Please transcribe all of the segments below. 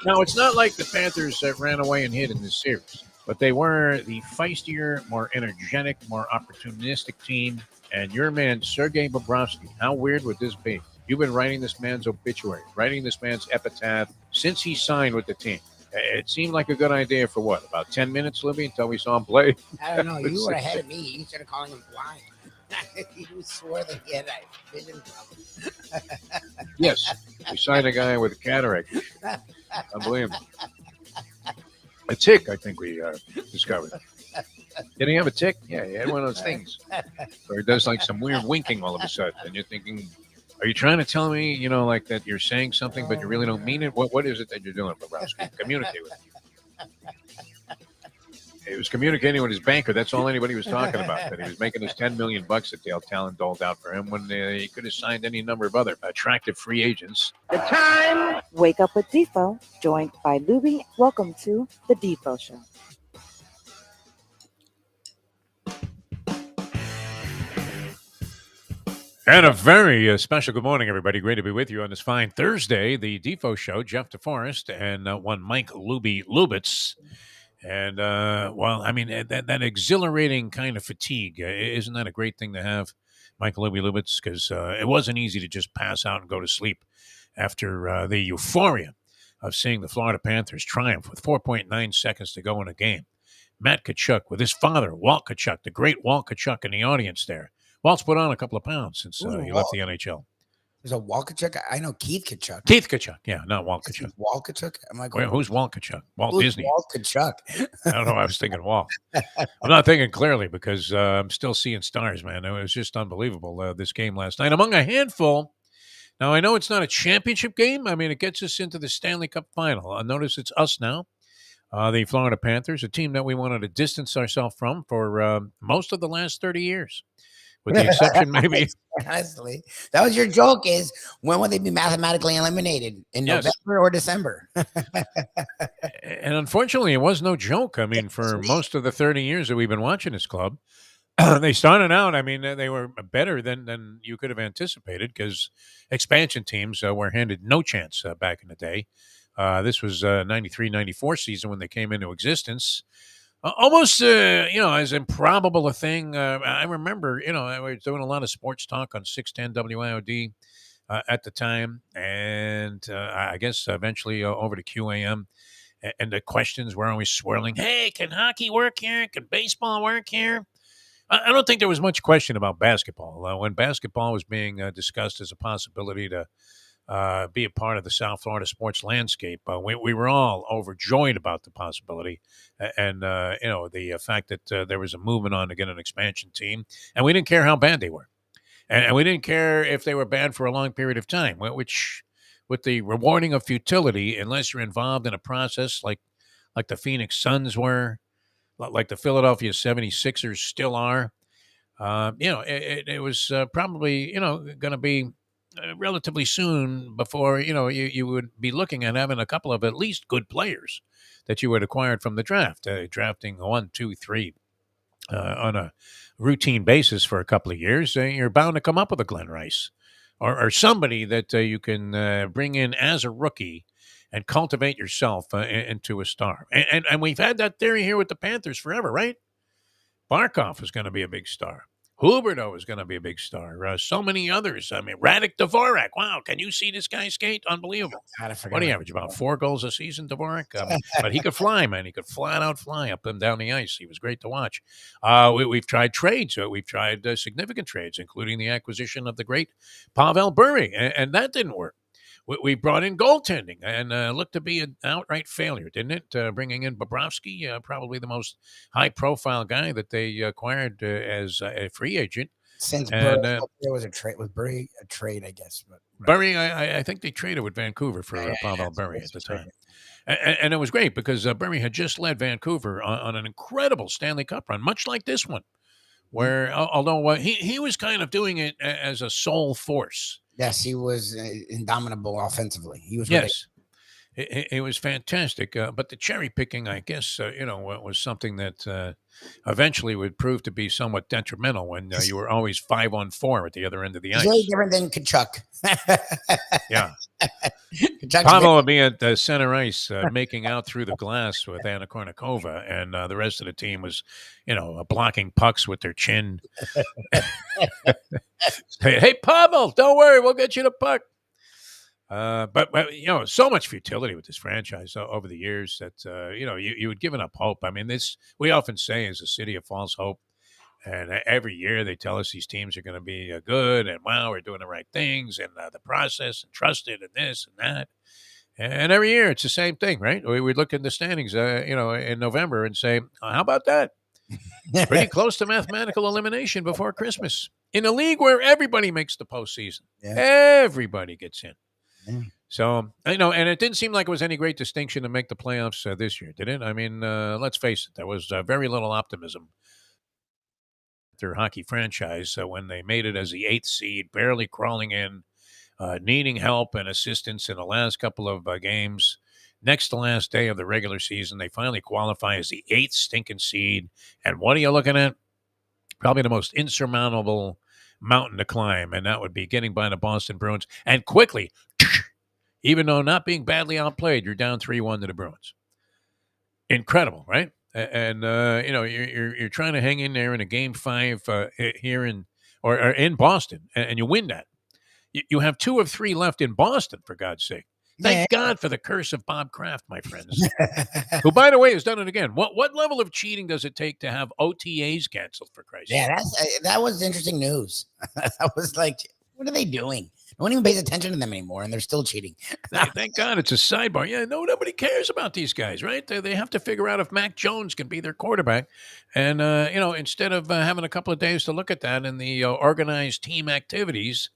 Now, it's not like the Panthers ran away and hid in this series, but they were the feistier, more energetic, more opportunistic team. And your man, Sergei Bobrovsky, how weird would this be? You've been writing this man's obituary, writing this man's epitaph since he signed with the team. It seemed like a good idea for what, about 10 minutes, Libby, until we saw him play? I don't know. You were ahead of me. You started calling him blind. You swore that he had a vision problem. Yes, we signed a guy with a cataract. Unbelievable. A tick, I think we discovered. Did he have a tick? Yeah, he had one of those things. Or he does like some weird winking all of a sudden. And you're thinking, are you trying to tell me, like that you're saying something, but you really don't mean it? What is it that you're doing, Bobrovsky? Communicate with me. He was communicating with his banker. That's all anybody was talking about. That he was making his $10 million that Dale Talon doled out for him when he could have signed any number of other attractive free agents. The time. Wake up with Defo, joined by Lubie. Welcome to the Defo Show. And a very special good morning, everybody. Great to be with you on this fine Thursday. The Defo Show, Jeff DeForest and one Mike Lubie Lubitz. And, that exhilarating kind of fatigue, isn't that a great thing to have, Michael Lubie Lubitz? Because it wasn't easy to just pass out and go to sleep after the euphoria of seeing the Florida Panthers triumph with 4.9 seconds to go in a game. Matt Tkachuk with his father, Walt Tkachuk, the great Walt Tkachuk in the audience there. Walt's put on a couple of pounds since he left the NHL. There's a Walt Tkachuk? I know Keith Tkachuk. Keith Tkachuk, yeah, not Walt Tkachuk. Walt Tkachuk? Am I going? Who's Walt Tkachuk? Walt Disney. Walt Tkachuk. I don't know. I was thinking Walt. I'm not thinking clearly because I'm still seeing stars, man. It was just unbelievable, this game last night. Among a handful. Now, I know it's not a championship game. I mean, it gets us into the Stanley Cup Final. Notice it's us now, the Florida Panthers, a team that we wanted to distance ourselves from for most of the last 30 years. With the exception, maybe. Honestly, that was your joke. Is when will they be mathematically eliminated in November or December? And unfortunately, it was no joke. I mean, for most of the 30 years that we've been watching this club, they started out. I mean, they were better than you could have anticipated because expansion teams were handed no chance back in the day. This was 93-94 season when they came into existence. Almost, as improbable a thing. I remember, I was doing a lot of sports talk on 610 WIOD at the time. And I guess eventually over to QAM. And the questions were always swirling. Hey, can hockey work here? Can baseball work here? I don't think there was much question about basketball. When basketball was being discussed as a possibility to be a part of the South Florida sports landscape. We were all overjoyed about the possibility and the fact that there was a movement on to get an expansion team. And we didn't care how bad they were. And we didn't care if they were bad for a long period of time, which with the rewarding of futility, unless you're involved in a process like the Phoenix Suns were, like the Philadelphia 76ers still are, it was probably, going to be relatively soon before, you would be looking at having a couple of at least good players that you had acquired from the draft, drafting 1, 2, 3 on a routine basis for a couple of years. You're bound to come up with a Glenn Rice or somebody that you can bring in as a rookie and cultivate yourself into a star. And we've had that theory here with the Panthers forever, right? Barkov is going to be a big star. Huberdeau is going to be a big star. So many others. I mean, Radek Dvorak. Wow, can you see this guy skate? Unbelievable. What do you average? About 4 goals a season, Dvorak? But he could fly, man. He could flat out fly up and down the ice. He was great to watch. We've tried trades. We've tried significant trades, including the acquisition of the great Pavel Bure, and that didn't work. We brought in goaltending and looked to be an outright failure, didn't it? Bringing in Bobrovsky, probably the most high-profile guy that they acquired as a free agent. Since there was a trade with Bure, I guess. But Bure, I think they traded with Vancouver for Pavel Bure at the time. And it was great because Bure had just led Vancouver on an incredible Stanley Cup run, much like this one, where although he was kind of doing it as a sole force. Yes, he was indomitable offensively. He was yes. It was fantastic. But the cherry picking, I guess, was something that eventually would prove to be somewhat detrimental when you were always 5-on-4 at the other end of the It's really ice. different than Kachuk. Yeah. Kachuk's Pavel would be at center ice making out through the glass with Anna Kournikova, and the rest of the team was, blocking pucks with their chin. Hey, Pavel, don't worry, we'll get you the puck. But so much futility with this franchise over the years that you had given up hope. I mean, this we often say is a city of false hope, and every year they tell us these teams are going to be good, and wow, we're doing the right things, and the process, and trusted, and this and that. And every year it's the same thing, right? We look at the standings, in November and say, how about that? Pretty close to mathematical elimination before Christmas in a league where everybody makes the postseason. Yeah. Everybody gets in. Yeah. So, and it didn't seem like it was any great distinction to make the playoffs this year, did it? I mean, let's face it, there was very little optimism. Their hockey franchise when they made it as the 8th seed, barely crawling in, needing help and assistance in the last couple of games. Next to last day of the regular season, they finally qualify as the 8th stinking seed. And what are you looking at? Probably the most insurmountable mountain to climb, and that would be getting by the Boston Bruins. And quickly, even though not being badly outplayed, you're down 3-1 to the Bruins. Incredible, right? And you're trying to hang in there in a game 5 here in Boston, and you win that. You have 2 of 3 left in Boston, for God's sake. Thank God for the curse of Bob Kraft, my friends, who, by the way, has done it again. What level of cheating does it take to have OTAs canceled, for Christ's sake? Yeah, that was interesting news. I was like, what are they doing? No one even pays attention to them anymore, and they're still cheating. Thank God it's a sidebar. Yeah, nobody cares about these guys, right? They have to figure out if Mac Jones can be their quarterback. And, instead of having a couple of days to look at that in the organized team activities,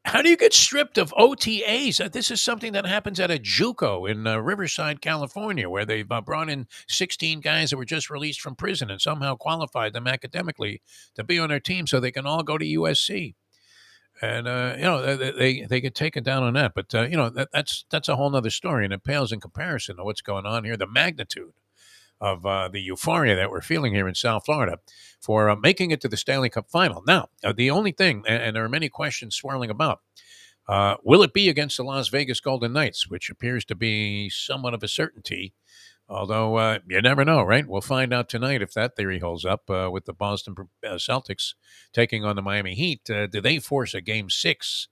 how do you get stripped of OTAs? This is something that happens at a JUCO in Riverside, California, where they've brought in 16 guys that were just released from prison and somehow qualified them academically to be on their team so they can all go to USC. And, they get taken down on that. But, that's a whole nother story, and it pales in comparison to what's going on here, the magnitude of the euphoria that we're feeling here in South Florida for making it to the Stanley Cup Final. Now, the only thing, and there are many questions swirling about, will it be against the Las Vegas Golden Knights, which appears to be somewhat of a certainty, although you never know, right? We'll find out tonight if that theory holds up with the Boston Celtics taking on the Miami Heat. Do they force a Game 6?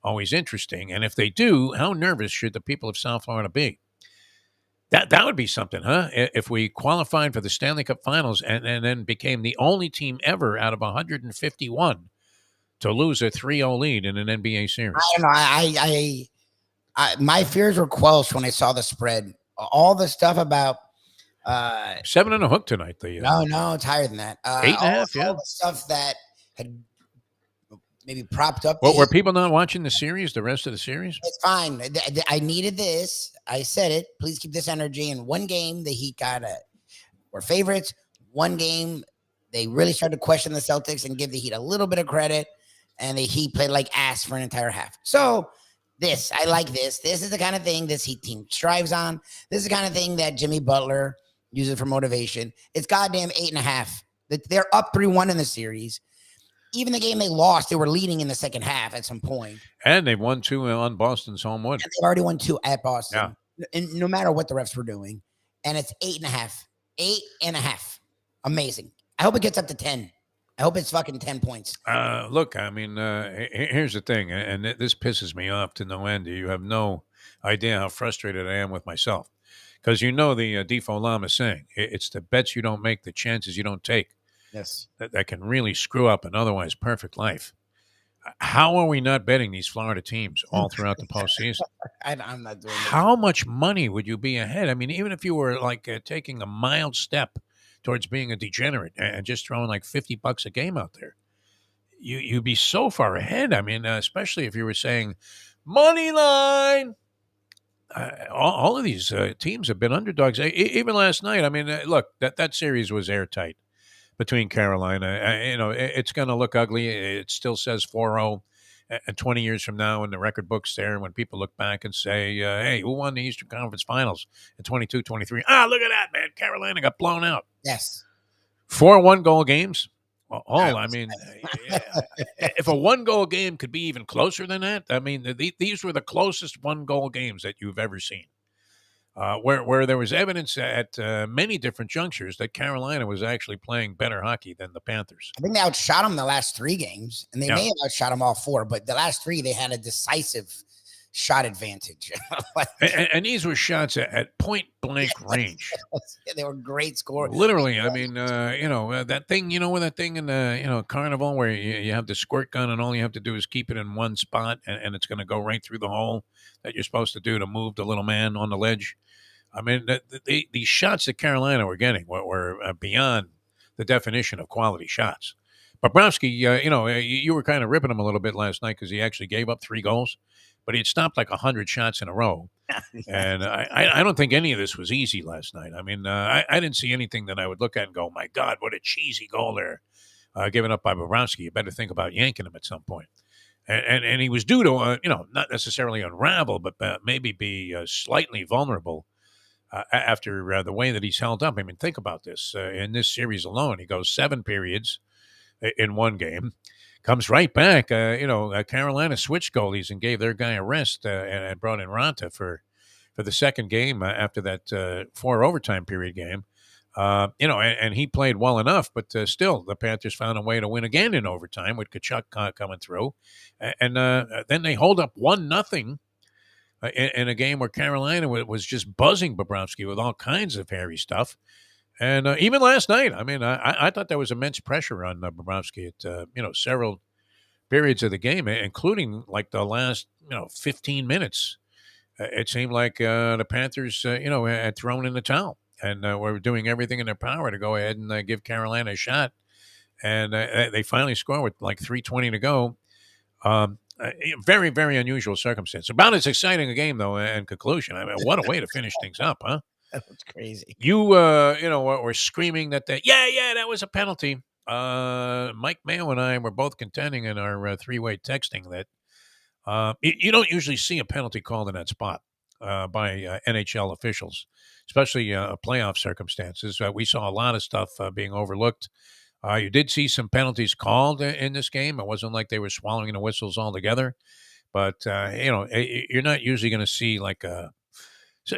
Always interesting. And if they do, how nervous should the people of South Florida be? That would be something, huh? If we qualified for the Stanley Cup Finals and then became the only team ever out of 151 to lose a 3-0 lead in an NBA series. I don't know. My fears were quelled when I saw the spread. All the stuff about 7 and a hook tonight. No, it's higher than that. 8.5, yeah. All the stuff that had maybe propped up. What were people not watching the series? The rest of the series? It's fine. I needed this. I said it. Please keep this energy. In one game, the Heat were favorites. One game, they really started to question the Celtics and give the Heat a little bit of credit. And the Heat played like ass for an entire half. So I like this. This is the kind of thing this Heat team strives on. This is the kind of thing that Jimmy Butler uses for motivation. It's goddamn 8.5. They're up 3-1 in the series. Even the game they lost, they were leading in the second half at some point. And they've won 2 on Boston's home win. They've already won 2 at Boston. Yeah. And no matter what the refs were doing. And it's 8.5. 8.5. Amazing. I hope it gets up to 10. I hope it's fucking 10 points. Look, I mean, here's the thing, and this pisses me off to no end. You have no idea how frustrated I am with myself. Because the Defo and Lubie saying, it's the bets you don't make, the chances you don't take. Yes. That can really screw up an otherwise perfect life. How are we not betting these Florida teams all throughout the postseason? I'm not doing that. How much money would you be ahead? I mean, even if you were like taking a mild step towards being a degenerate and just throwing like $50 a game out there, you'd be so far ahead. I mean, especially if you were saying money line. All of these teams have been underdogs. Even last night, I mean, look, that series was airtight between Carolina. It's going to look ugly. It still says 4-0. And 20 years from now, in the record books there, when people look back and say, hey, who won the Eastern Conference Finals in 22, 23? Look at that, man. Carolina got blown out. Yes. 4 1-goal games. I mean, if a 1-goal game could be even closer than that, I mean, these were the closest 1-goal games that you've ever seen. Where there was evidence at many different junctures that Carolina was actually playing better hockey than the Panthers. I think they outshot them the last 3 games, and they may have outshot them all 4, but the last 3, they had a decisive shot advantage. and these were shots at point-blank range. They were great scores. Literally, I mean, that thing, with that thing in the, Carnival where you have the squirt gun and all you have to do is keep it in one spot and it's going to go right through the hole that you're supposed to do to move the little man on the ledge. I mean, these shots that Carolina were getting were beyond the definition of quality shots. Bobrovsky, you were kind of ripping him a little bit last night because he actually gave up 3 goals, but he had stopped like 100 shots in a row. And I don't think any of this was easy last night. I mean, I didn't see anything that I would look at and go, my God, what a cheesy goal there given up by Bobrovsky. You better think about yanking him at some point. And he was due to, not necessarily unravel, but maybe be slightly vulnerable after the way that he's held up. I mean, think about this. In this series alone, he goes 7 periods in one game, comes right back. Carolina switched goalies and gave their guy a rest and brought in Ranta for the second game after that 4 overtime period game. And he played well enough, but still the Panthers found a way to win again in overtime with Tkachuk coming through. And then they hold up 1-0 in a game where Carolina was just buzzing Bobrovsky with all kinds of hairy stuff. And even last night, I mean, I thought there was immense pressure on Bobrovsky at, several periods of the game, including like the last, 15 minutes. It seemed like the Panthers, had thrown in the towel and were doing everything in their power to go ahead and give Carolina a shot. And they finally scored with like 3:20 to go. Very, very unusual circumstance. About as exciting a game, though, and conclusion. I mean, what a way to finish things up, huh? That was crazy. You, were screaming that that was a penalty. Mike Mayo and I were both contending in our 3-way texting that you don't usually see a penalty called in that spot by NHL officials, especially playoff circumstances. We saw a lot of stuff being overlooked. You did see some penalties called in this game. It wasn't like they were swallowing the whistles altogether. But, you're not usually going to see like a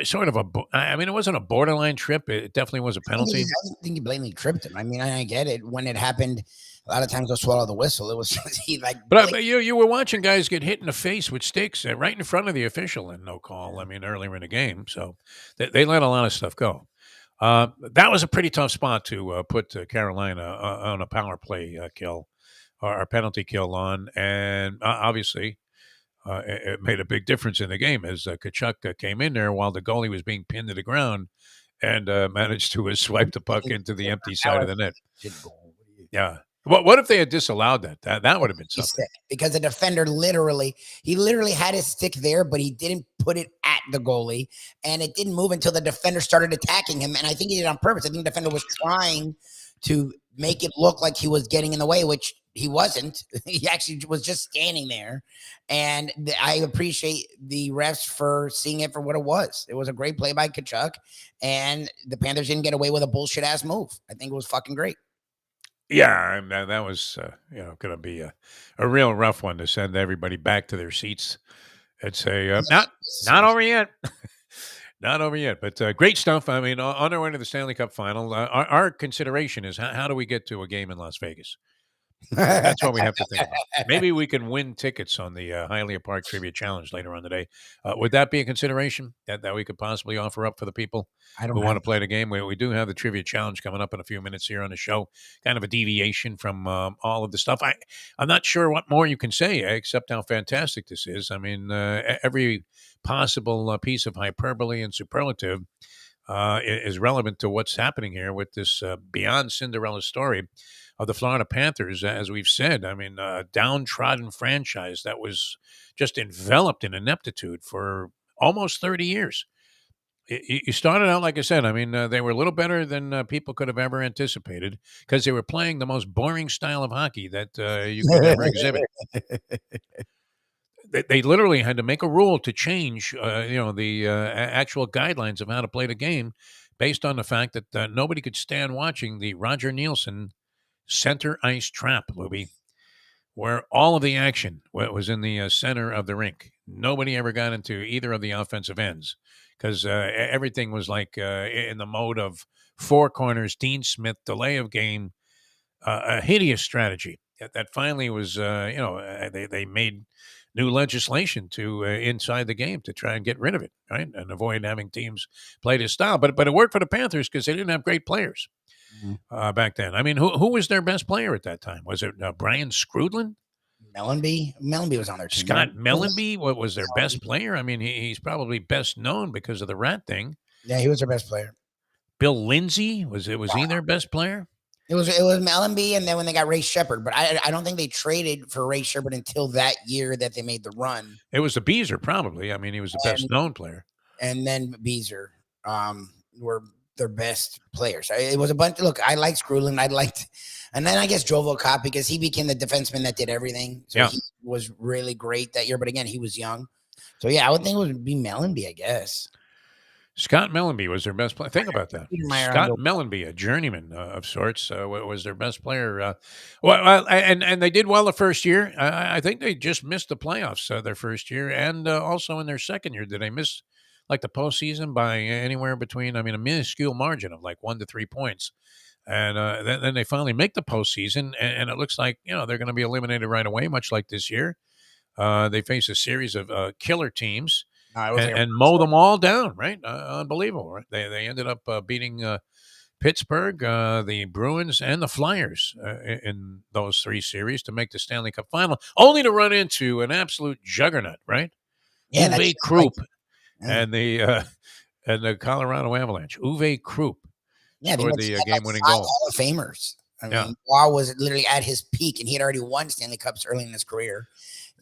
sort of it wasn't a borderline trip. It definitely was a penalty. I don't think he blatantly tripped him. I mean, I get it. When it happened, a lot of times they'll swallow the whistle. It was he like. But you were watching guys get hit in the face with sticks right in front of the official and no call. I mean, earlier in the game. So they let a lot of stuff go. That was a pretty tough spot to put Carolina on a power play kill or a penalty kill on. And obviously, it made a big difference in the game as Tkachuk came in there while the goalie was being pinned to the ground and managed to swipe the puck into the empty side of the net. Yeah. What if they had disallowed that? That would have been something. Because the defender literally had his stick there, but he didn't put it at the goalie, and it didn't move until the defender started attacking him. And I think he did it on purpose. I think the defender was trying to make it look like he was getting in the way, which he wasn't. He actually was just standing there. And I appreciate the refs for seeing it for what it was. It was a great play by Tkachuk, and the Panthers didn't get away with a bullshit ass move. I think it was fucking great. Yeah, that was going to be a real rough one to send everybody back to their seats and say, not over yet. Not over yet, but great stuff. I mean, on our way to the Stanley Cup Final, our consideration is how do we get to a game in Las Vegas? That's what we have to think about. Maybe we can win tickets on the Hialeah Park Trivia Challenge later on today. Would that be a consideration that we could possibly offer up for the people who want to play the game? We do have the Trivia Challenge coming up in a few minutes here on the show, kind of a deviation from all of the stuff. I'm not sure what more you can say except how fantastic this is. I mean, every possible piece of hyperbole and superlative is relevant to what's happening here with this beyond Cinderella story of the Florida Panthers. As we've said, I mean, a downtrodden franchise that was just enveloped in ineptitude for almost 30 years. You started out, like I said, I mean, they were a little better than people could have ever anticipated because they were playing the most boring style of hockey that you could ever exhibit. they literally had to make a rule to change, the actual guidelines of how to play the game based on the fact that nobody could stand watching the Roger Nielsen center ice trap, Lubie, where all of the action was in the center of the rink. Nobody ever got into either of the offensive ends because everything was like in the mode of four corners, Dean Smith, delay of game, a hideous strategy that finally was, they made new legislation to inside the game to try and get rid of it, right, and avoid having teams play this style. But it worked for the Panthers because they didn't have great players back then. I mean, who was their best player at that time? Was it Brian Scrudlin? Mellenby was on their team. Scott Mellenby was their best player. I mean, he's probably best known because of the rat thing. Yeah, he was their best player. Bill Lindsay was he their best player? It was Mellenby, and then when they got Ray Shepard, but I don't think they traded for Ray Shepard until that year that they made the run. It was the Beezer, probably. I mean, he was the best known player. And then Beezer were their best players. It was a bunch. Look, I liked Screwlin. And then I guess Joe Volkop because he became the defenseman that did everything. So he was really great that year. But again, he was young. So yeah, I would think it would be Mellenby, I guess. Scott Mellenby was their best player. Think about that. Scott Mellenby, a journeyman of sorts, was their best player. And they did well the first year. I think they just missed the playoffs their first year, and also in their second year, did they miss like the postseason by anywhere between, a minuscule margin of like 1 to 3 points. And then they finally make the postseason, and it looks like they're going to be eliminated right away, much like this year. They face a series of killer teams. And mow them all down, right? Unbelievable, right? They ended up beating Pittsburgh, the Bruins, and the Flyers in those three series to make the Stanley Cup Final, only to run into an absolute juggernaut, right? Yeah, Uwe Krupp and the Colorado Avalanche. Uwe Krupp scored the game-winning goal. Hall of Famers. I mean, Waugh was literally at his peak, and he had already won Stanley Cups early in his career.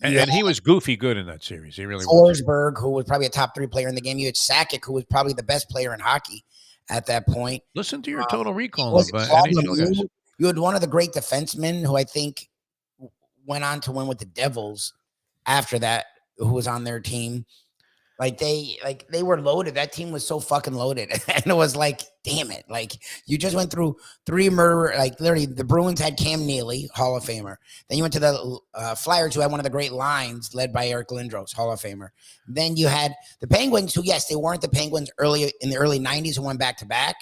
And he was goofy good in that series. He really was. Forsberg, who was probably a top 3 player in the game. You had Sakic, who was probably the best player in hockey at that point. Listen to your total recall of NHL guys. You had one of the great defensemen who I think went on to win with the Devils after that, who was on their team. They were loaded. That team was so fucking loaded. And it was like, damn it. Like, you just went through 3 murder. Like, literally, the Bruins had Cam Neely, Hall of Famer. Then you went to the Flyers, who had one of the great lines led by Eric Lindros, Hall of Famer. Then you had the Penguins, who, yes, they weren't the Penguins in the early 90s who went back-to-back,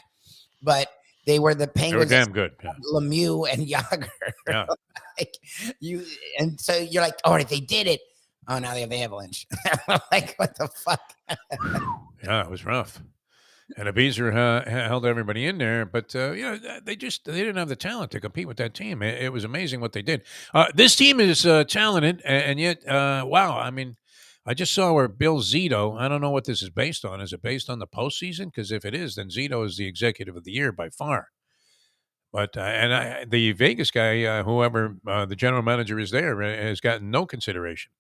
but they were the Penguins. They were damn good. Yeah. Lemieux and Yager. Yeah. And so you're like, all right, they did it. Oh, now they have the Avalanche. Like, what the fuck? Yeah, it was rough. And Beezer held everybody in there, but they didn't have the talent to compete with that team. It was amazing what they did. This team is talented, and yet, wow! I mean, I just saw where Bill Zito. I don't know what this is based on. Is it based on the postseason? Because if it is, then Zito is the executive of the year by far. But the Vegas guy, whoever the general manager is there, has gotten no consideration.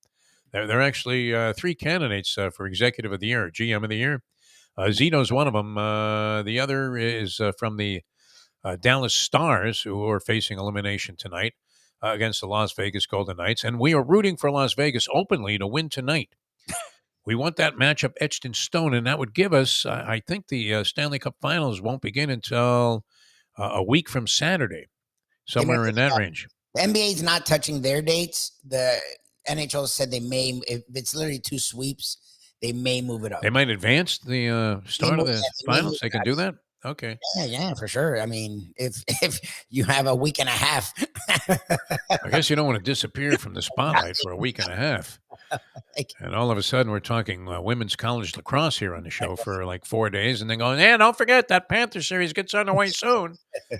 There are actually 3 candidates for executive of the year, GM of the year. Zito's one of them. The other is from the Dallas Stars, who are facing elimination tonight against the Las Vegas Golden Knights. And we are rooting for Las Vegas openly to win tonight. We want that matchup etched in stone, and that would give us, I think the Stanley Cup Finals won't begin until a week from Saturday, somewhere in that range. The NBA is not touching their dates. The NHL said they may, if it's literally 2 sweeps, they may move it up. They might advance the start of the finals. They can do that? Okay. Yeah, for sure. I mean, if you have a week and a half. I guess you don't want to disappear from the spotlight for a week and a half. And all of a sudden, we're talking women's college lacrosse here on the show for like 4 days, and then going, don't forget that Panther series gets underway soon.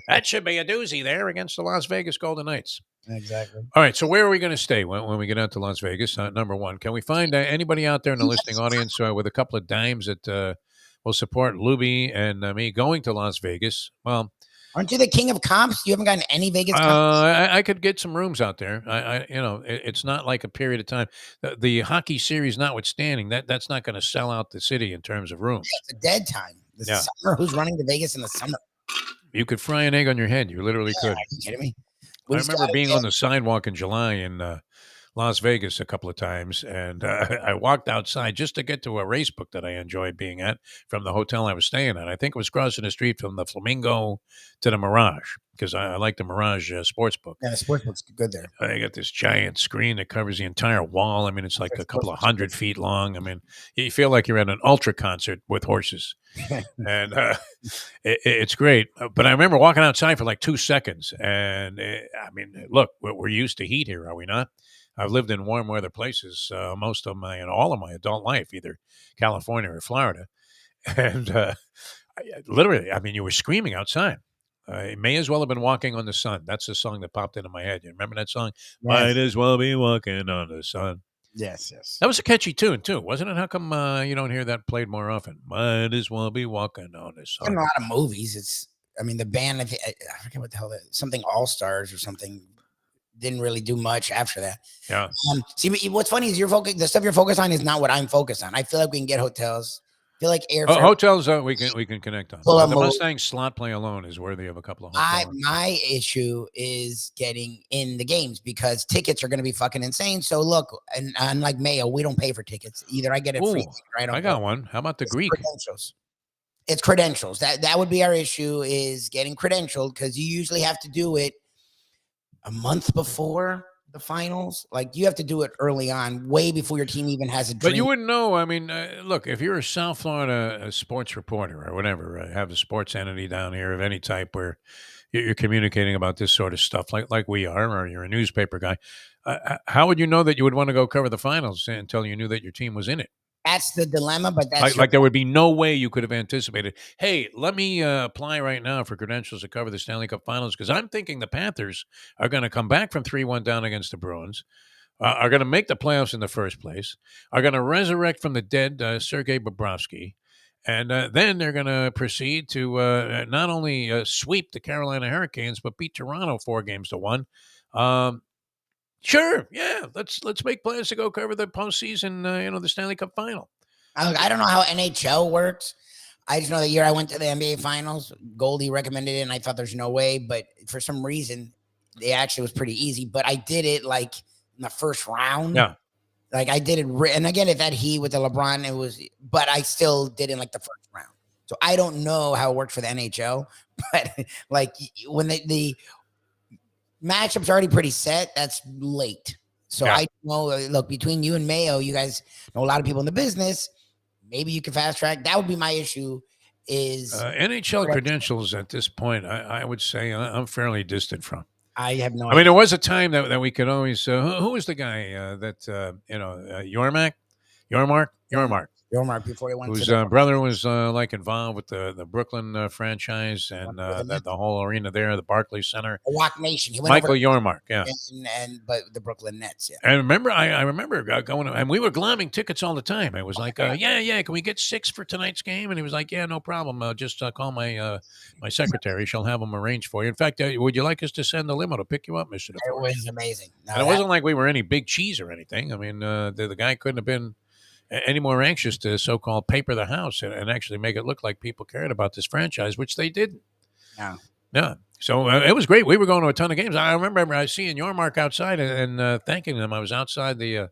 That should be a doozy there against the Las Vegas Golden Knights. Exactly. All right, so where are we going to stay when we get out to Las Vegas? Number one, can we find anybody out there in the listening audience with a couple of dimes that will support Lubie and me going to Las Vegas? Well, aren't you the king of comps? You haven't gotten any Vegas comps? I could get some rooms out there. It's not like a period of time. The hockey series notwithstanding, that's not going to sell out the city in terms of rooms. It's a dead time. The summer, who's running to Vegas in the summer? You could fry an egg on your head. You literally could. Are you kidding me? I remember being on the sidewalk in July in Las Vegas a couple of times, and I walked outside just to get to a race book that I enjoyed being at from the hotel I was staying at. I think it was crossing the street from the Flamingo to the Mirage because I like the Mirage sports book. Yeah, the sports book's good there. They got this giant screen that covers the entire wall. I mean, it's like a couple of 100 feet long. I mean, you feel like you're at an ultra concert with horses, and it's great. But I remember walking outside for like 2 seconds, and I mean, look, we're used to heat here, are we not? I've lived in warm weather places most of my and all of my adult life, either California or Florida, and literally, I mean, you were screaming outside. It may as well have been walking on the sun. That's the song that popped into my head. You remember that song? Yes. Might as well be walking on the sun. Yes, yes. That was a catchy tune too, wasn't it? How come you don't hear that played more often? Might as well be walking on the sun. In a lot of movies, it's. I mean, the band. I forget what the hell something All Stars or something. Didn't really do much after that. Yeah. See, what's funny is the stuff you're focused on is not what I'm focused on. I feel like we can get hotels. I feel like hotels we can connect on. The Mustang slot play alone is worthy of a couple of hotels. My issue is getting in the games because tickets are going to be fucking insane. So look, and unlike Mayo, we don't pay for tickets either. I get it free. Right? I got one. How about the Greek? Credentials. It's credentials. That would be our issue is getting credentialed because you usually have to do it a month before the finals. Like you have to do it early on, way before your team even has a dream. But you wouldn't know. I mean, look, if you're a South Florida sports reporter or whatever, have a sports entity down here of any type where you're communicating about this sort of stuff like we are, or you're a newspaper guy, how would you know that you would want to go cover the finals until you knew that your team was in it? That's the dilemma, but that's like there would be no way you could have anticipated, hey, let me apply right now for credentials to cover the Stanley Cup Finals because I'm thinking the Panthers are going to come back from 3-1 down against the Bruins, are going to make the playoffs in the first place, are going to resurrect from the dead Sergei Bobrovsky, and then they're going to proceed to not only sweep the Carolina Hurricanes, but beat Toronto 4-1. Sure, yeah. Let's make plans to go cover the postseason. The Stanley Cup Final. I don't know how NHL works. I just know the year I went to the NBA Finals, Goldie recommended it, and I thought there's no way. But for some reason, it actually was pretty easy. But I did it like in the first round. Yeah, like I did it. And again, if that heat with the LeBron, it was. But I still did it in like the first round. So I don't know how it worked for the NHL. But like when the matchup's already pretty set. That's late. So I know, look, between you and Mayo, you guys know a lot of people in the business. Maybe you can fast track. That would be my issue is NHL credentials at this point, I would say I'm fairly distant from. I have no idea. I mean, there was a time that we could always, who was the guy Yormark before he went whose to brother was like involved with the Brooklyn franchise and the whole arena there, the Barclays Center. Walk Nation. He went Michael Yormark, yeah. But the Brooklyn Nets, yeah. And I remember going, and we were glomming tickets all the time. It was like, yeah, can we get 6 for tonight's game? And he was like, yeah, no problem. Just call my secretary. She'll have them arranged for you. In fact, would you like us to send the limo to pick you up, Mr. DeForest? It was amazing. And it wasn't like we were any big cheese or anything. I mean, the guy couldn't have been any more anxious to so-called paper the house and actually make it look like people cared about this franchise, which they didn't. Yeah. So it was great. We were going to a ton of games. I remember I seeing Yormark outside and thanking them. I was outside the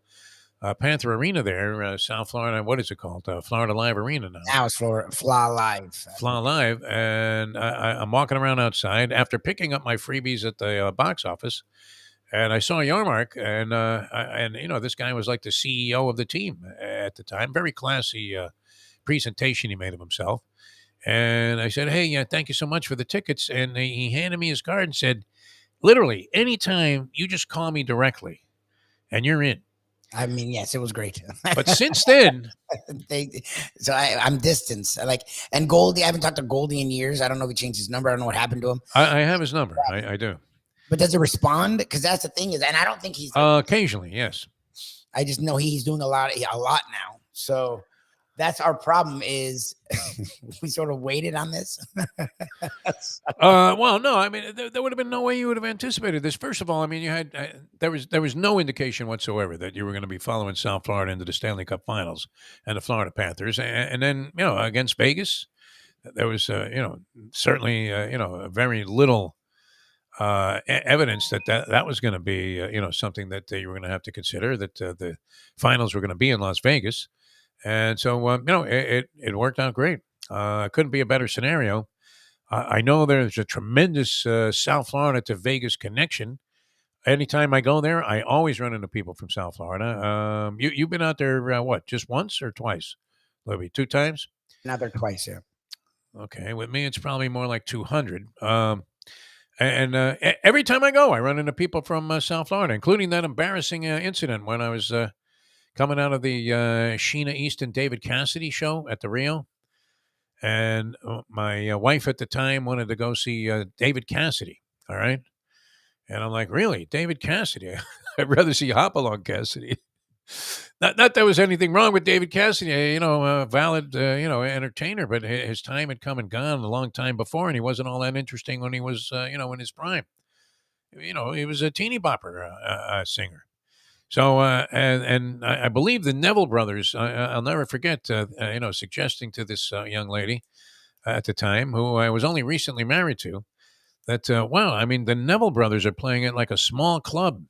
Panther Arena there, South Florida. What is it called? Florida Live Arena now. Now it's Fla Live. Fla Live. And I'm walking around outside after picking up my freebies at the box office. And I saw Yormark, and this guy was like the CEO of the team at the time. Very classy presentation he made of himself. And I said, hey, thank you so much for the tickets. And he handed me his card and said, literally, anytime you just call me directly, and you're in. I mean, yes, it was great. But since then, I'm distanced. And Goldie, I haven't talked to Goldie in years. I don't know if he changed his number. I don't know what happened to him. I have his number. I do. But does it respond? Because that's the thing and I don't think he's occasionally, yes. I just know he's doing a lot now. So that's our problem is we sort of waited on this. Well, no, I mean, there would have been no way you would have anticipated this. First of all, I mean, you had there was no indication whatsoever that you were going to be following South Florida into the Stanley Cup Finals and the Florida Panthers, and then against Vegas, there was certainly very little evidence that was going to be something that you were going to have to consider, that the finals were going to be in Las Vegas, and so it worked out great. Couldn't be a better scenario. I know there's a tremendous South Florida to Vegas connection. Anytime I go there, I always run into people from South Florida. You've been out there what, just once or twice, Libby? 2 times? Another twice, yeah. Okay, with me it's probably more like 200. Every time I go, I run into people from South Florida, including that embarrassing incident when I was coming out of the Sheena Easton David Cassidy show at the Rio. And my wife at the time wanted to go see David Cassidy. All right. And I'm like, really? David Cassidy? I'd rather see Hopalong Cassidy. Not there was anything wrong with David Cassidy, valid, entertainer, but his time had come and gone a long time before, and he wasn't all that interesting when he was, in his prime. He was a teeny bopper singer. So, and I believe the Neville brothers, I'll never forget, suggesting to this young lady at the time, who I was only recently married to, that, wow, I mean, the Neville brothers are playing at like a small club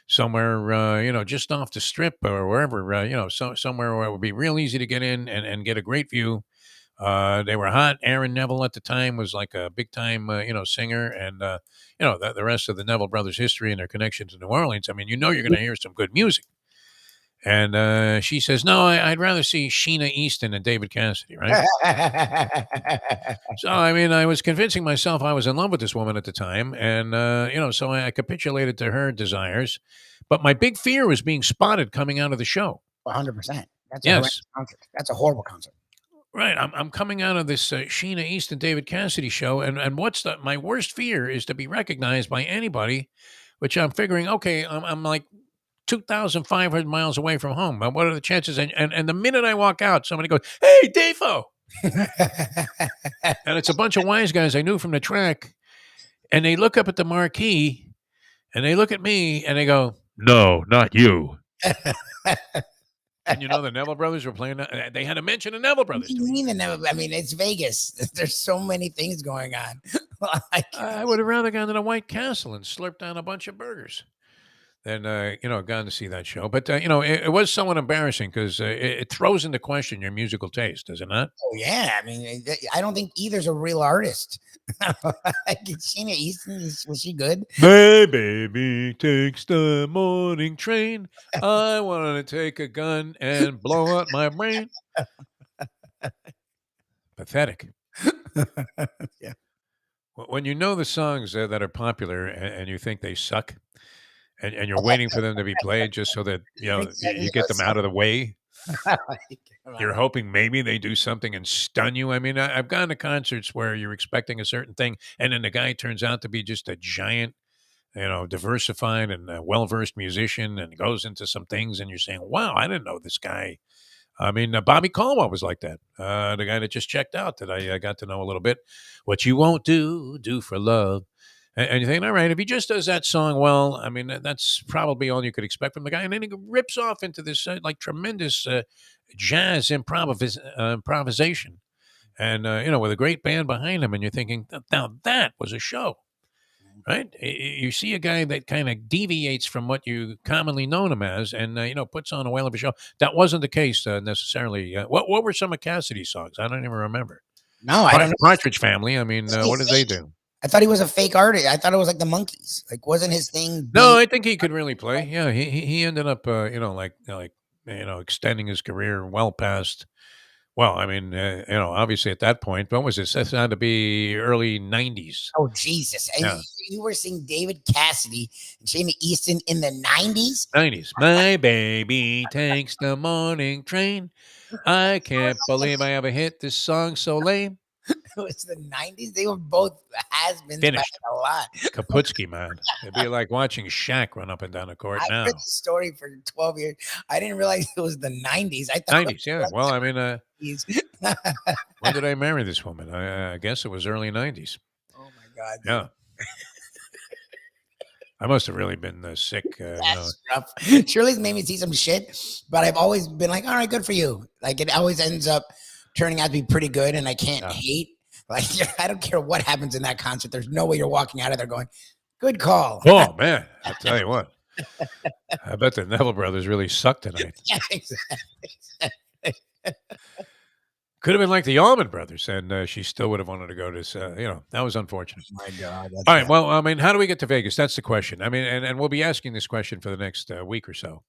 somewhere, just off the strip or wherever, somewhere where it would be real easy to get in and get a great view. They were hot. Aaron Neville at the time was like a big time, singer. And, the rest of the Neville brothers history and their connection to New Orleans. I mean, you're going to hear some good music. And she says, no, I'd rather see Sheena Easton and David Cassidy, right? So, I mean, I was convincing myself I was in love with this woman at the time. And, so I capitulated to her desires. But my big fear was being spotted coming out of the show. 100%. That's a Yes. horrendous concert. That's a horrible concert. Right. I'm coming out of this Sheena Easton David Cassidy show. And my worst fear is to be recognized by anybody, which I'm figuring, okay, I'm like 2,500 miles away from home. What are the chances? And the minute I walk out, somebody goes, hey, Defo. And it's a bunch of wise guys I knew from the track. And they look up at the marquee and they look at me and they go, no, not you. And the Neville brothers were playing. They had to mention the Neville brothers. What do you mean the Neville? I mean, it's Vegas. There's so many things going on. I would have rather gone to the White Castle and slurped down a bunch of burgers than, gone to see that show. But, it was somewhat embarrassing because it throws into question your musical taste, does it not? Oh, yeah. I mean, I don't think either's a real artist. Sheena Easton, was she good? My baby takes the morning train. I want to take a gun and blow out my brain. Pathetic. Yeah. When you know the songs that are popular and you think they suck, and you're waiting for them to be played just so that you get them out of the way. You're hoping maybe they do something and stun you. I mean, I've gone to concerts where you're expecting a certain thing, and then the guy turns out to be just a giant, diversified and well-versed musician, and goes into some things, and you're saying, "Wow, I didn't know this guy." I mean, Bobby Caldwell was like that. The guy that just checked out that I got to know a little bit. What you won't do for love. And you think, all right, if he just does that song well, I mean, that's probably all you could expect from the guy. And then he rips off into this tremendous jazz improvisation, and with a great band behind him. And you're thinking, now that was a show, right? You see a guy that kind of deviates from what you commonly know him as, and puts on a whale of a show. That wasn't the case necessarily. What were some of Cassidy's songs? I don't even remember. No, I don't know. Partridge Family. I mean, what did they do? I thought he was a fake artist. I thought it was like the Monkees. Like, wasn't his thing? No, I think he could really play. Yeah, he ended up, extending his career well past. Well, I mean, obviously at that point, what was this? That had to be early '90s. Oh, Jesus! And Yeah. you were seeing David Cassidy and Sheena Easton in the '90s. '90s. My baby takes the morning train. I can't believe I ever hit this song so lame. It was the '90s. They were both has-beens by Finished. a lot. Kaputski, man. It'd be like watching Shaq run up and down the court I've now. read the story for 12 years. I didn't realize it was the '90s. I thought '90s, yeah. Well, I mean, '90s. when did I marry this woman? I guess it was early '90s. Oh my God. Yeah. I must have really been sick. That's rough. Shirley's made me see some shit, but I've always been like, all right, good for you. Like, it always ends up turning out to be pretty good, and I can't hate. Like, I don't care what happens in that concert. There's no way you're walking out of there going, Good call. Oh man, I'll tell you what. I bet the Neville brothers really sucked tonight. Yeah, exactly. Could have been like the Allman brothers, and she still would have wanted to go to. That was unfortunate. My God. That's All right. bad. Well, I mean, how do we get to Vegas? That's the question. I mean, and we'll be asking this question for the next week or so.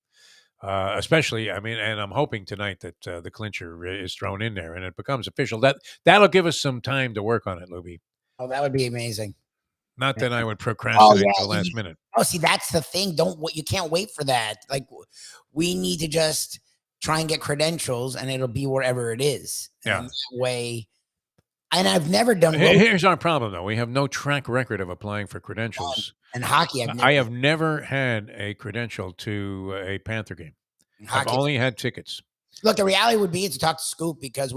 Especially, I mean, and I'm hoping tonight that the clincher is thrown in there and it becomes official. That'll give us some time to work on it, Lubie. Oh, that would be amazing. Not that I would procrastinate yeah. to the last minute. Oh, see, that's the thing. You can't wait for that. Like, we need to just try and get credentials, and it'll be wherever it is. Yeah. And that way. And I've never done. Here's our problem, though. We have no track record of applying for credentials. And hockey, I have never had a credential to a Panther game. I've only had tickets. Look, the reality would be to talk to Scoop, because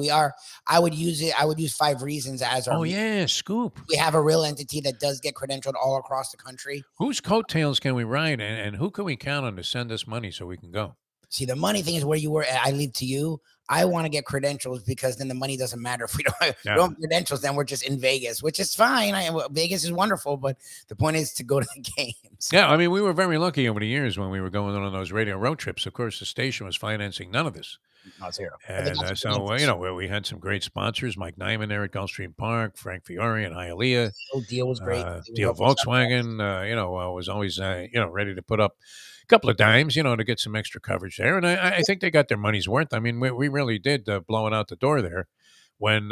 I would use 5 Reasons as our. Oh yeah, Scoop. We have a real entity that does get credentialed all across the country. Whose coattails can we ride, and who can we count on to send us money so we can go? See, the money thing is where you were. I leave to you. I want to get credentials, because then the money doesn't matter. If we don't have credentials, then we're just in Vegas, which is fine. Vegas is wonderful, but the point is to go to the games. Yeah, I mean, we were very lucky over the years when we were going on those radio road trips. Of course, the station was financing none of this. Not zero. And so, we had some great sponsors, Mike Nyman there at Gulfstream Park, Frank Fiore and Hialeah. The deal was great. Deal Volkswagen, was always, ready to put up a couple of dimes, to get some extra coverage there. And I think they got their money's worth. I mean, we really did blow it out the door there when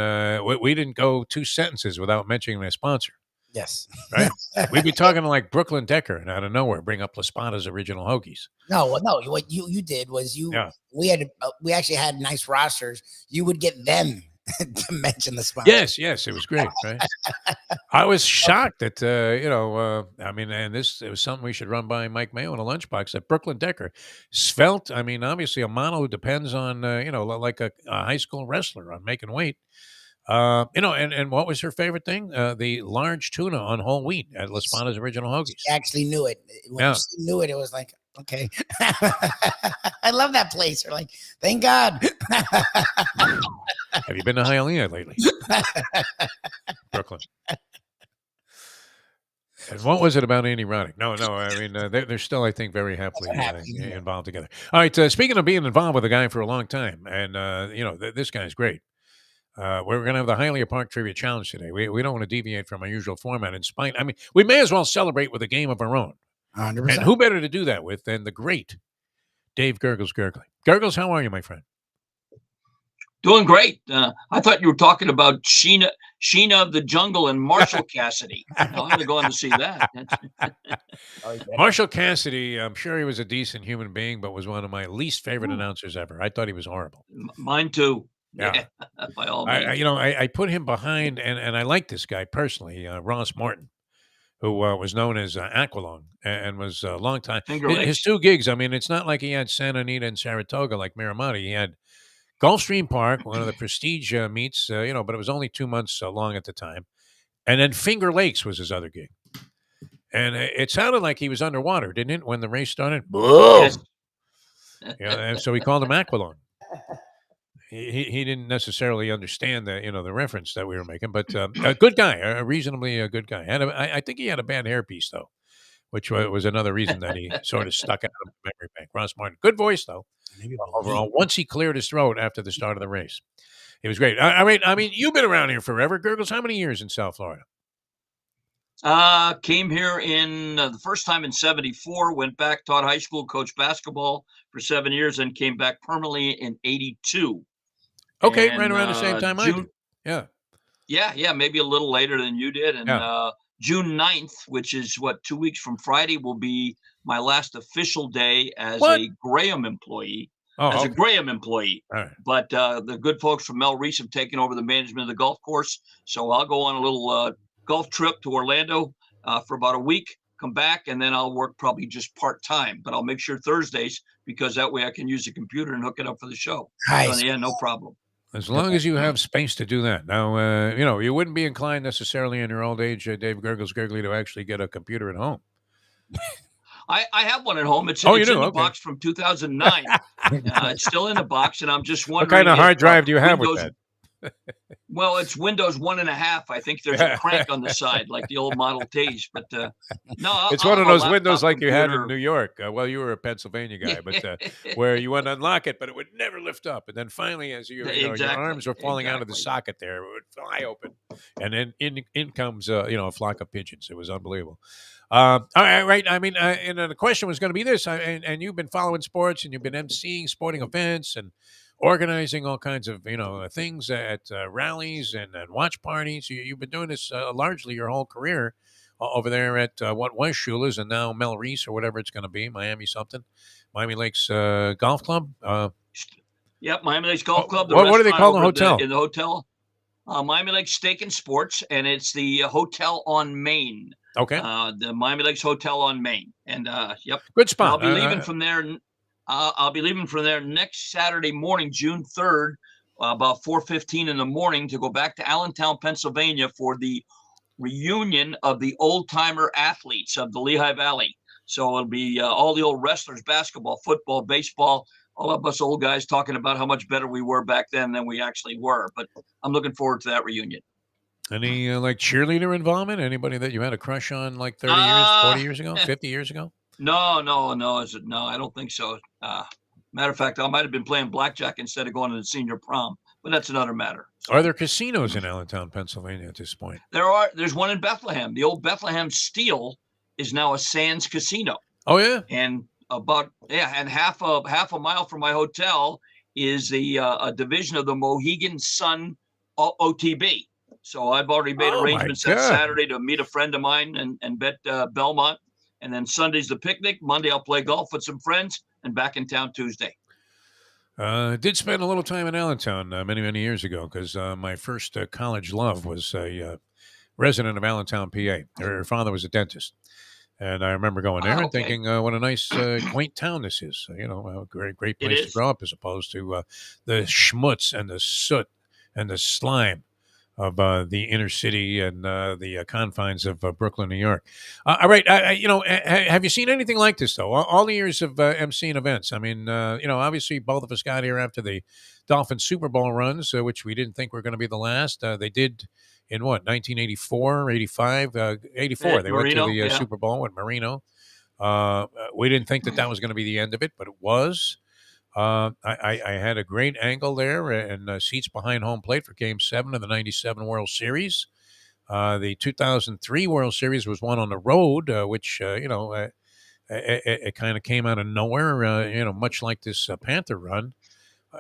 we didn't go 2 sentences without mentioning their sponsor. Yes. Right? We'd be talking to like Brooklyn Decker, and out of nowhere bring up La Spada's Original Hoagies. No. What you did was we actually had nice rosters. You would get them to mention the sponsor. Yes, it was great. Right? I was shocked that and it was something we should run by Mike Mayo in a lunchbox. That Brooklyn Decker, svelte. I mean, obviously a model who depends on like a high school wrestler on making weight. And what was her favorite thing? The large tuna on whole wheat at La Spada's Original Hoagies. She actually knew it. When she knew it, it was like, okay. I love that place. We're like, thank God. Have you been to Hialeah lately? Brooklyn. And what was it about Andy Roddick? No. I mean, they're still, I think, very happily involved together. All right. Speaking of being involved with a guy for a long time, and this guy's great. We're going to have the Hialeah Park Trivia Challenge today. We don't want to deviate from our usual format. We may as well celebrate with a game of our own. 100%. And who better to do that with than the great Dave Gurggles Gergely. Gurggles, how are you, my friend? Doing great. I thought you were talking about Sheena of the Jungle and Marshall Cassidy. I'm going to go on to see that. Marshall Cassidy, I'm sure he was a decent human being, but was one of my least favorite announcers ever. I thought he was horrible. Mine too. Yeah. By all means. I put him behind, and I like this guy personally, Ross Martin, who was known as Aqualung and was a long time. His 2 gigs, I mean, it's not like he had Santa Anita and Saratoga like Miramati. He had Gulfstream Park, one of the prestige meets, but it was only 2 months long at the time. And then Finger Lakes was his other gig. And it sounded like he was underwater, didn't it, when the race started? Boom! Yes. And so we called him Aqualung. He didn't necessarily understand the reference that we were making, but a good guy, a reasonably good guy. I think he had a bad hairpiece though, which was another reason that he sort of stuck out of the memory bank. Ross Martin, good voice though. Overall, once he cleared his throat after the start of the race, it was great. I mean, you've been around here forever, Gurggles. How many years in South Florida? Came here in the first time in '74. Went back, taught high school, coached basketball for 7 years, and came back permanently in '82. Okay, right around the same time I did. Yeah, maybe a little later than you did. And June 9th, which is 2 weeks from Friday, will be my last official day as a Graham employee. A Graham employee. All right. But the good folks from Mel Reese have taken over the management of the golf course. So I'll go on a little golf trip to Orlando for about a week, come back, and then I'll work probably just part-time. But I'll make sure Thursdays, because that way I can use the computer and hook it up for the show. Nice. So, yeah, no problem. As long as you have space to do that. Now, you wouldn't be inclined necessarily in your old age, Dave Gurggles Gergely, to actually get a computer at home. I have one at home. It's in the box from 2009. It's still in the box, and I'm just wondering. What kind of hard drive do you have with that? Well, it's Windows 1.5. I think there's a crank on the side, like the old Model Ts. But no, It's I'll one have of a those windows laptop like you had in computer. New York. Well, you were a Pennsylvania guy, but where you would unlock it, but it would never lift up. And then finally, as your arms were falling out of the socket there, it would fly open, and then in comes a flock of pigeons. It was unbelievable. All right. I mean, and the question was going to be this, and you've been following sports, and you've been emceeing sporting events, and organizing all kinds of things at rallies and watch parties. You've been doing this largely your whole career over there at what was Shula's and now Mel Reese or whatever it's going to be, Miami Lakes Golf Club. Yep, Miami Lakes Golf Club. What do they call the hotel? In the hotel, Miami Lakes Steak and Sports, and it's the hotel on Main. Okay. The Miami Lakes Hotel on Main, and yep, good spot. I'll be leaving from there. I'll be leaving from there next Saturday morning, June 3rd, about 4:15 in the morning, to go back to Allentown, Pennsylvania, for the reunion of the old-timer athletes of the Lehigh Valley. So it'll be all the old wrestlers, basketball, football, baseball, all of us old guys talking about how much better we were back then than we actually were. But I'm looking forward to that reunion. Any like cheerleader involvement? Anybody that you had a crush on like 30 years, 40 years ago, 50 years ago? No. I don't think so. Matter of fact, I might have been playing blackjack instead of going to the senior prom, but that's another matter. So, are there casinos in Allentown, Pennsylvania at this point? There's one in Bethlehem. The old Bethlehem Steel is now a Sands Casino. Oh yeah. And and half a mile from my hotel is a division of the Mohegan Sun OTB. So I've already made arrangements that Saturday to meet a friend of mine and bet Belmont. And then Sunday's the picnic. Monday I'll play golf with some friends, and back in town Tuesday. Did spend a little time in Allentown many years ago because my first college love was a resident of Allentown, PA. Her father was a dentist. And I remember going there and thinking, what a nice, quaint town this is. A great place to grow up as opposed to the schmutz and the soot and the slime of the inner city and the confines of Brooklyn, New York. All right. Have you seen anything like this, though? All the years of emceeing events. I mean, obviously both of us got here after the Dolphins Super Bowl runs, which we didn't think were going to be the last. They did in 1984, 85, 84. They went to the Super Bowl with Marino. We didn't think that was going to be the end of it, but it was. I had a great angle there and seats behind home plate for Game 7 of the 97 World Series. The 2003 World Series was won on the road, which, it kind of came out of nowhere, much like this Panther run.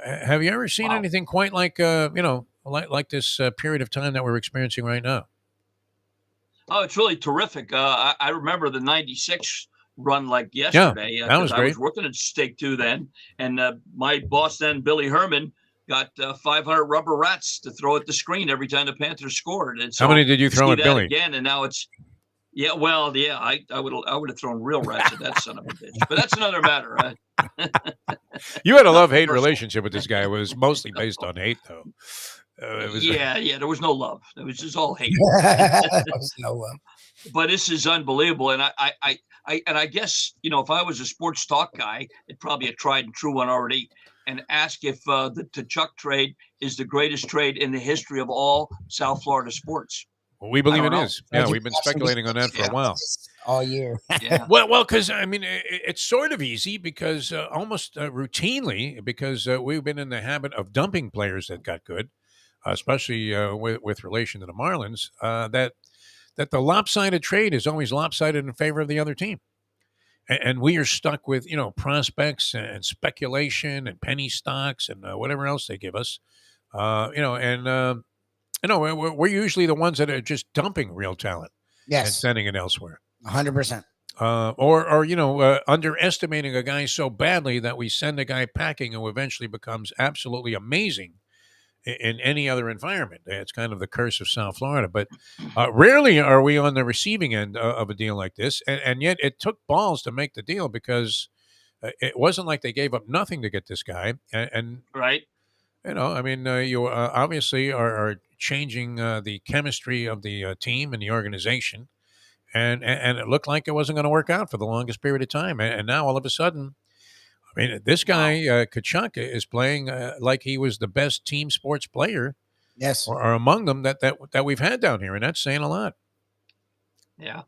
Have you ever seen anything quite like, like this period of time that we're experiencing right now? Oh, it's really terrific. I remember the 96 run like yesterday. Yeah, that was great. I was working at Stake 2 then, and my boss then, Billy Herman, got 500 rubber rats to throw at the screen every time the Panthers scored. And so how many did you throw at Billy? Again, and now it's I would have thrown real rats at that son of a bitch. But that's another matter. You had a love-hate relationship with this guy. It was mostly based on hate, though. There was no love. It was just all hate. There was no love. But this is unbelievable, and I guess if I was a sports talk guy, it'd probably a tried and true one already, and ask if the Tkachuk trade is the greatest trade in the history of all South Florida sports. Well, we believe it is. Yeah, we've been speculating on that for a while. All year. Yeah. Well, because I mean, it's sort of easy because almost routinely, because we've been in the habit of dumping players that got good, especially with relation to the Marlins. That the lopsided trade is always lopsided in favor of the other team, and we are stuck with prospects and speculation and penny stocks and whatever else they give us, we're usually the ones that are just dumping real talent, and sending it elsewhere. 100%. Or underestimating a guy so badly that we send a guy packing who eventually becomes absolutely amazing in any other environment. It's kind of the curse of South Florida. But rarely are we on the receiving end of a deal like this. And yet it took balls to make the deal because it wasn't like they gave up nothing to get this guy. And right. You obviously are changing the chemistry of the team and the organization. And it looked like it wasn't going to work out for the longest period of time. And now all of a sudden, this guy, Tkachuk, is playing like he was the best team sports player Yes. are among them that we've had down here, and that's saying a lot. Yeah.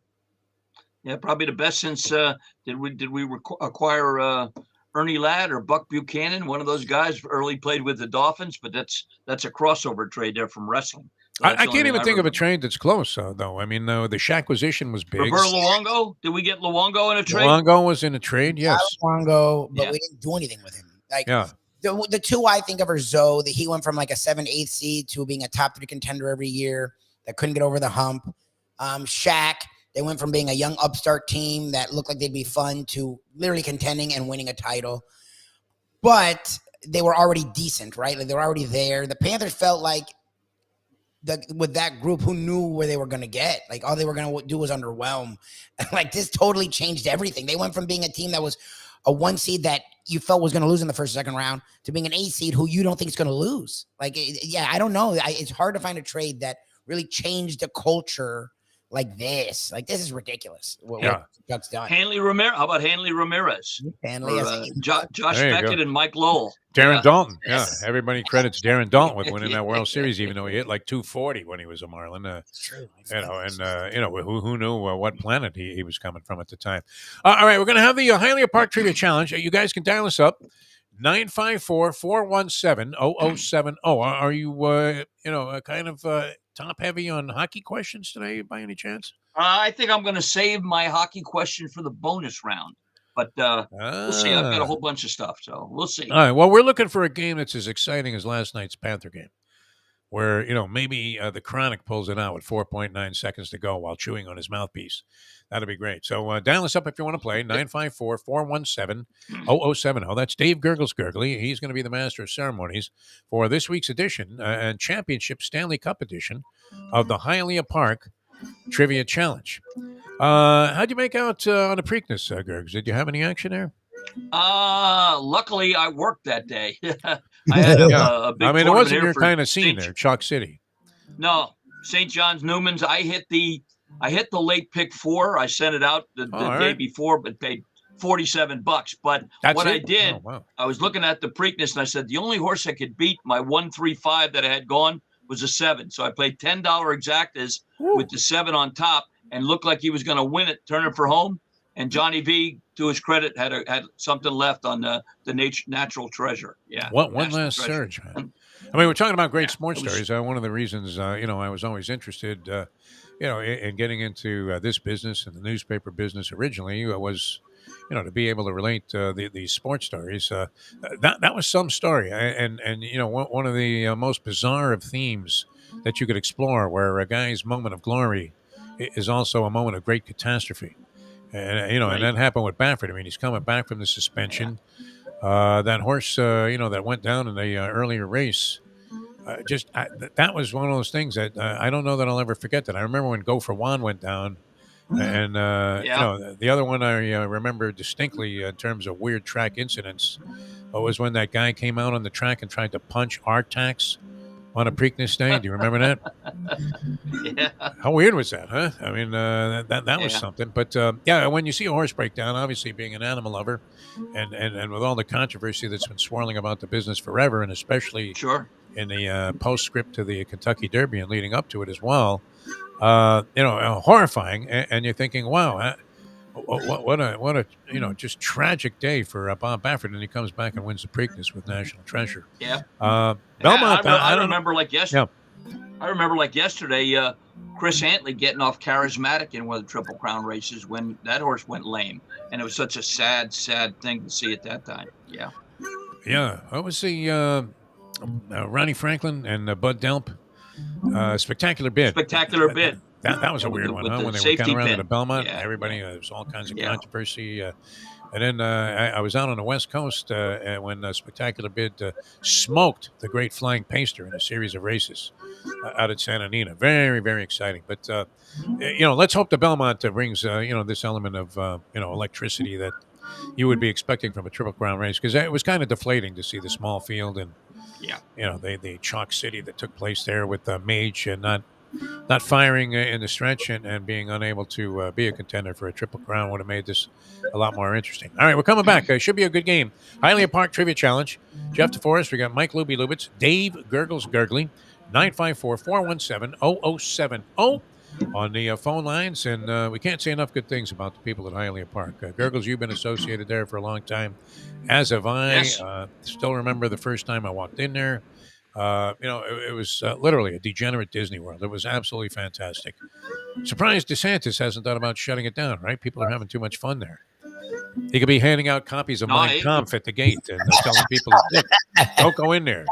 Yeah, probably the best since did we acquire Ernie Ladd or Buck Buchanan? One of those guys early played with the Dolphins, but that's a crossover trade there from wrestling. So I can't even think of a trade that's close, though. I mean, the Shaquisition was big. Roberto Luongo? Did we get Luongo in a trade? Luongo was in a trade, yes. Luongo, but we didn't do anything with him. Like, yeah. The two I think of are Zoe, that he went from like a 7-8 seed to being a top 3 contender every year that couldn't get over the hump. Shaq, they went from being a young upstart team that looked like they'd be fun to literally contending and winning a title. But they were already decent, right? Like they were already there. The Panthers felt like with that group, who knew where they were going to get? Like all they were going to do was underwhelm. Like this totally changed everything. They went from being a team that was a 1 seed that you felt was going to lose in the first or second round to being an 8 seed who you don't think is going to lose. Like, I don't know. It's hard to find a trade that really changed the culture like this. Like, this is ridiculous. What Chuck's done. Hanley Ramirez. How about Hanley Ramirez? Hanley, Josh Beckett and Mike Lowell. Darren Dalton. Yes. Yeah. Everybody credits Darren Dalton with winning that World Series, even though he hit like 240 when he was a Marlin. True. Who knew what planet he was coming from at the time. All right, we're going to have the Hialeah Park Trivia Challenge. You guys can dial us up. 954-417-0070. Are you, kind of top heavy on hockey questions today by any chance? I think I'm going to save my hockey question for the bonus round, but we'll see. I've got a whole bunch of stuff, so we'll see. All right. Well, we're looking for a game that's as exciting as last night's Panther game, where, maybe the Chronic pulls it out with 4.9 seconds to go while chewing on his mouthpiece. That'd be great. So dial us up if you want to play, 954-417-0070. That's Dave Gurggles Gergely. He's going to be the master of ceremonies for this week's edition and championship Stanley Cup edition of the Hialeah Park Trivia Challenge. How'd you make out on the Preakness, Gurgs? Did you have any action there? Luckily, I worked that day. I had a big it wasn't your kind of scene there, Chalk City. No, St. John's Newman's. I hit the late pick 4. I sent it out the day before, but paid $47. But I did, I was looking at the Preakness and I said the only horse I could beat my 135 that I had gone was a 7. So I played $10 exactas with the 7 on top and looked like he was going to win it, turn it for home. And Johnny V, to his credit, had something left on the Natural Treasure. Yeah. One last surge, man. We're talking about great sports stories. One of the reasons, I was always interested, in getting into this business and the newspaper business originally was, to be able to relate these sports stories. That was some story. And one of the most bizarre of themes that you could explore, where a guy's moment of glory is also a moment of great catastrophe. And, and that happened with Baffert. He's coming back from the suspension. That horse, that went down in the earlier race, that was one of those things that I don't know that I'll ever forget that. I remember when Go for Juan went down, and, the other one I remember distinctly in terms of weird track incidents was when that guy came out on the track and tried to punch Artax on a Preakness day. Do you remember that? Yeah. How weird was that, huh? That was something. But, when you see a horse break down, obviously being an animal lover and with all the controversy that's been swirling about the business forever, and especially in the postscript to the Kentucky Derby and leading up to it as well, horrifying. And you're thinking, wow, what a just tragic day for Bob Baffert, and he comes back and wins the Preakness with National Treasure. Yeah. Belmont. I remember like yesterday. Yeah. I remember like yesterday, Chris Antley getting off Charismatic in one of the Triple Crown races when that horse went lame, and it was such a sad thing to see at that time. Yeah. Yeah. What was the Ronnie Franklin and Bud Delp? Spectacular Bid. Spectacular Bid. That was a weird one, huh? When they were coming around at Belmont, everybody, there was all kinds of controversy. And then I was out on the West Coast when Spectacular Bid smoked the Great Flying Paster in a series of races out at Santa Anita. Very, very exciting. But, let's hope the Belmont brings, this element of, electricity that you would be expecting from a Triple Crown race, because it was kind of deflating to see the small field and, the Chalk City that took place there with Mage and not firing in the stretch and being unable to be a contender for a Triple Crown would have made this a lot more interesting. All right, we're coming back. Should be a good game. Hialeah Park Trivia Challenge. Jeff DeForest, we got Mike Lubie Lubitz, Dave Gurggles Gergely, 954-417-0070 on the phone lines. And we can't say enough good things about the people at Hialeah Park. Gurggles, you've been associated there for a long time, as have I. Yes. Still remember the first time I walked in there. It was literally a degenerate Disney World. It was absolutely fantastic. Surprised DeSantis hasn't thought about shutting it down, right? People are having too much fun there. He could be handing out copies of Mein Kampf at the gate and telling people, don't go in there.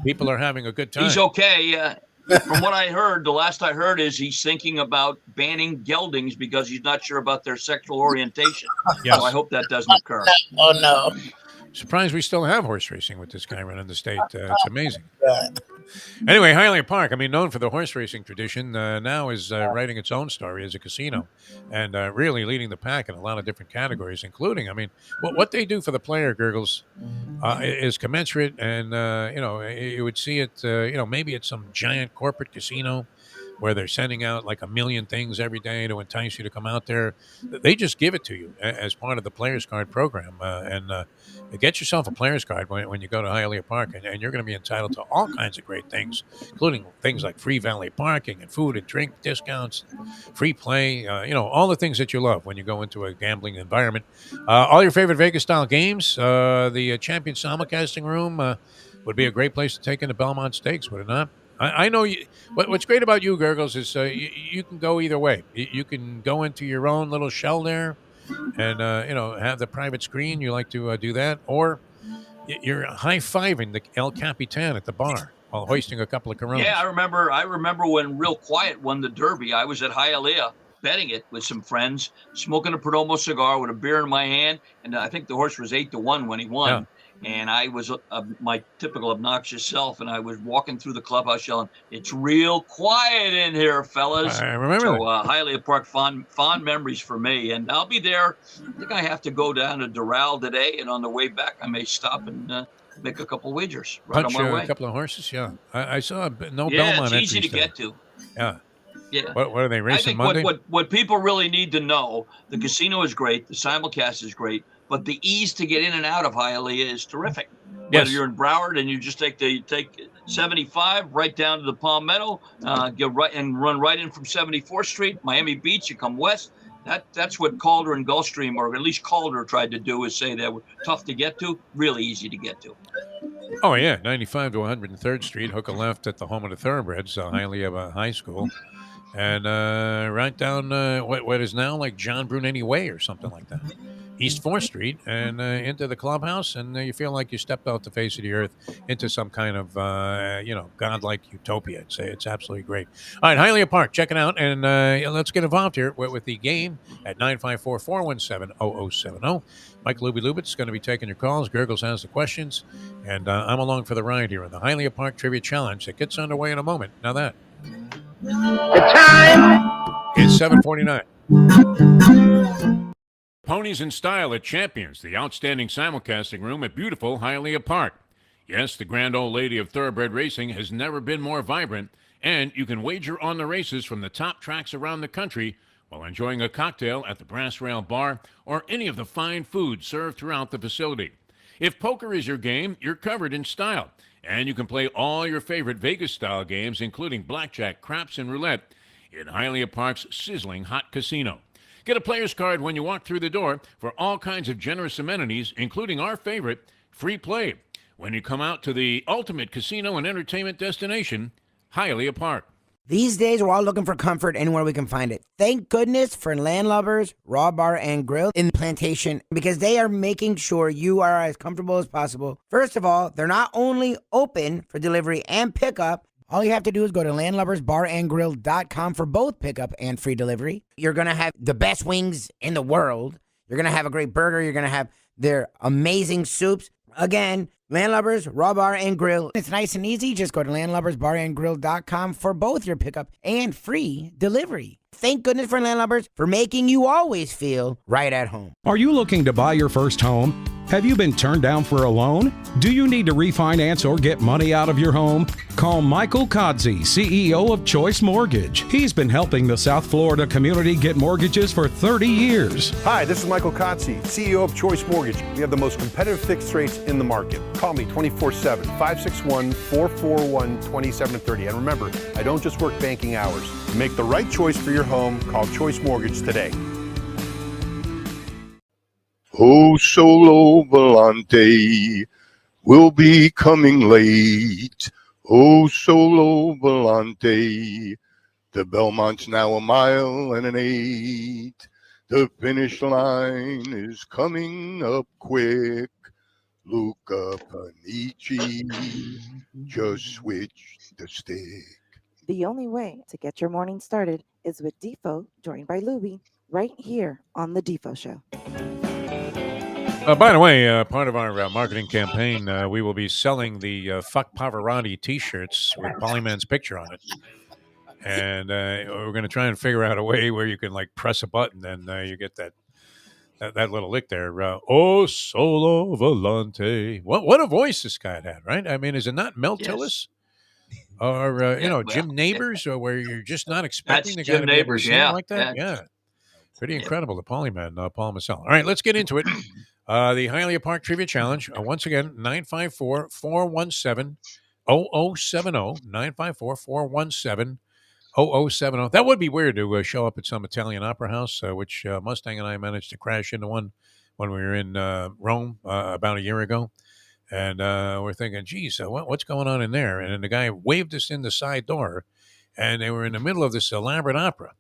People are having a good time. He's okay. From what I heard, the last I heard is he's thinking about banning geldings because he's not sure about their sexual orientation. Yes. So I hope that doesn't occur. Oh, no. Surprised we still have horse racing with this guy running the state. It's amazing. Anyway, Hialeah Park, known for the horse racing tradition, now is writing its own story as a casino and really leading the pack in a lot of different categories, including, what they do for the player, Gurggles, is commensurate. And, you would see it, maybe it's some giant corporate casino where they're sending out like 1 million things every day to entice you to come out there. They just give it to you as part of the Players Card program. Get yourself a Players Card when you go to Hialeah Park, and you're going to be entitled to all kinds of great things, including things like free valet parking and food and drink discounts, free play, all the things that you love when you go into a gambling environment. All your favorite Vegas-style games. The Champion Simulcasting Room would be a great place to take in the Belmont Stakes, would it not? I know you. What's great about you, Gurggles, is you can go either way. You can go into your own little shell there, and have the private screen. You like to do that, or you're high-fiving the El Capitan at the bar while hoisting a couple of Coronas. Yeah, I remember when Real Quiet won the Derby. I was at Hialeah betting it with some friends, smoking a Perdomo cigar with a beer in my hand, and I think the horse was 8-1 when he won. Yeah. And I was my typical obnoxious self, and I was walking through the clubhouse yelling, "It's real quiet in here, fellas." I remember so Hialeah Park, fond memories for me. And I'll be there. I think I have to go down to Doral today, and on the way back, I may stop and make a couple wagers right on my way. A couple of horses, yeah. I saw no yeah, Belmont. It's easy to get to. Yeah. Yeah. What are they racing I think Monday? what people really need to know, the casino is great, the simulcast is great, but the ease to get in and out of Hialeah is terrific. Yes. Whether you're in Broward and you just take 75 right down to the Palmetto, get right and run right in from 74th Street, Miami Beach, you come west. That's what Calder and Gulfstream, or at least Calder, tried to do, is say they were tough to get to, really easy to get to. Oh, yeah, 95 to 103rd Street, hook a left at the home of the Thoroughbreds, Hialeah High School. And right down what is now like John Brunetti Way or something like that. East 4th Street and into the clubhouse, and you feel like you stepped off the face of the earth into some kind of, godlike utopia. I'd say it's absolutely great. All right, Hialeah Park, check it out, and let's get involved here with the game at 954-417-0070. Mike Lubie's going to be taking your calls. Gurggles has the questions, and I'm along for the ride here in the Hialeah Park Trivia Challenge that gets underway in a moment. Now that. The time is 7:49. Ponies in Style at Champions, the outstanding simulcasting room at beautiful Hialeah Park. Yes, the grand old lady of thoroughbred racing has never been more vibrant, and you can wager on the races from the top tracks around the country while enjoying a cocktail at the Brass Rail Bar or any of the fine food served throughout the facility. If poker is your game, you're covered in style, and you can play all your favorite Vegas-style games, including blackjack, craps, and roulette, in Hialeah Park's sizzling hot casino. Get a player's card when you walk through the door for all kinds of generous amenities, including our favorite, free play, when you come out to the ultimate casino and entertainment destination, Hialeah Park. These days, we're all looking for comfort anywhere we can find it. Thank goodness for Landlubbers, Raw Bar and Grill in Plantation, because they are making sure you are as comfortable as possible. First of all, they're not only open for delivery and pickup. All you have to do is go to landlubbersbarandgrill.com for both pickup and free delivery. You're going to have the best wings in the world. You're going to have a great burger. You're going to have their amazing soups. Again, Landlubbers, Raw Bar and Grill. It's nice and easy. Just go to landlubbersbarandgrill.com for both your pickup and free delivery. Thank goodness for Landlubbers for making you always feel right at home. Are you looking to buy your first home? Have you been turned down for a loan? Do you need to refinance or get money out of your home? Call Michael Kodsey, CEO of Choice Mortgage. He's been helping the South Florida community get mortgages for 30 years. Hi, this is Michael Kodsey, CEO of Choice Mortgage. We have the most competitive fixed rates in the market. Call me 24/7, 561-441-2730. And remember, I don't just work banking hours. To make the right choice for your home, call Choice Mortgage today. Oh, Solo Volante will be coming late. Oh, Solo Volante, the Belmont's now a mile and an 8. The finish line is coming up quick. Luca Panici, just switch the stick. The only way to get your morning started is with Defo, joined by Lubie, right here on The Defo Show. By the way, part of our marketing campaign, we will be selling the Fuck Pavarotti T-shirts with Polyman's picture on it. And we're going to try and figure out a way where you can, like, press a button and you get that little lick there. Oh, Solo Volante. What a voice this guy had, right? I mean, is it not Mel Tillis? Or, Jim Neighbors, or where you're just not expecting the guy Jim to be able to Neighbors, sing like that? Yeah. Pretty incredible, the Polyman, Paul Massell. All right, let's get into it. The Hialeah Park Trivia Challenge. Once again, 954-417-0070. 954-417-0070. That would be weird to show up at some Italian opera house, which Mustang and I managed to crash into one when we were in Rome about a year ago. And we're thinking, geez, what's going on in there? And then the guy waved us in the side door, and they were in the middle of this elaborate opera.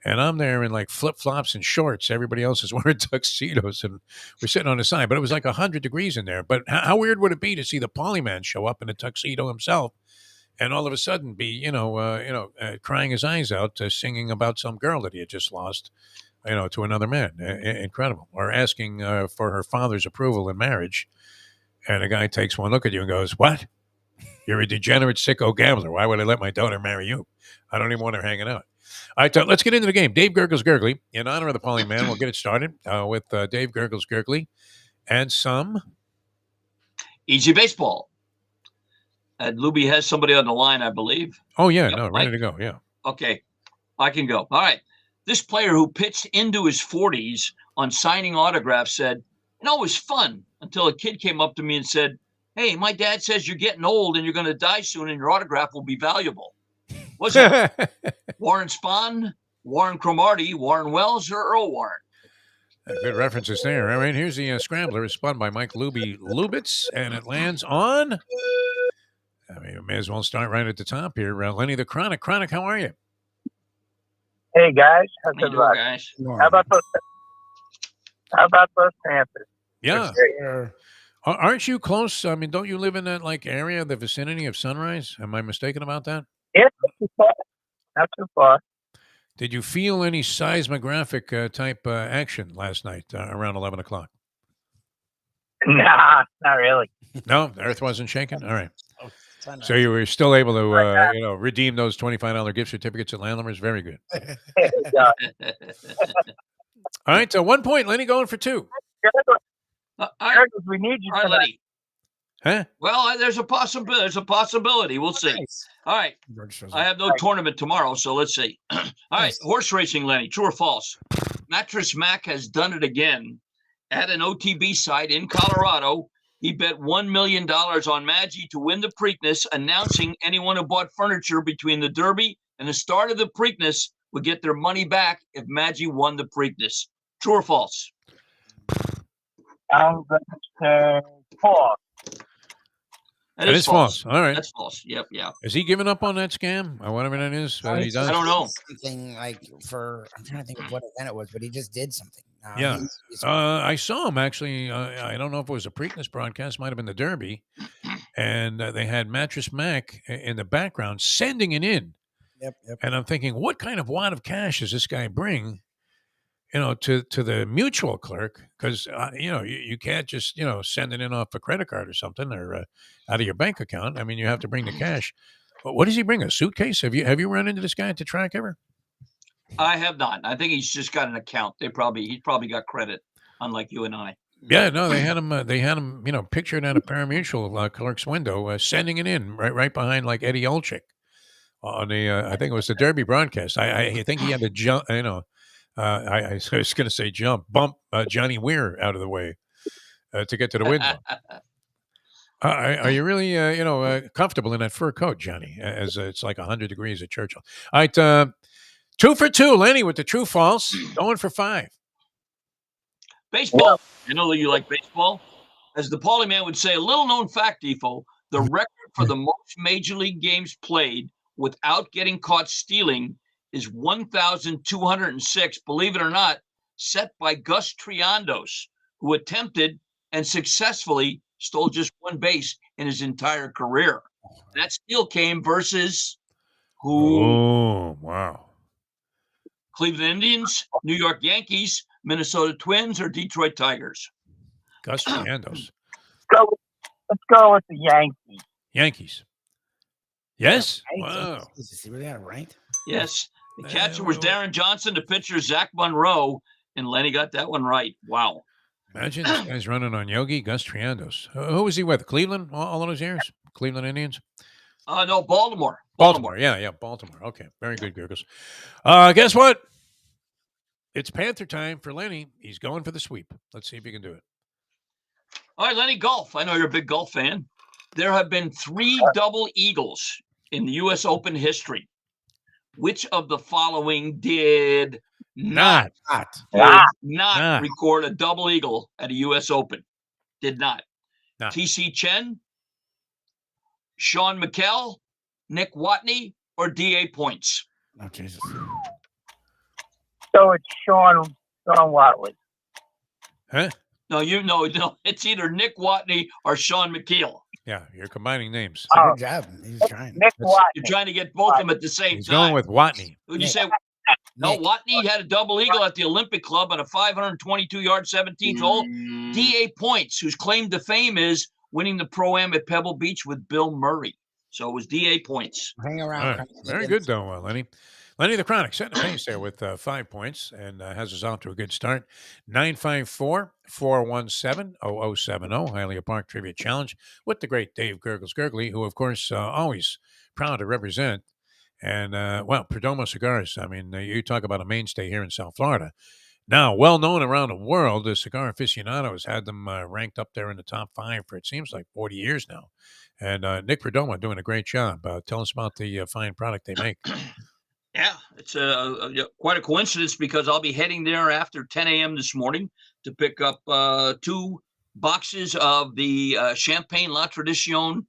And I'm there in like flip-flops and shorts. Everybody else is wearing tuxedos, and we're sitting on the side. But it was like 100 degrees in there. But how weird would it be to see the Polyman show up in a tuxedo himself, and all of a sudden be, crying his eyes out, singing about some girl that he had just lost, to another man. Incredible. Or asking for her father's approval in marriage. And a guy takes one look at you and goes, "What? You're a degenerate, sicko gambler. Why would I let my daughter marry you? I don't even want her hanging out." All right, let's get into the game. Dave Gurggles Gergely, in honor of the Polyman, we'll get it started with Dave Gurggles Gergely and some Easy baseball. And Lubie has somebody on the line, I believe. Oh, yeah, ready to go, yeah. Okay, I can go. All right. This player who pitched into his 40s on signing autographs said, it was fun until a kid came up to me and said, "Hey, my dad says you're getting old and you're going to die soon and your autograph will be valuable." Was it Warren Spahn, Warren Cromartie, Warren Wells, or Earl Warren? Good references there. All right, here's the scrambler. It's spun by Mike Lubitz, and it lands on. I mean, we may as well start right at the top here. Lenny the Chronic. Chronic, how are you? Hey guys, how's How you it doing, going? guys? How about those Panthers? Yeah. Aren't you close? I mean, don't you live in that area, the vicinity of Sunrise? Am I mistaken about that? Yeah, not too far. Did you feel any seismographic type action last night around 11 o'clock? Nah, not really. No, the earth wasn't shaking? All right. So you were still able to, redeem those $25 gift certificates at Landlubbers? Very good. All right, 1 point. Lenny going for 2. We need you. All right, Lenny. Huh? Well, there's a possibility. We'll see. Nice. All right. I have no tournament tomorrow, so let's see. All right. Horse racing, Lenny. True or false? Mattress Mac has done it again. At an OTB site in Colorado, he bet $1 million on Maggie to win the Preakness, announcing anyone who bought furniture between the Derby and the start of the Preakness would get their money back if Maggie won the Preakness. True or false? I'm going to say false. That is false. All right. That's false. Yep. Yeah. Is he giving up on that scam or whatever that is? He does? I don't know. Something I'm trying to think of what event it was, but he just did something. Yeah. I saw him actually. I don't know if it was a Preakness broadcast, might have been the Derby. And they had Mattress Mac in the background sending it in. Yep. And I'm thinking, what kind of wad of cash does this guy bring? To the mutual clerk, because, you can't just, send it in off a credit card or something or out of your bank account. I mean, you have to bring the cash. But what does he bring? A suitcase? Have you run into this guy at the track ever? I have not. I think he's just got an account. He's probably got credit, unlike you and I. Yeah, no, they had him. Pictured at a parimutuel clerk's window, sending it in right behind like Eddie Olczyk on the. I think it was the Derby broadcast. I think he had to jump. I was going to say bump Johnny Weir out of the way to get to the window. Are you really, comfortable in that fur coat, Johnny? As it's like 100 degrees at Churchill. All right, 2 for 2, Lenny with the true false, going for 5. Baseball. I know that you like baseball. As the Paulie man would say, a little known fact, Defo, the record for the most major league games played without getting caught stealing is 1,206, believe it or not, set by Gus Triandos, who attempted and successfully stole just one base in his entire career. That steal came versus who? Oh, wow. Cleveland Indians, New York Yankees, Minnesota Twins, or Detroit Tigers? Gus Triandos. Let's go with the Yankees. Yankees. Yes? Right? Wow. Is this really got it right? Yes. The catcher was Darren Johnson, the pitcher Zach Monroe, and Lenny got that one right. Wow. Imagine this guy's running on Yogi, Gus Triandos. Who was he with? Cleveland all of those years? Cleveland Indians? No, Baltimore. Baltimore. Yeah, Baltimore. Okay, very good, Gurggles. Guess what? It's Panther time for Lenny. He's going for the sweep. Let's see if he can do it. All right, Lenny, golf. I know you're a big golf fan. There have been 3 double eagles in the U.S. Open history. Which of the following did not record a double eagle at a U.S. Open? Did not. T.C. Chen, Sean McKell, Nick Watney, or D.A. Points? Oh, Jesus. So it's Sean Watley. Huh? No, it's either Nick Watney or Sean McKeel. Yeah, you're combining names. Good job. He's trying. Nick Watney. You're trying to get both of them at the same He's time. going with Watney. Who'd you say? No, Watney had a double eagle at the Olympic Club on a 522-yard 17th hole. D.A. Points, whose claim to fame is winning the Pro-Am at Pebble Beach with Bill Murray. So it was D.A. Points. Hang around. All right. Very good, though, Lenny. Lenny the Chronic setting the pace there with 5 points and has us off to a good start. 954-417-0070, Hialeah Park Trivia Challenge with the great Dave Gurggles Gergely, who, of course, always proud to represent. And, Perdomo Cigars, I mean, you talk about a mainstay here in South Florida. Now, well known around the world, the Cigar Aficionado has had them ranked up there in the top 5 for, it seems like, 40 years now. And Nick Perdomo doing a great job. Tell us about the fine product they make. Yeah, it's quite a coincidence because I'll be heading there after 10 a.m. this morning to pick up 2 boxes of the Champagne La Tradicion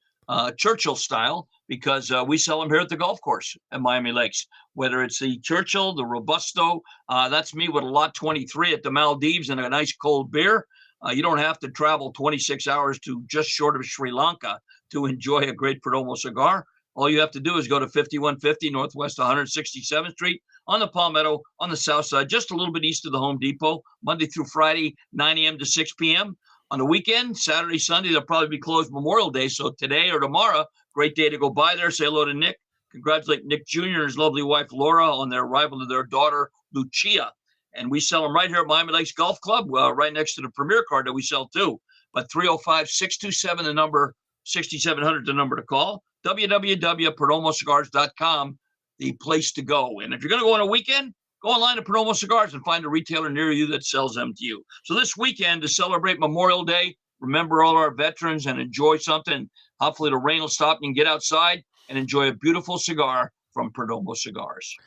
Churchill style because we sell them here at the golf course at Miami Lakes. Whether it's the Churchill, the Robusto, that's me with a Lot 23 at the Maldives and a nice cold beer. You don't have to travel 26 hours to just short of Sri Lanka to enjoy a great Perdomo cigar. All you have to do is go to 5150 Northwest 167th Street on the Palmetto on the south side, just a little bit east of the Home Depot, Monday through Friday, 9 a.m. to 6 p.m. On the weekend, Saturday, Sunday, they'll probably be closed Memorial Day. So today or tomorrow, great day to go by there, say hello to Nick, congratulate Nick Jr. and his lovely wife, Laura, on their arrival of their daughter, Lucia. And we sell them right here at Miami Lakes Golf Club, right next to the Premier card that we sell too. But 305-627, the number, 6700, the number to call. www.perdomocigars.com, the place to go. And if you're going to go on a weekend, go online to Perdomo Cigars and find a retailer near you that sells them to you. So this weekend, to celebrate Memorial Day, remember all our veterans and enjoy something. Hopefully the rain will stop and you can get outside and enjoy a beautiful cigar from Perdomo Cigars.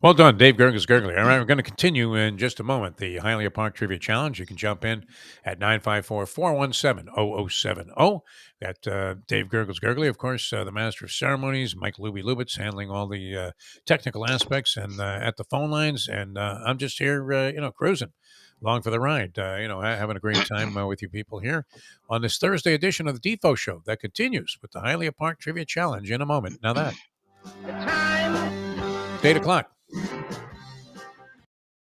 Well done, Dave Gurggles Gergely. All right, we're going to continue in just a moment. The Hialeah Park Trivia Challenge. You can jump in at 954-417-0070. Got Dave Gurggles Gergely, of course, the master of ceremonies. Mike Lubie Lubitz handling all the technical aspects and at the phone lines. And I'm just here, cruising along for the ride. Having a great time with you people here on this Thursday edition of the Defo Show that continues with the Hialeah Park Trivia Challenge in a moment. Now that. 8 o'clock.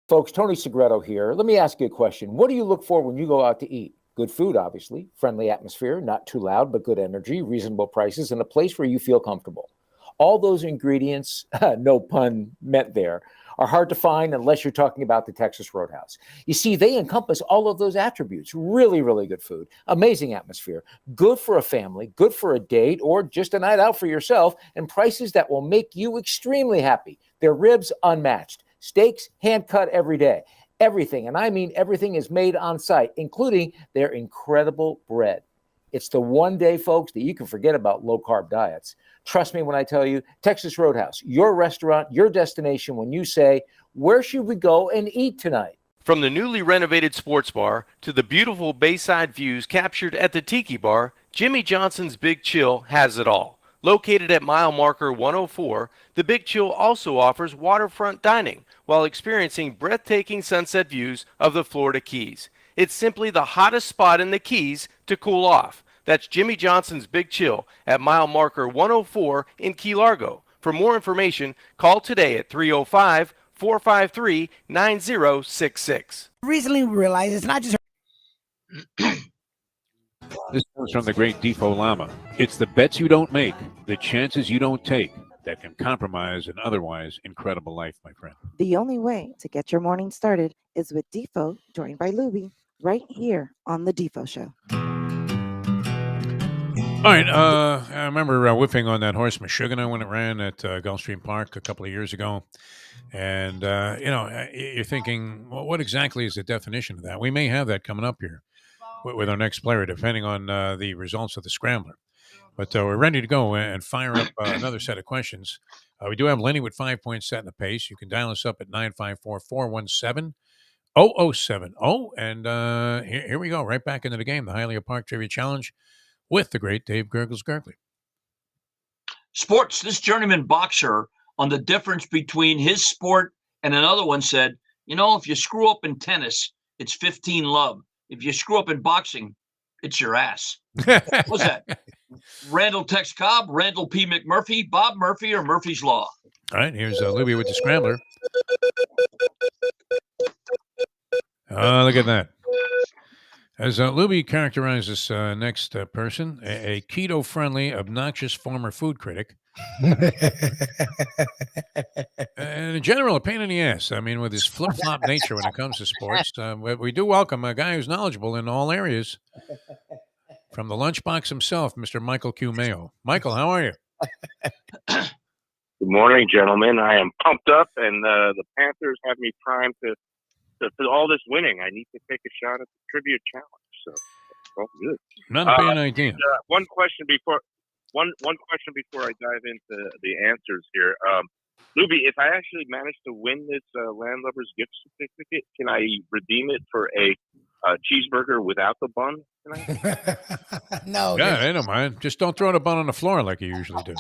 Folks, Tony Segreto here. Let me ask you a question. What do you look for when you go out to eat? Good food, obviously, friendly atmosphere, not too loud, but good energy, reasonable prices, and a place where you feel comfortable. All those ingredients, no pun meant there, are hard to find unless you're talking about the Texas Roadhouse. You see, they encompass all of those attributes. Really, really good food, amazing atmosphere, good for a family, good for a date, or just a night out for yourself, and prices that will make you extremely happy. Their ribs unmatched, steaks hand-cut every day. Everything, and I mean everything, is made on site, including their incredible bread. It's the one day, folks, that you can forget about low-carb diets. Trust me when I tell you, Texas Roadhouse, your restaurant, your destination when you say, where should we go and eat tonight? From the newly renovated sports bar to the beautiful bayside views captured at the Tiki Bar, Jimmy Johnson's Big Chill has it all. Located at mile marker 104, the Big Chill also offers waterfront dining while experiencing breathtaking sunset views of the Florida Keys. It's simply the hottest spot in the Keys to cool off. That's Jimmy Johnson's Big Chill at mile marker 104 in Key Largo. For more information, call today at 305-453-9066. Recently realized it's not just This comes from the great Defo Lama. It's the bets you don't make, the chances you don't take, that can compromise an otherwise incredible life, my friend. The only way to get your morning started is with Defo, joined by Lubie, right here on the Defo Show. All right, I remember whiffing on that horse Meshuggah when it ran at Gulfstream Park a couple of years ago. And, you're thinking, well, what exactly is the definition of that? We may have that coming up here with our next player, depending on the results of the Scrambler. But we're ready to go and fire up another set of questions. We do have Lenny with 5 points set in the pace. You can dial us up at 954-417-0070. And here we go, right back into the game, the Hialeah Park Trivia Challenge with the great Dave Gurggles Gergely. Sports, this journeyman boxer, on the difference between his sport and another one, said, if you screw up in tennis, it's 15 love. If you screw up in boxing, it's your ass. What's that? Randall Tex Cobb, Randall P. McMurphy, Bob Murphy, or Murphy's Law? All right, here's Lubie with the Scrambler. Look at that. As Lubie characterizes this next person, a keto-friendly, obnoxious former food critic. And in general, a pain in the ass. I mean, with his flip-flop nature when it comes to sports, we do welcome a guy who's knowledgeable in all areas. From the lunchbox himself, Mr. Michael Q. Mayo. Michael, how are you? Good morning, gentlemen. I am pumped up, and the Panthers have me primed to for all this winning. I need to take a shot at the trivia challenge. So, well, good. Not a bad idea. One question before I dive into the answers here. Lubie, if I actually manage to win this Landlubbers gift certificate, can I redeem it for a cheeseburger without the bun tonight? No. Yeah, I don't mind. Just don't throw the bun on the floor like you usually do.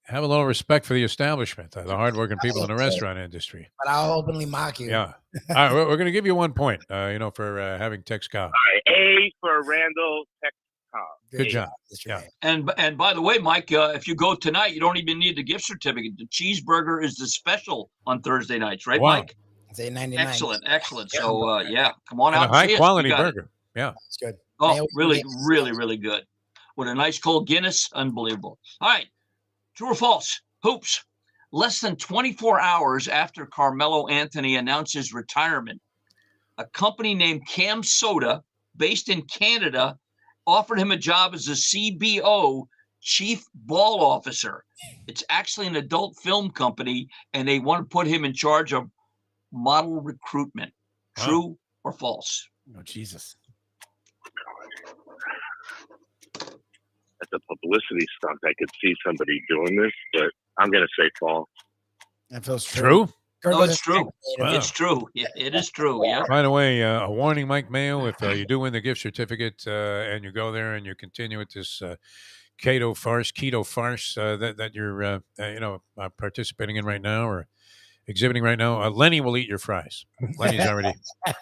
Have a little respect for the establishment, the hardworking people in the restaurant industry. But I'll openly mock you. Yeah. All right, we're going to give you 1 point, for having Tex Cobb. All right, A for Randall Tex Cobb. Good job. Yeah. And by the way, Mike, if you go tonight, you don't even need the gift certificate. The cheeseburger is the special on Thursday nights, right, Wow. Mike? It's $8.99. Excellent. So, come on out And a and see us. high-quality You got it. burger. Yeah. It's good. Oh, really, really, really good. With a nice cold Guinness, unbelievable. All right, true or false? Hoops. Less than 24 hours after Carmelo Anthony announces retirement, a company named Cam Soda, based in Canada, offered him a job as a CBO, Chief Ball Officer. It's actually an adult film company, and they want to put him in charge of model recruitment. True or false? Oh, Jesus. That's a publicity stunt. I could see somebody doing this, but I'm going to say false. That feels True? No, it's true. Wow. It's true. It is true. Yeah. By the way, a warning, Mike Mayo, if you do win the gift certificate and you go there and you continue with this keto farce that you're participating in right now or exhibiting right now, Lenny will eat your fries. Lenny's already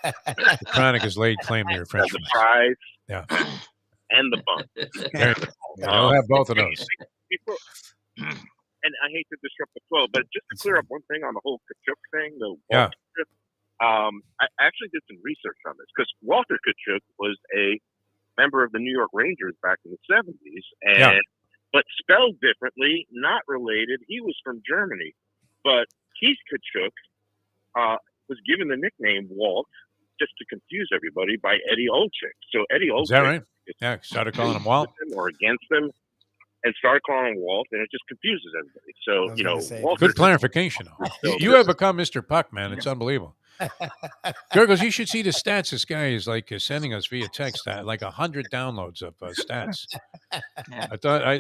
the chronic has laid claim to your French The fries Yeah. and the bun. There you go. I'll have both of those. And I hate to disrupt the flow, but just to clear up one thing on the whole Kachuk thing, Yeah. I actually did some research on this because Walter Kachuk was a member of the New York Rangers back in the 70s, but spelled differently, not related. He was from Germany. But Keith Kachuk was given the nickname Walt just to confuse everybody by Eddie Olczyk. So Eddie Olczyk, Is that right? Yeah, started calling him Walt. or against him, and started calling him Walt, and it just confuses everybody. So Walt. Good clarification. You have become Mr. Puck, man. It's unbelievable. Gurggles, you should see the stats this guy is like sending us via text. Like 100 downloads of stats. Yeah.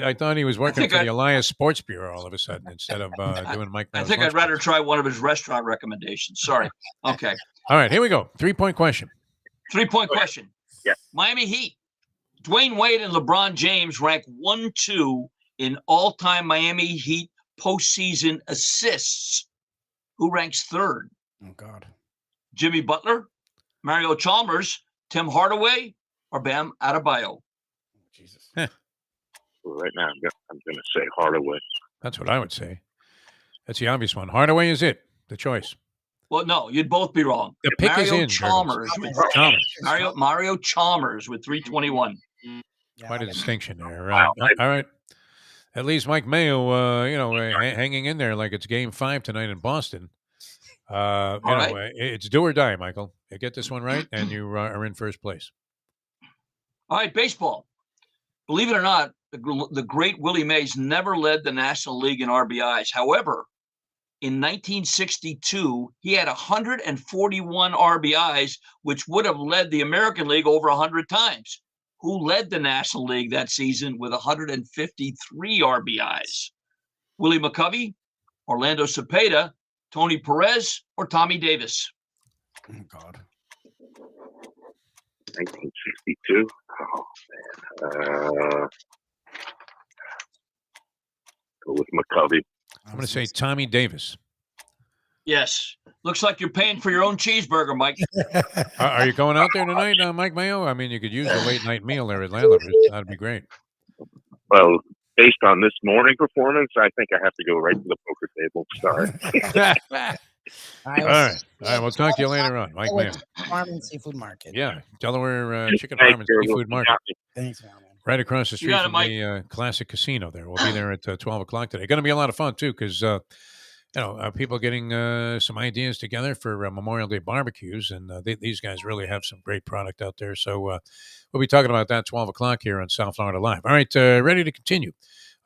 I thought he was working for the Elias Sports Bureau all of a sudden instead of doing Mike. I think I'd rather try one of his restaurant recommendations. Sorry. Okay. All right, here we go. 3-point question. 3-point question. Yeah. Miami Heat. Dwayne Wade and LeBron James rank 1-2 in all-time Miami Heat postseason assists. Who ranks third? Oh, God. Jimmy Butler, Mario Chalmers, Tim Hardaway, or Bam Adebayo? Jesus. Right now, I'm going to say Hardaway. That's what I would say. That's the obvious one. Hardaway is it, the choice. Well, no, you'd both be wrong. The pick Mario is in. Chalmers. Mario Chalmers with 321. Quite a distinction there. All right. At least Mike Mayo, hanging in there like it's Game 5 tonight in Boston. It's do or die, Michael. You get this one right, and you are in first place. All right, baseball. Believe it or not, the great Willie Mays never led the National League in RBIs. However, in 1962, he had 141 RBIs, which would have led the American League over 100 times. Who led the National League that season with 153 RBIs? Willie McCovey, Orlando Cepeda, Tony Perez, or Tommy Davis? Oh, God. 1962. Oh, man. Go with McCovey. I'm going to say Tommy Davis. Yes. Looks like you're paying for your own cheeseburger, Mike. Are you going out there tonight, Mike Mayo? I mean, you could use a late night meal there at Landlubbers. That'd be great. Well, based on this morning performance, I think I have to go right to the poker table. Sorry. All right. We'll talk to you later on, Mike Mayo. Farm and Seafood Market. Yeah, Delaware Chicken Farm and Seafood Market. Thanks, man. Right across the street from the Classic Casino there. We'll be there at 12 o'clock today. Going to be a lot of fun, too, because, people getting some ideas together for Memorial Day barbecues, and these guys really have some great product out there. So we'll be talking about that 12 o'clock here on South Florida Live. All right, ready to continue.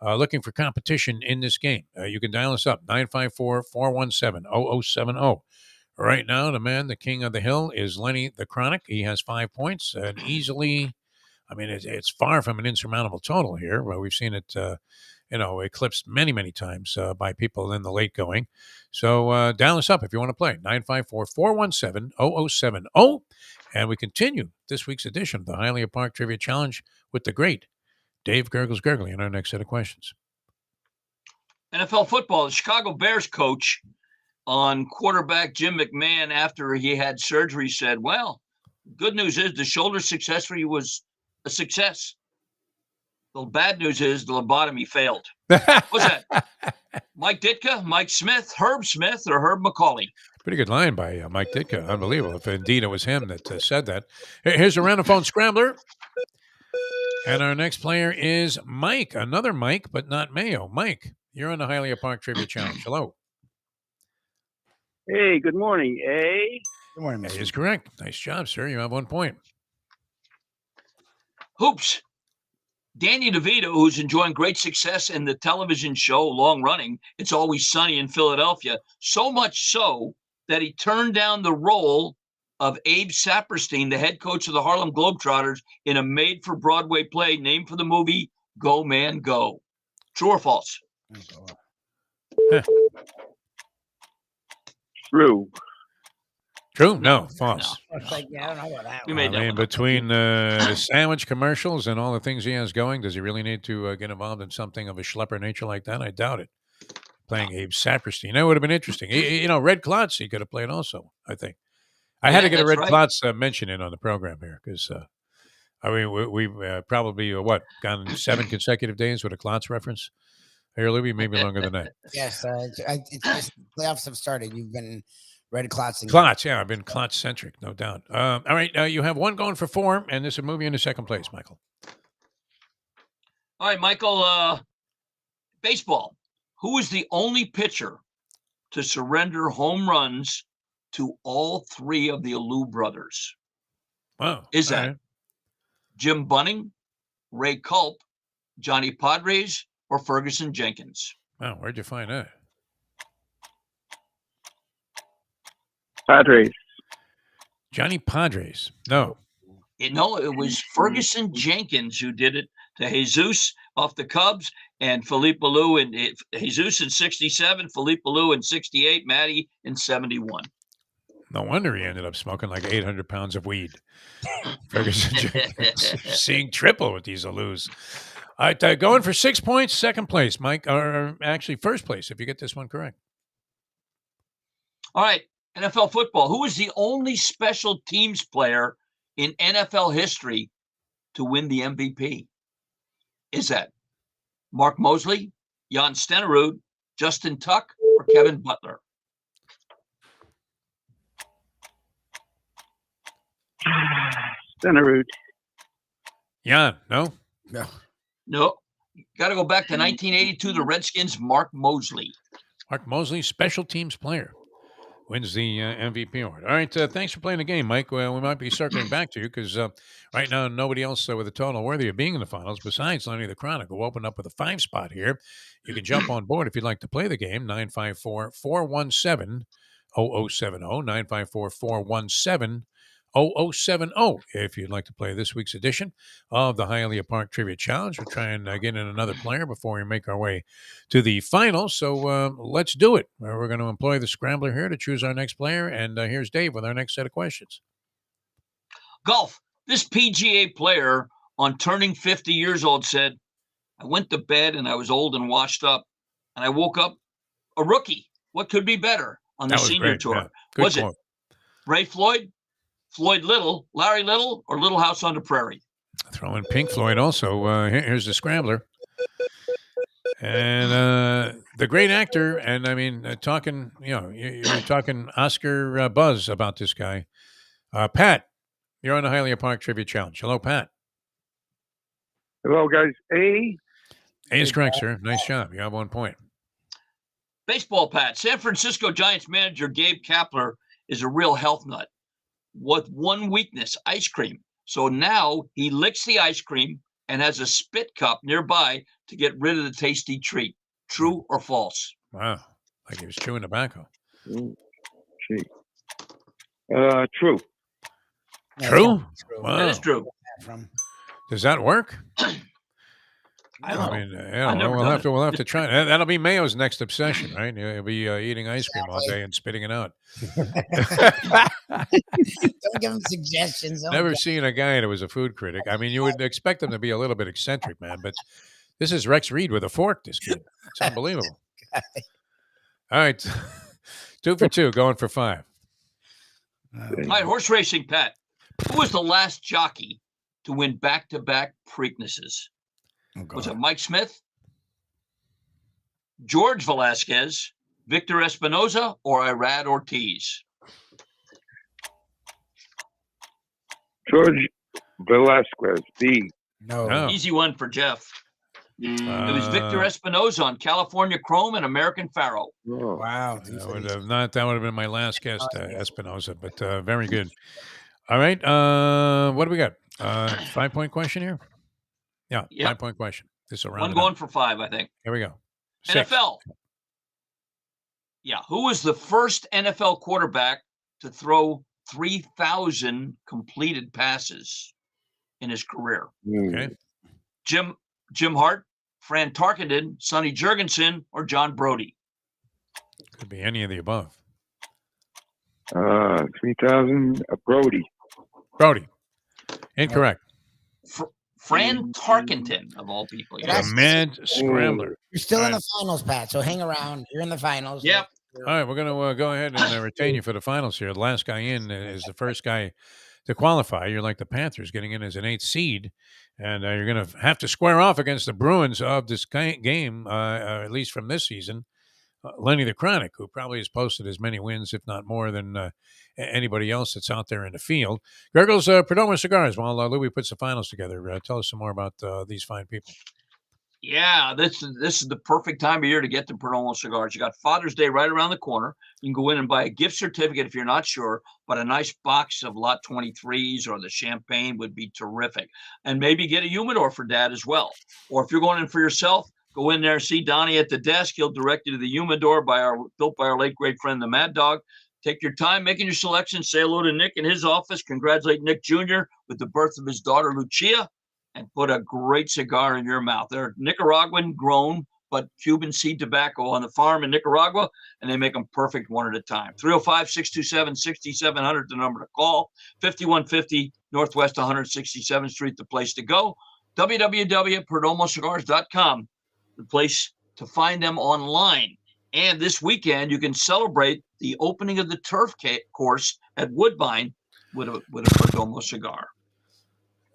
Looking for competition in this game. You can dial us up, 954-417-0070. Right now, the king of the hill is Lenny the Chronic. He has 5 points and easily... I mean, it's far from an insurmountable total here, but we've seen it, eclipsed many, many times by people in the late going. So dial us up if you want to play, 954-417-0070. And we continue this week's edition of the Hialeah Park Trivia Challenge with the great Dave Gurggles Gergely in our next set of questions. NFL football, the Chicago Bears coach on quarterback Jim McMahon, after he had surgery, said, well, good news is the shoulder successfully was a success. The bad news is the lobotomy failed. What's that? Mike Ditka, Mike Smith, Herb Smith, or Herb McCauley? Pretty good line by Mike Ditka. Unbelievable. If indeed it was him that said that. Here's a random phone scrambler. And our next player is Mike. Another Mike, but not Mayo. Mike, you're on the Hialeah Park Trivia Challenge. Hello. Hey, good morning. Good morning, That is correct. Nice job, sir. You have 1 point. Hoops. Danny DeVito, who's enjoying great success in the television show, long-running, It's Always Sunny in Philadelphia, so much so that he turned down the role of Abe Saperstein, the head coach of the Harlem Globetrotters, in a made-for-Broadway play named for the movie Go Man Go. True or false? True. True? No, false. I was like, yeah, I don't know about that. You made that I mean, one. between the sandwich commercials and all the things he has going, does he really need to get involved in something of a schlepper nature like that? I doubt it. Playing Abe Saperstein. That would have been interesting. Red Klotz, he could have played also, I think. I had to get a Red Klotz mention in on the program here because, we've probably, gone 7 consecutive days with a Klotz reference. Here, Lubie, maybe longer than that. Yes, it's just playoffs have started. You've been Red Klotz. Klotz, yeah, I've been Klotz-centric, no doubt. All right, you have one going for 4, and this will move you into second place, Michael. All right, Michael, baseball. Who is the only pitcher to surrender home runs to all three of the Alou brothers? Wow. Is All that right. Jim Bunning, Ray Culp, Johnny Padres, or Ferguson Jenkins? Wow, where'd you find that? Padres. Johnny Padres. No. It was Ferguson Jenkins who did it to Jesus off the Cubs and Felipe Alou Jesus in 67, Felipe Alou in 68, Matty in 71. No wonder he ended up smoking like 800 pounds of weed. Ferguson Jenkins seeing triple with these Alous. All right, going for 6 points, second place, Mike, or actually first place if you get this one correct. All right, NFL football. Who is the only special teams player in NFL history to win the MVP? Is that Mark Mosley, Jan Stenerud, Justin Tuck, or Kevin Butler? Stenerud. Jan, no? No. Got to go back to 1982, the Redskins, Mark Mosley. Mark Mosley, special teams player, wins the MVP award. All right, thanks for playing the game, Mike. Well, we might be circling back to you because right now nobody else with a total worthy of being in the finals besides Lenny the Chronic, who opened up with a 5 spot here. You can jump on board if you'd like to play the game, 954-417-0070, 954-417-0070. If you'd like to play this week's edition of the Hialeah Park Trivia Challenge. We'll try and get in another player before we make our way to the finals. So let's do it. We're going to employ the scrambler here to choose our next player. And here's Dave with our next set of questions. Golf. This PGA player on turning 50 years old said, I went to bed and I was old and washed up, and I woke up a rookie. What could be better on the senior great. tour? Yeah. Good Was quote. it Ray Floyd, Floyd Little, Larry Little, or Little House on the Prairie? Throw in Pink Floyd also. Here's the scrambler. And the great actor, and I mean, talking, you're talking Oscar buzz about this guy. Pat, you're on the Hialeah Park Trivia Challenge. Hello, Pat. Hello, guys. A is correct, sir. Nice job. You have 1 point. Baseball, Pat. San Francisco Giants manager Gabe Kapler is a real health nut with one weakness, ice cream. So now he licks the ice cream and has a spit cup nearby to get rid of the tasty treat. True or false? Wow. Like he was chewing tobacco. True. True? Wow. That is true. Does that work? I don't know. mean, I've never we'll done have to try. That'll be Mayo's next obsession, right? He'll be eating ice cream all day and spitting it out. Don't give him suggestions. Never seen a guy that was a food critic. I mean, you would expect him to be a little bit eccentric, man, but this is Rex Reed with a fork, this kid. It's unbelievable. All right. 2 for 2, going for 5. All right, horse racing, Pat. Who was the last jockey to win back-to-back Preaknesses? Was it Mike Smith, George Velasquez, Victor Espinoza, or Irad Ortiz? George Velasquez, B. No. Easy one for Jeff. It was Victor Espinoza on California Chrome and American Pharaoh. Oh. Wow. That would have been my last guess, Espinoza, but very good. All right. What do we got? 5-point question here? Yeah, Yep. 5-point question. This will round One it going up. for 5, I think. Here we go. 6. NFL. Yeah, who was the first NFL quarterback to throw 3,000 completed passes in his career? Okay. Jim Hart, Fran Tarkenton, Sonny Jurgensen, or John Brody? Could be any of the above. 3,000. Brody. Brody. Incorrect. Fran Tarkenton, of all people. A mad scrambler. You're still All in right. the finals, Pat. So hang around. You're in the finals. Yep. All right, we're going to go ahead and retain you for the finals here. The last guy in is the first guy to qualify. You're like the Panthers getting in as an 8th seed, and you're going to have to square off against the Bruins of this game, at least from this season. Lenny the Chronic, who probably has posted as many wins, if not more, than anybody else that's out there in the field. Gurggles Perdomo Cigars, while Lubie puts the finals together. Tell us some more about these fine people. Yeah, this is the perfect time of year to get the Perdomo cigars. You got Father's Day right around the corner. You can go in and buy a gift certificate if you're not sure, but a nice box of Lot 23s or the champagne would be terrific. And maybe get a humidor for Dad as well. Or if you're going in for yourself, go in there, see Donnie at the desk. He'll direct you to the humidor built by our late great friend, the Mad Dog. Take your time making your selection. Say hello to Nick in his office. Congratulate Nick Jr. with the birth of his daughter, Lucia, and put a great cigar in your mouth. They're Nicaraguan grown, but Cuban seed tobacco on the farm in Nicaragua, and they make them perfect one at a time. 305-627-6700, the number to call. 5150 Northwest 167th Street, the place to go. www.perdomocigars.com, the place to find them online. And this weekend, you can celebrate the opening of the turf course at Woodbine with a Perdomo cigar.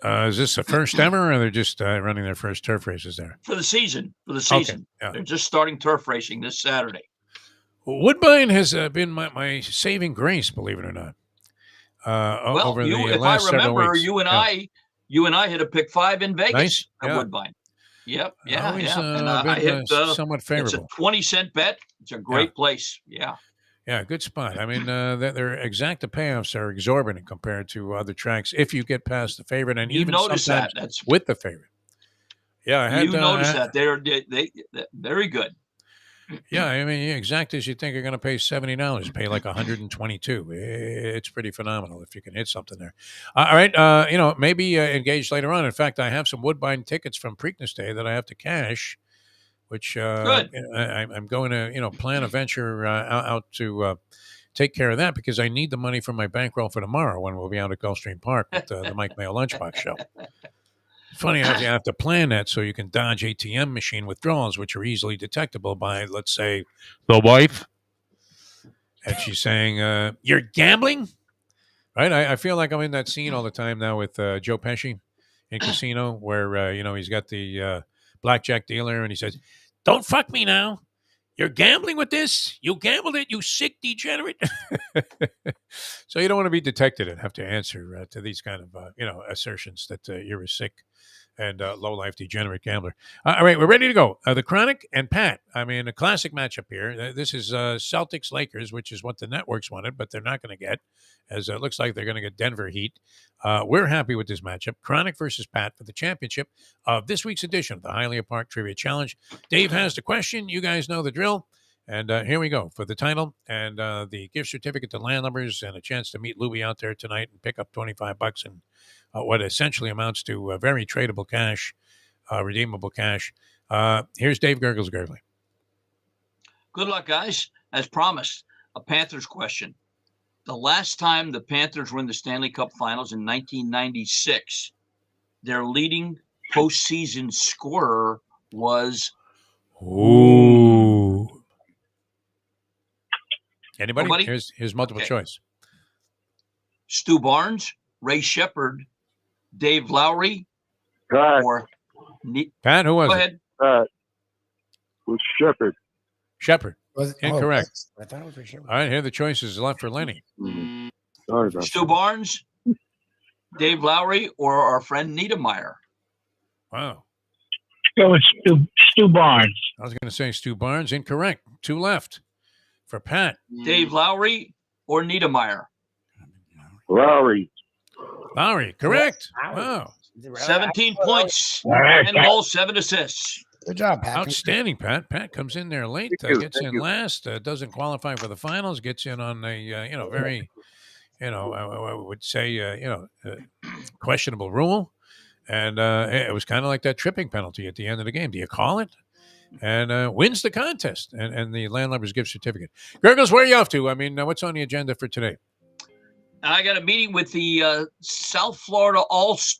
Is this the first ever, or they're just running their first turf races there? For the season. Okay, yeah. They're just starting turf racing this Saturday. Woodbine has been my saving grace, believe it or not. Over the if last I remember, several weeks. you and I hit a pick 5 in Vegas Nice. at Yeah. Woodbine. Yep. Yeah. Always, And been, I hit somewhat favorable. It's a 20-cent bet. It's a great place. Yeah. Yeah, good spot. I mean, their exacta payoffs are exorbitant compared to other tracks if you get past the favorite, and You even notice sometimes that. That's with the favorite. Yeah, I had. you notice that they're very good. Yeah, I mean, exactas you think are going to pay $70, pay like $122. It's pretty phenomenal if you can hit something there. All right, maybe engage later on. In fact, I have some Woodbine tickets from Preakness Day that I have to cash, which Good. I'm going to plan a venture out to take care of that because I need the money for my bankroll for tomorrow when we'll be out at Gulfstream Park with the Mike Mayo Lunchbox Show. Funny how you have to plan that so you can dodge ATM machine withdrawals, which are easily detectable by, let's say, the wife. And she's saying, you're gambling? Right? I feel like I'm in that scene all the time now with Joe Pesci in Casino where, he's got the blackjack dealer and he says, don't fuck me now. You're gambling with this? You gambled it, you sick degenerate. So you don't want to be detected and have to answer to these kind of, assertions that you're a sick and low-life degenerate gambler. All right, we're ready to go. The Chronic and Pat. I mean, a classic matchup here. This is Celtics-Lakers, which is what the networks wanted, but they're not going to get, as it looks like they're going to get Denver Heat. We're happy with this matchup. Chronic versus Pat for the championship of this week's edition of the Hialeah Park Trivia Challenge. Dave has the question. You guys know the drill. And here we go for the title and the gift certificate to Landlubbers and a chance to meet Lubie out there tonight and pick up $25 and what essentially amounts to very tradable cash, redeemable cash. Here's Dave Gurggles Gergely. Good luck, guys. As promised, a Panthers question. The last time the Panthers were in the Stanley Cup Finals in 1996, their leading postseason scorer was Ooh. Anybody? Nobody? Here's multiple choice. Stu Barnes, Ray Shepard, Dave Lowry, or Pat, who was Go it? ahead. Was Shepard. Shepard. Was it? Incorrect. I thought it was for sure. All right, here are the choices left for Lenny. Sorry about Stu Barnes, Dave Lowry, or our friend Niedermeyer. Wow. Go with Stu Barnes. I was going to say Stu Barnes. Incorrect. Two left for Pat. Dave Lowry or Niedermeyer. Lowry. Lowry. Correct. Wow. 17 points, right, 10 Pat. goals, 7 assists. Good job, Pat. Outstanding, Pat. Pat comes in there late, gets in last, doesn't qualify for the finals, gets in on a very, I would say, questionable rule, and it was kind of like that tripping penalty at the end of the game. Do you call it? And wins the contest and the Landlubbers gift certificate. Gurggles, where are you off to? I mean, what's on the agenda for today? I got a meeting with the South Florida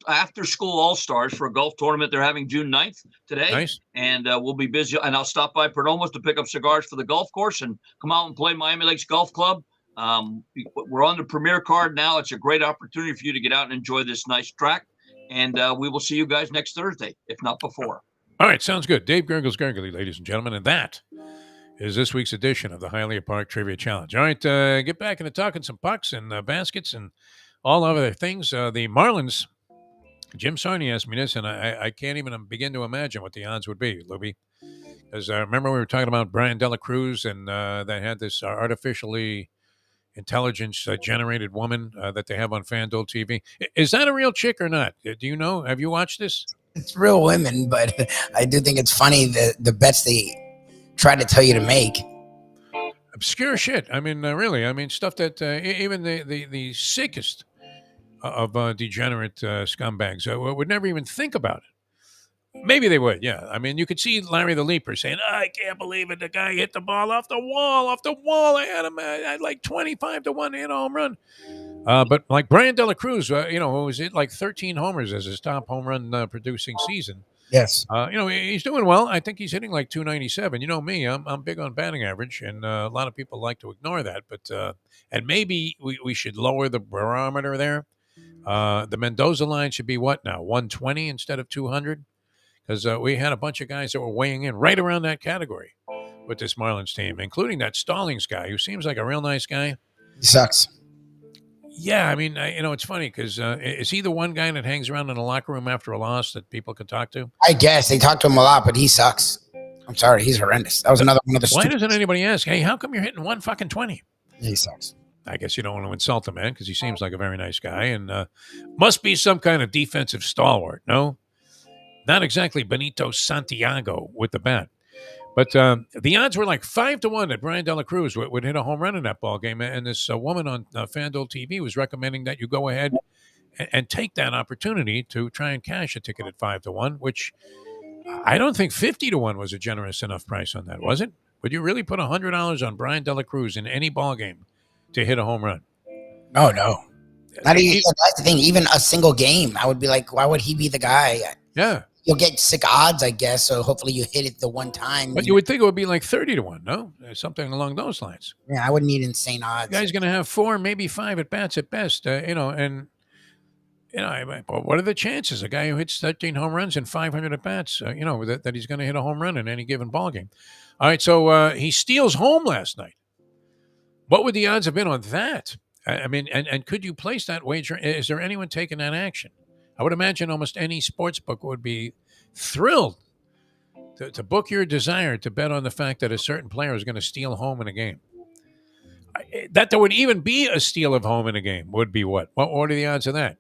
after-school All-Stars for a golf tournament they're having June 9th today. Nice. And we'll be busy. And I'll stop by Perdomo's to pick up cigars for the golf course and come out and play Miami Lakes Golf Club. We're on the premier card now. It's a great opportunity for you to get out and enjoy this nice track. And we will see you guys next Thursday, if not before. All right, sounds good. Dave Gurggles Gergely, ladies and gentlemen, and that is this week's edition of the Hialeah Park Trivia Challenge. All right, get back into talking some pucks and baskets and all other things. The Marlins Jim Sarney asked me this, and I can't even begin to imagine what the odds would be, Lubie. Because remember we were talking about Brian Dela Cruz, and they had this artificially intelligence-generated woman that they have on FanDuel TV. Is that a real chick or not? Do you know? Have you watched this? It's real women, but I do think it's funny the bets they try to tell you to make. Obscure shit. I mean, really. I mean, stuff that even the sickest of degenerate scumbags would never even think about it. Maybe they would, yeah. I mean, you could see Larry the Leaper saying, I can't believe it. The guy hit the ball off the wall. I had him at like 25 to 1 hit a home run. But like Brian Dela Cruz, who was hit like 13 homers as his top home run producing season. Yes. He's doing well. I think he's hitting like 297. You know me, I'm big on batting average, and a lot of people like to ignore that. But and maybe we should lower the barometer there. The Mendoza line should be what now? 120 instead of 200? Because we had a bunch of guys that were weighing in right around that category with this Marlins team, including that Stallings guy who seems like a real nice guy. He sucks. Yeah, I mean, it's funny because is he the one guy that hangs around in the locker room after a loss that people can talk to? I guess they talk to him a lot, but he sucks. I'm sorry, he's horrendous. That was another one of the. Why doesn't anybody ask? Hey, how come you're hitting 120? He sucks. I guess you don't want to insult the man because he seems like a very nice guy and must be some kind of defensive stalwart. No, not exactly Benito Santiago with the bat. But the odds were like 5 to 1 that Brian Dela Cruz would hit a home run in that ball game. And this woman on FanDuel TV was recommending that you go ahead and take that opportunity to try and cash a ticket at 5 to 1, which I don't think 50 to 1 was a generous enough price on that, was it? Would you really put $100 on Brian Dela Cruz in any ball game to hit a home run? No. Not even, that's the thing. Even a single game, I would be like, why would he be the guy? Yeah. You'll get sick odds, I guess. So hopefully you hit it the one time. But you would think it would be like 30 to 1, no? Something along those lines. Yeah, I would need insane odds. The guy's going to have 4, maybe 5 at bats at best, what are the chances? A guy who hits 13 home runs and 500 at bats, that he's going to hit a home run in any given ball game. All right, so he steals home last night. What would the odds have been on that? I mean, and could you place that wager? Is there anyone taking that action? I would imagine almost any sports book would be thrilled to book your desire to bet on the fact that a certain player is going to steal home in a game. That there would even be a steal of home in a game would be what? What are the odds of that?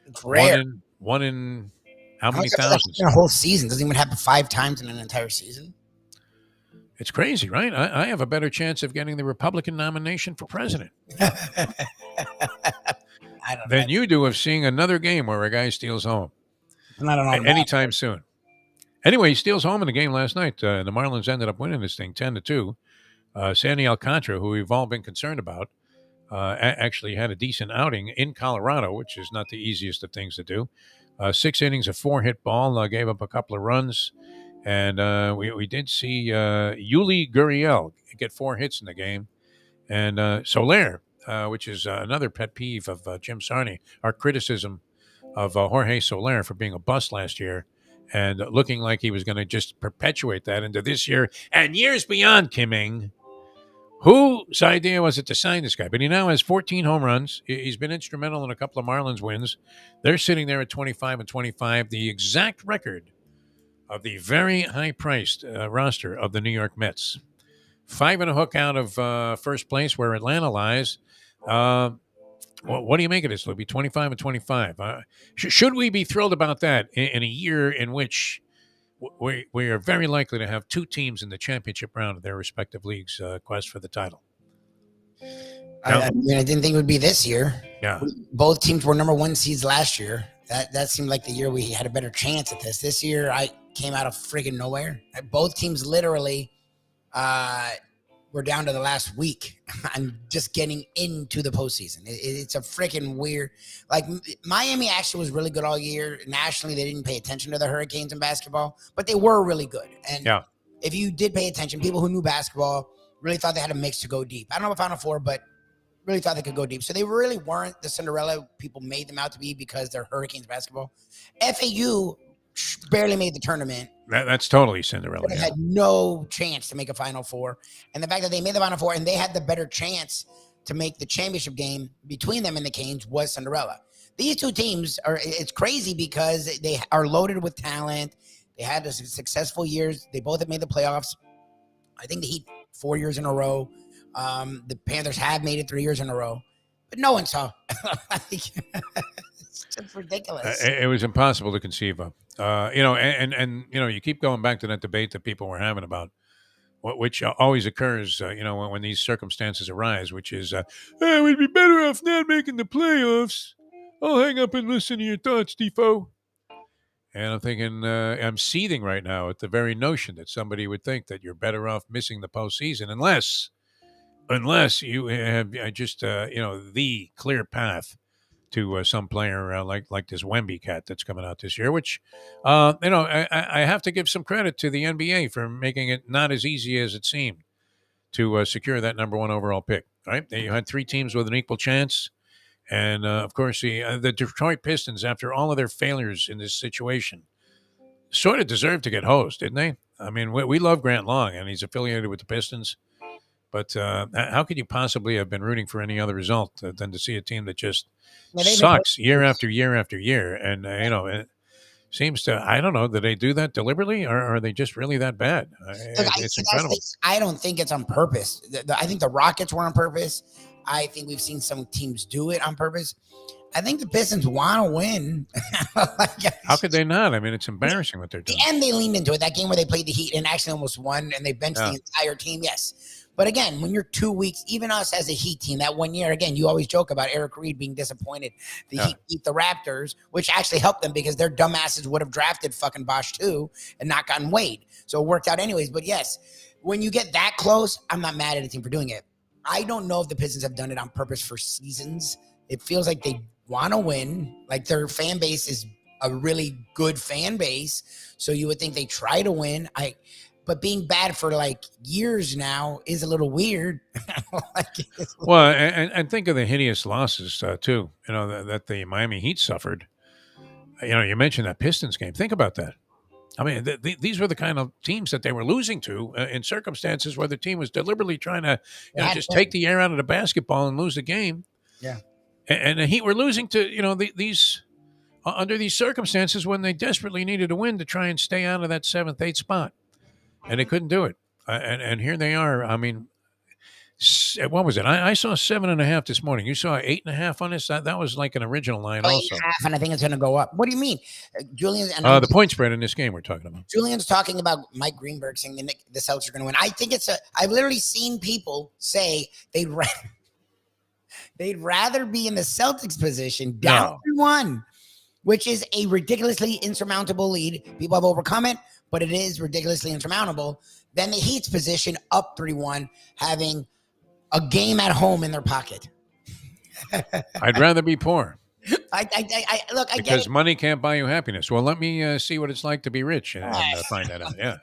It's rare. One in how many thousands? In a whole season. Doesn't even happen 5 times in an entire season. It's crazy, right? I have a better chance of getting the Republican nomination for president than you do of seeing another game where a guy steals home anytime soon. Anyway, he steals home in the game last night. The Marlins ended up winning this thing 10-2. Sandy Alcantara, who we've all been concerned about, actually had a decent outing in Colorado, which is not the easiest of things to do. 6 innings, a 4-hit ball, gave up a couple of runs. And we did see Yuli Gurriel get 4 hits in the game. And Soler, which is another pet peeve of Jim Sarney, our criticism of Jorge Soler for being a bust last year and looking like he was going to just perpetuate that into this year and years beyond, Kim-Ing. Whose idea was it to sign this guy? But he now has 14 home runs. He's been instrumental in a couple of Marlins wins. They're sitting there at 25-25, the exact record of the very high-priced roster of the New York Mets. 5 and a hook out of first place where Atlanta lies. What do you make of this, Lubie? 25-25. Should we be thrilled about that in a year in which we are very likely to have 2 teams in the championship round of their respective leagues' quest for the title? I didn't think it would be this year. Yeah. Both teams were number 1 seeds last year. That seemed like the year we had a better chance at this. This year, I came out of friggin' nowhere. Both teams literally were down to the last week. I'm just getting into the postseason. It's a freaking weird. Like, Miami actually was really good all year. Nationally, they didn't pay attention to the Hurricanes in basketball, but they were really good. And if you did pay attention, people who knew basketball really thought they had a mix to go deep. I don't know about Final Four, but really thought they could go deep. So they really weren't the Cinderella people made them out to be because they're Hurricanes basketball. FAU barely made the tournament. That's totally Cinderella. They had no chance to make a Final Four. And the fact that they made the Final Four and they had the better chance to make the championship game between them and the Canes was Cinderella. these two teams it's crazy because they are loaded with talent. They had successful years. They both have made the playoffs. I think the Heat 4 years in a row. The Panthers have made it 3 years in a row, but no one saw. It's just ridiculous. It was impossible to conceive of. And you keep going back to that debate that people were having about which always occurs, when these circumstances arise, which is, we'd be better off not making the playoffs. I'll hang up and listen to your thoughts, Defo. And I'm thinking, I'm seething right now at the very notion that somebody would think that you're better off missing the postseason unless you have just, the clear path to some player like this Wemby cat that's coming out this year, which, I have to give some credit to the NBA for making it not as easy as it seemed to secure that number 1 overall pick. Right? You had 3 teams with an equal chance. And, of course, the Detroit Pistons, after all of their failures in this situation, sort of deserved to get hosed, didn't they? I mean, we love Grant Long, and he's affiliated with the Pistons. But how could you possibly have been rooting for any other result than to see a team that just sucks year after year after year? And, it seems to, I don't know, do they do that deliberately or are they just really that bad? It's incredible. I don't think it's on purpose. I think the Rockets were on purpose. I think we've seen some teams do it on purpose. I think the Pistons want to win. How could they not? I mean, it's embarrassing what they're doing. And they leaned into it. That game where they played the Heat and actually almost won, and they benched the entire team, yes. But again, when you're 2 weeks, even us as a Heat team, that 1 year, again, you always joke about Eric Reed being disappointed. The Heat beat the Raptors, which actually helped them because their dumbasses would have drafted fucking Bosch too and not gotten Wade. So it worked out anyways. But yes, when you get that close, I'm not mad at a team for doing it. I don't know if the Pistons have done it on purpose for seasons. It feels like they want to win. Like their fan base is a really good fan base. So you would think they try to win. But being bad for like years now is a little weird. Well, and think of the hideous losses too, that the Miami Heat suffered. You mentioned that Pistons game. Think about that. I mean, these were the kind of teams that they were losing to in circumstances where the team was deliberately trying to just take the air out of the basketball and lose the game. Yeah. And the Heat were losing to, these under these circumstances when they desperately needed a win to try and stay out of that 7th, 8th spot. And they couldn't do it. And here they are. I mean, what was it? I saw 7.5 this morning. You saw 8.5 on this? That was like an original line also. 8.5, and I think it's going to go up. What do you mean? Julian? The point spread in this game we're talking about. Julian's talking about Mike Greenberg saying the Celtics are going to win. I think I've literally seen people say they'd rather be in the Celtics position down 3-1, which is a ridiculously insurmountable lead. People have overcome it, but it is ridiculously insurmountable. Then the Heat's position up 3-1, having a game at home in their pocket. I'd rather be poor. I because get it. Money can't buy you happiness. Well, let me see what it's like to be rich and find that out. Yeah.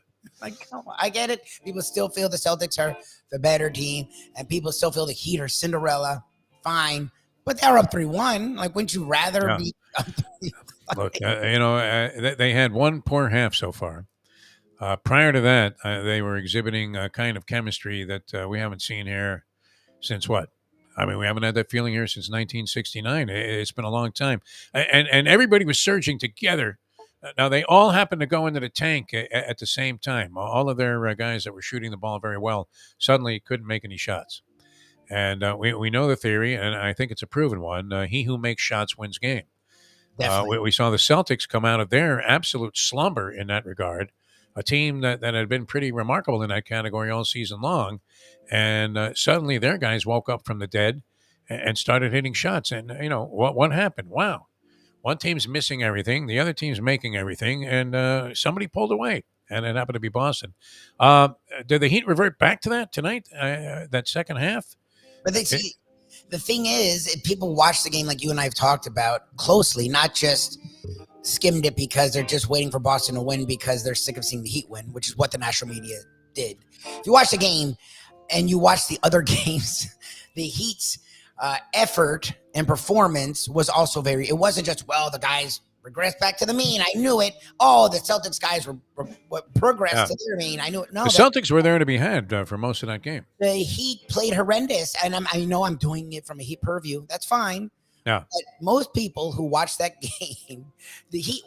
Come on. I get it. People still feel the Celtics are the better team, and people still feel the Heat are Cinderella. Fine. But they're up 3-1. Like, wouldn't you rather be up 3-1? Look, they had one poor half so far. Prior to that, they were exhibiting a kind of chemistry that we haven't seen here since what? I mean, we haven't had that feeling here since 1969. It's been a long time. And everybody was surging together. Now, they all happened to go into the tank at the same time. All of their guys that were shooting the ball very well suddenly couldn't make any shots. And we know the theory, and I think it's a proven one. He who makes shots wins game. We saw the Celtics come out of their absolute slumber in that regard. A team that had been pretty remarkable in that category all season long. And suddenly their guys woke up from the dead and started hitting shots. And, what happened? Wow. One team's missing everything. The other team's making everything. And somebody pulled away. And it happened to be Boston. Did the Heat revert back to that tonight, that second half? But the thing is, if people watch the game like you and I have talked about closely, not just skimmed it because they're just waiting for Boston to win because they're sick of seeing the Heat win, which is what the national media did. If you watch the game and you watch the other games, the Heat's effort and performance was also it wasn't just, the guys regressed back to the mean. I knew it. Oh, the Celtics guys were progressed to their mean. I knew it. No, the Celtics were there to be had for most of that game. The Heat played horrendous, and I know I'm doing it from a Heat purview. That's fine. Yeah. But most people who watch that game, the Heat,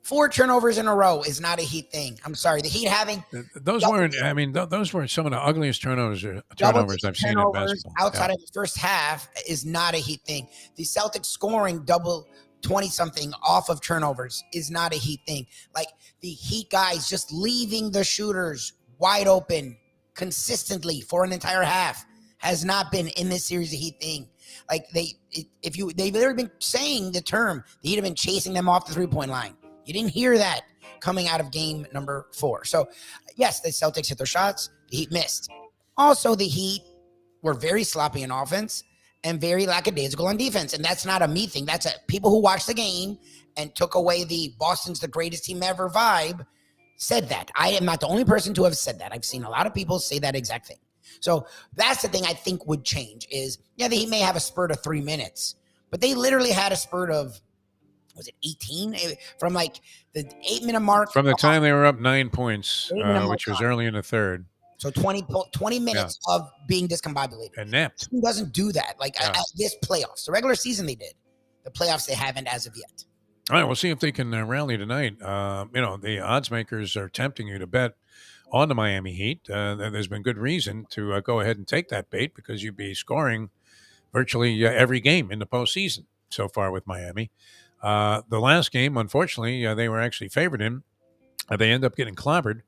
4 turnovers in a row is not a Heat thing. I'm sorry. The Heat having Those weren't. I mean, those were some of the ugliest turnovers double-digit I've seen in turnovers basketball. outside Yeah. of the first half is not a Heat thing. The Celtics scoring double 20-something off of turnovers is not a Heat thing. Like the Heat guys just leaving the shooters wide open consistently for an entire half has not been in this series a Heat thing. Like they've literally been saying the term, the Heat have been chasing them off the 3-point line. You didn't hear that coming out of game number 4. So yes, the Celtics hit their shots, the Heat missed. Also, the Heat were very sloppy in offense and very lackadaisical on defense. And that's not a me thing. That's people who watched the game and took away the Boston's the greatest team ever vibe said that. I am not the only person to have said that. I've seen a lot of people say that exact thing. So that's the thing I think would change is, yeah, the Heat may have a spurt of 3 minutes, but they literally had a spurt of, was it 18? From like the 8-minute mark. From the time they were up 9 points, which was early in the third. So 20 minutes of being discombobulated. Inept. Who doesn't do that? Like at this playoffs. The regular season they did. The playoffs they haven't as of yet. All right, we'll see if they can rally tonight. The odds makers are tempting you to bet on the Miami Heat. There's been good reason to go ahead and take that bait because you'd be scoring virtually every game in the postseason so far with Miami. The last game, unfortunately, they were actually favored in. They end up getting clobbered.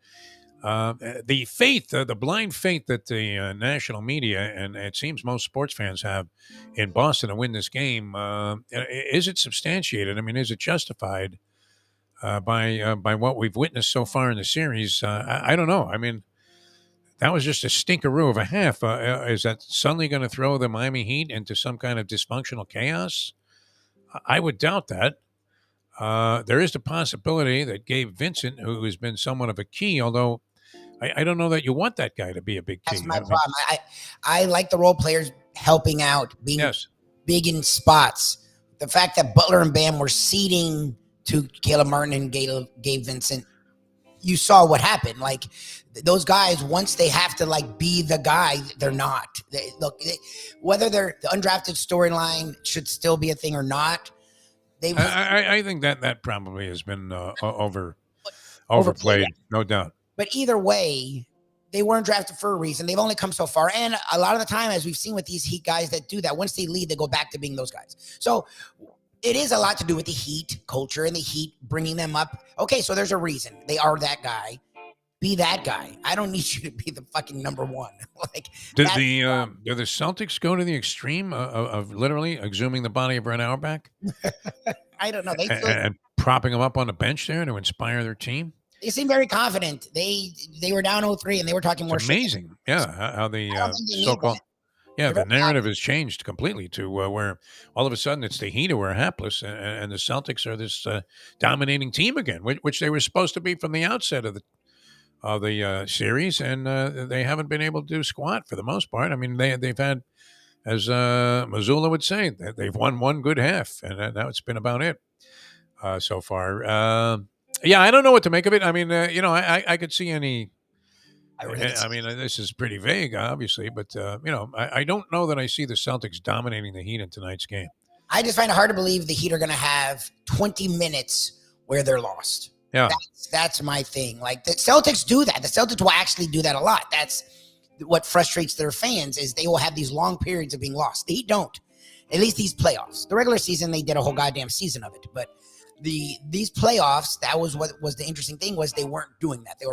The blind faith that the national media and it seems most sports fans have in Boston to win this game, is it substantiated? I mean, is it justified by what we've witnessed so far in the series? I don't know. I mean, that was just a stinkeroo of a half. Is that suddenly going to throw the Miami Heat into some kind of dysfunctional chaos? I would doubt that. There is the possibility that Gabe Vincent, who has been somewhat of a key, although I don't know that you want that guy to be a big key. That's my problem. I like the role players helping out, being big in spots. The fact that Butler and Bam were ceding to Caleb Martin and Gabe Vincent, you saw what happened. Like those guys, once they have to like be the guy, they're not. Whether they're the undrafted storyline should still be a thing or not. I think that probably has been overplayed, no doubt. But either way, they weren't drafted for a reason. They've only come so far. And a lot of the time, as we've seen with these Heat guys that do that, once they lead, they go back to being those guys. So it is a lot to do with the Heat culture and the Heat bringing them up. Okay, so there's a reason. They are that guy. Be that guy. I don't need you to be the fucking number one. Did the Celtics go to the extreme of literally exhuming the body of Brett Auerbach? I don't know. And propping him up on the bench there to inspire their team? They seem very confident. They were down 0-3 and they were talking more shit. Amazing. Yeah, how the so-called the narrative has changed completely to where all of a sudden it's the Heat who are hapless and the Celtics are this dominating team again, which they were supposed to be from the outset of the series, and they haven't been able to do squat for the most part. I mean, they've had, as Mazzulla would say, they've won one good half, and now it's been about it so far. I don't know what to make of it. I mean, I could see any. I mean, this is pretty vague, obviously, but I don't know that I see the Celtics dominating the Heat in tonight's game. I just find it hard to believe the Heat are going to have 20 minutes where they're lost. Yeah, that's my thing. Like the Celtics do that. The Celtics will actually do that a lot. That's what frustrates their fans is they will have these long periods of being lost. The Heat don't. At least these playoffs. The regular season, they did a whole goddamn season of it, but these playoffs, that was what was the interesting thing was they weren't doing that. They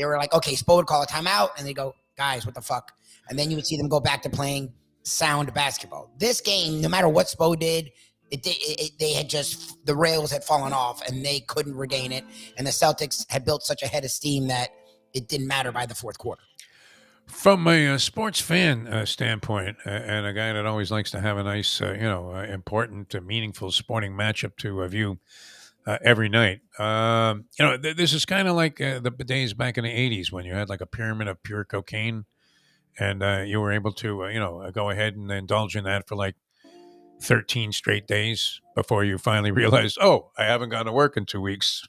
were like, okay, Spo would call a timeout and they go, guys, what the fuck? And then you would see them go back to playing sound basketball. This game, no matter what Spo did, they had just, the rails had fallen off and they couldn't regain it. And the Celtics had built such a head of steam that it didn't matter by the fourth quarter. From a sports fan standpoint, and a guy that always likes to have a nice, important, meaningful sporting matchup to view every night, this is kind of like the days back in the 80s when you had like a pyramid of pure cocaine and you were able to, go ahead and indulge in that for like 13 straight days before you finally realized, oh, I haven't gone to work in 2 weeks.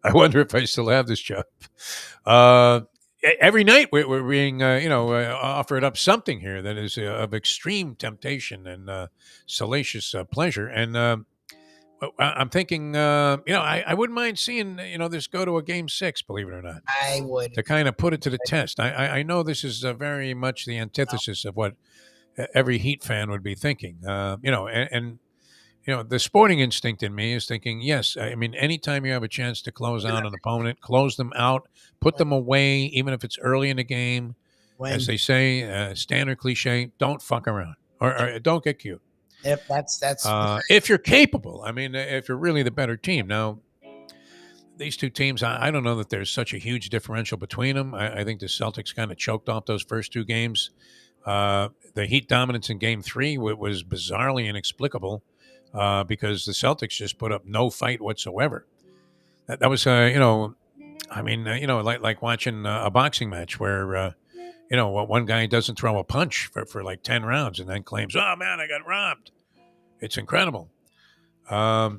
I wonder if I still have this job. every night we're being, offered up something here that is of extreme temptation and salacious pleasure. And I'm thinking, I wouldn't mind seeing, this go to a game 6, believe it or not, I would. to kind of put it to the test. I know this is very much the antithesis of what every Heat fan would be thinking, the sporting instinct in me is thinking, yes, I mean, anytime you have a chance to close out an opponent, close them out, put them away, even if it's early in the game, as they say, standard cliche, don't fuck around or don't get cute. Yep, that's if you're capable. I mean, if you're really the better team. Now, these two teams, I don't know that there's such a huge differential between them. I think the Celtics kind of choked off those first two games. The Heat dominance in Game 3 was bizarrely inexplicable because the Celtics just put up no fight whatsoever. That was, like watching a boxing match where, one guy doesn't throw a punch for like 10 rounds and then claims, oh, man, I got robbed. It's incredible. I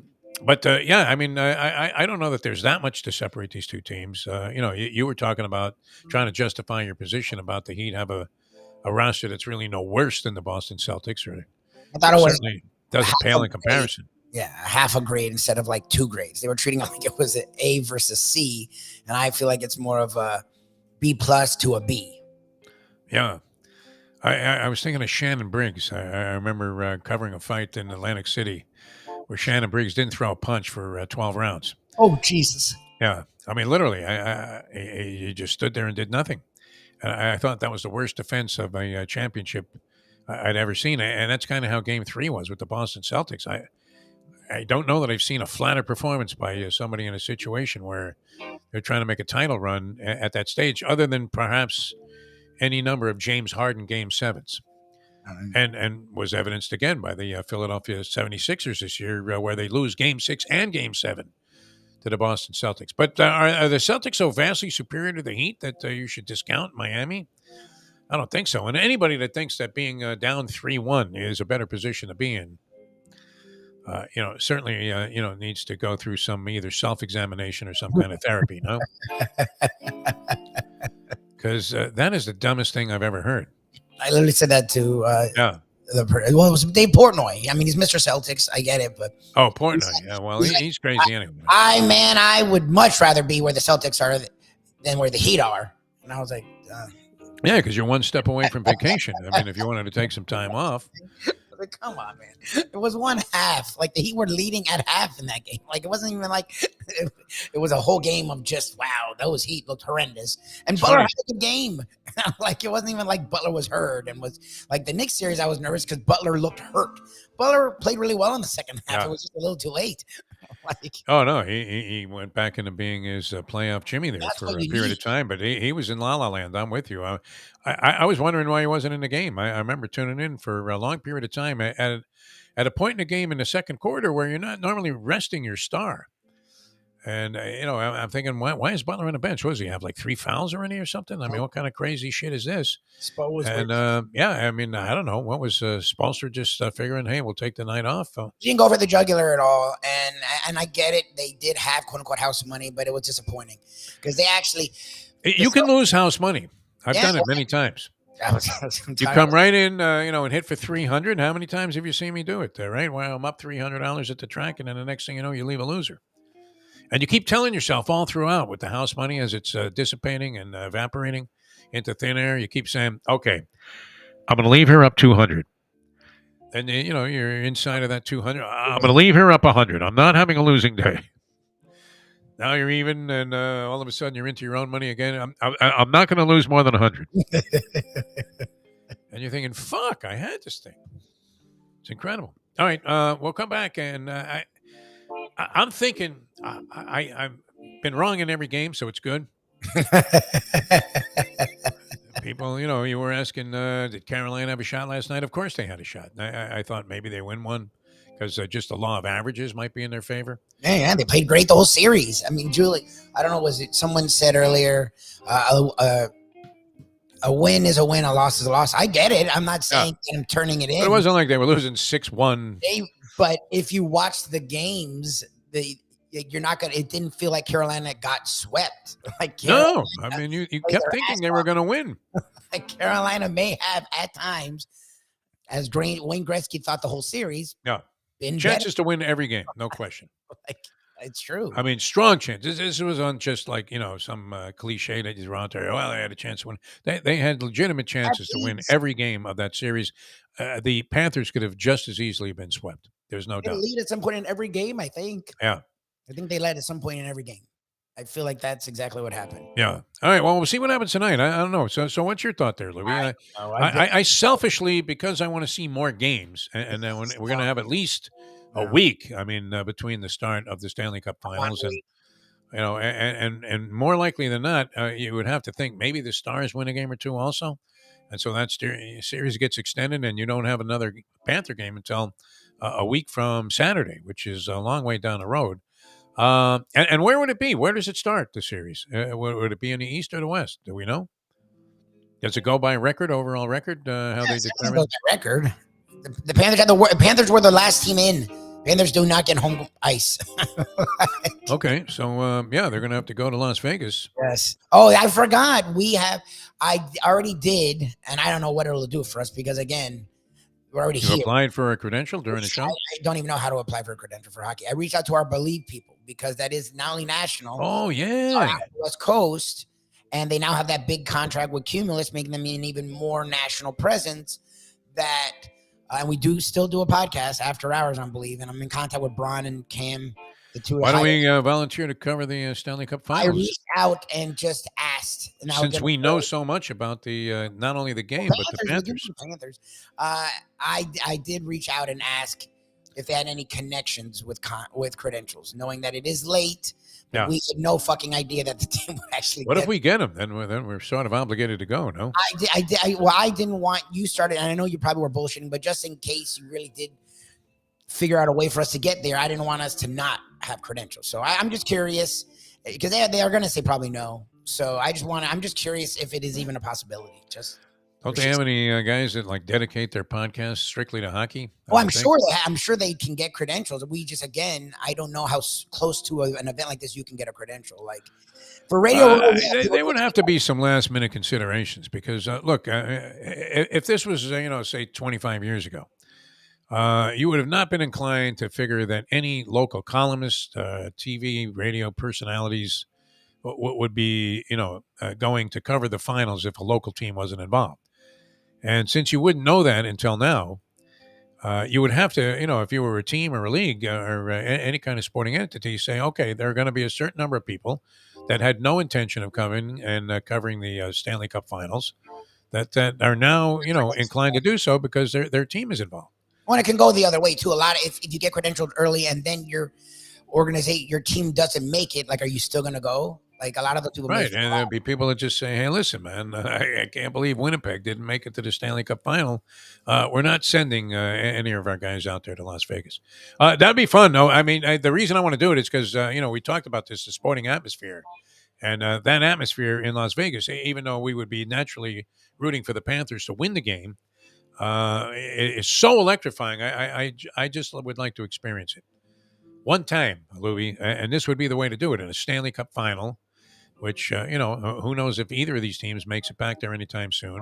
don't know that there's that much to separate these two teams. You were talking about trying to justify your position about the Heat have a roster that's really no worse than the Boston Celtics. Or I thought it was certainly doesn't pale in comparison. Yeah, half a grade instead of like 2 grades. They were treating it like it was an A versus C, and I feel like it's more of a B+ to a B. Yeah. I was thinking of Shannon Briggs. I remember covering a fight in Atlantic City where Shannon Briggs didn't throw a punch for 12 rounds. Oh, Jesus. Yeah. I mean, literally, he just stood there and did nothing. And I thought that was the worst defense of a championship I'd ever seen. And that's kind of how Game 3 was with the Boston Celtics. I don't know that I've seen a flatter performance by somebody in a situation where they're trying to make a title run at that stage, other than perhaps any number of James Harden Game 7s. And was evidenced again by the Philadelphia 76ers this year, where they lose Game 6 and Game 7 to the Boston Celtics. But are the Celtics so vastly superior to the Heat that you should discount Miami? I don't think so. And anybody that thinks that being down 3-1 is a better position to be in, certainly, needs to go through some either self-examination or some kind of therapy, no? Because that is the dumbest thing I've ever heard. I literally said that to it was Dave Portnoy. I mean, he's Mr. Celtics. I get it, but Portnoy. Yeah, well, he's crazy anyway. I would much rather be where the Celtics are than where the Heat are. And I was like, yeah, because you're one step away from vacation. I mean, if you wanted to take some time off. Like, come on, man. It was one half. Like, the Heat were leading at half in that game. Like, it wasn't even like it was a whole game of just, wow, those Heat looked horrendous. And Butler had a good game. Like, it wasn't even like Butler was hurt and was like the Knicks series. I was nervous because Butler looked hurt. Butler played really well in the second half. Yeah. It was just a little too late. Oh no, he went back into being his playoff Jimmy there for a period of time, but he was in La La Land. I'm with you. I was wondering why he wasn't in the game. I remember tuning in for a long period of time at a point in the game in the second quarter where you're not normally resting your star. And, I'm thinking, why is Butler on the bench? What does he have, like 3 fouls already or something? I mean, what kind of crazy shit is this? I don't know. What was Spoelstra just figuring, hey, we'll take the night off? He didn't go for the jugular at all. And I get it. They did have, quote unquote, house money, but it was disappointing because they actually. You can lose house money. I've done it many times. You come right in, and hit for 300. How many times have you seen me do it? Right? Well, I'm up $300 at the track, and then the next thing you know, you leave a loser. And you keep telling yourself all throughout with the house money as it's dissipating and evaporating into thin air, you keep saying, okay, I'm going to leave her up 200. And, you're inside of that 200. I'm going to leave her up 100. I'm not having a losing day. Now you're even, and all of a sudden you're into your own money again. I'm not going to lose more than 100. And you're thinking, fuck, I had this thing. It's incredible. All right, we'll come back, and I'm thinking I've been wrong in every game, so it's good. People, you were asking, did Carolina have a shot last night? Of course they had a shot. I thought maybe they win one because just the law of averages might be in their favor. Yeah, they played great the whole series. I mean, Julie, I don't know, was it someone said earlier, a win is a win, a loss is a loss. I get it. I'm not saying I'm turning it in. But it wasn't like they were losing 6-1. But if you watch the games, you're not gonna. It didn't feel like Carolina got swept. Like No, I mean you kept thinking they were going to win. like Carolina may have at times, as Wayne Gretzky thought the whole series. Yeah, been chances to win every game, no question. Like it's true. I mean, strong chances. This was on just like some cliche that you throw out there. Well, they had a chance to win. They had legitimate chances to win every game of that series. The Panthers could have just as easily been swept. There's no They doubt. lead at some point in every game. I think. Yeah. I think they led at some point in every game. I feel like that's exactly what happened. Yeah. All right. Well, we'll see what happens tonight. I don't know. So what's your thought there, Louis? I selfishly, because I want to see more games, and then we're going to have at least a week. I mean, between the start of the Stanley Cup Finals and and more likely than not, you would have to think maybe the Stars win a game or two also, and so that series gets extended, and you don't have another Panther game until a week from Saturday, which is a long way down the road. And where would it be? Where does it start, the series? Would it be in the East or the West? Do we know? Does it go by record, overall record? How they determine record? The Panthers had Panthers were the last team in. Panthers do not get home ice. Okay, so they're going to have to go to Las Vegas. Yes. Oh, I forgot. I already did, and I don't know what it'll do for us because again, we're already You here. applied for a credential during the show? I don't even know how to apply for a credential for hockey. I reached out to our Believe people because that is not only national. Oh, yeah. West Coast, and they now have that big contract with Cumulus, making them an even more national presence. And we still do a podcast after hours on Believe, and I'm in contact with Braun and Cam, the two. Why don't we volunteer to cover the Stanley Cup Finals? I reached out and just asked. And Since we know so much about the not only the game but the Panthers. I did reach out and ask if they had any connections with credentials, knowing that it is late. Yeah. We had no fucking idea that the team would actually. What if we get them? Then we're sort of obligated to go. No, I didn't want you started, and I know you probably were bullshitting, but just in case you really did figure out a way for us to get there, I didn't want us to not have credentials. So I'm just curious because they are going to say probably no. So I'm just curious if it is even a possibility. Don't they have any guys that like dedicate their podcast strictly to hockey? Well, I'm sure they can get credentials. We just, again, I don't know how close to an event like this you can get a credential. Like for radio, they would have to be some last minute considerations because look, if this was say 25 years ago, you would have not been inclined to figure that any local columnist, TV, radio personalities would be going to cover the finals if a local team wasn't involved. And since you wouldn't know that until now, you would have to, if you were a team or a league or any kind of sporting entity, say, okay, there are going to be a certain number of people that had no intention of coming and covering the Stanley Cup Finals that are now, inclined to do so because their team is involved. Well, it can go the other way too. A lot of if you get credentialed early and then your team doesn't make it, like, are you still going to go? Like a lot of the people, right? And there'd be people that just say, "Hey, listen, man, I can't believe Winnipeg didn't make it to the Stanley Cup Final. We're not sending any of our guys out there to Las Vegas. That'd be fun, though. I mean, the reason I want to do it is because we talked about the sporting atmosphere, and that atmosphere in Las Vegas, even though we would be naturally rooting for the Panthers to win the game, it's so electrifying. I just would like to experience it one time, Louie, and this would be the way to do it in a Stanley Cup Final. Which, who knows if either of these teams makes it back there anytime soon.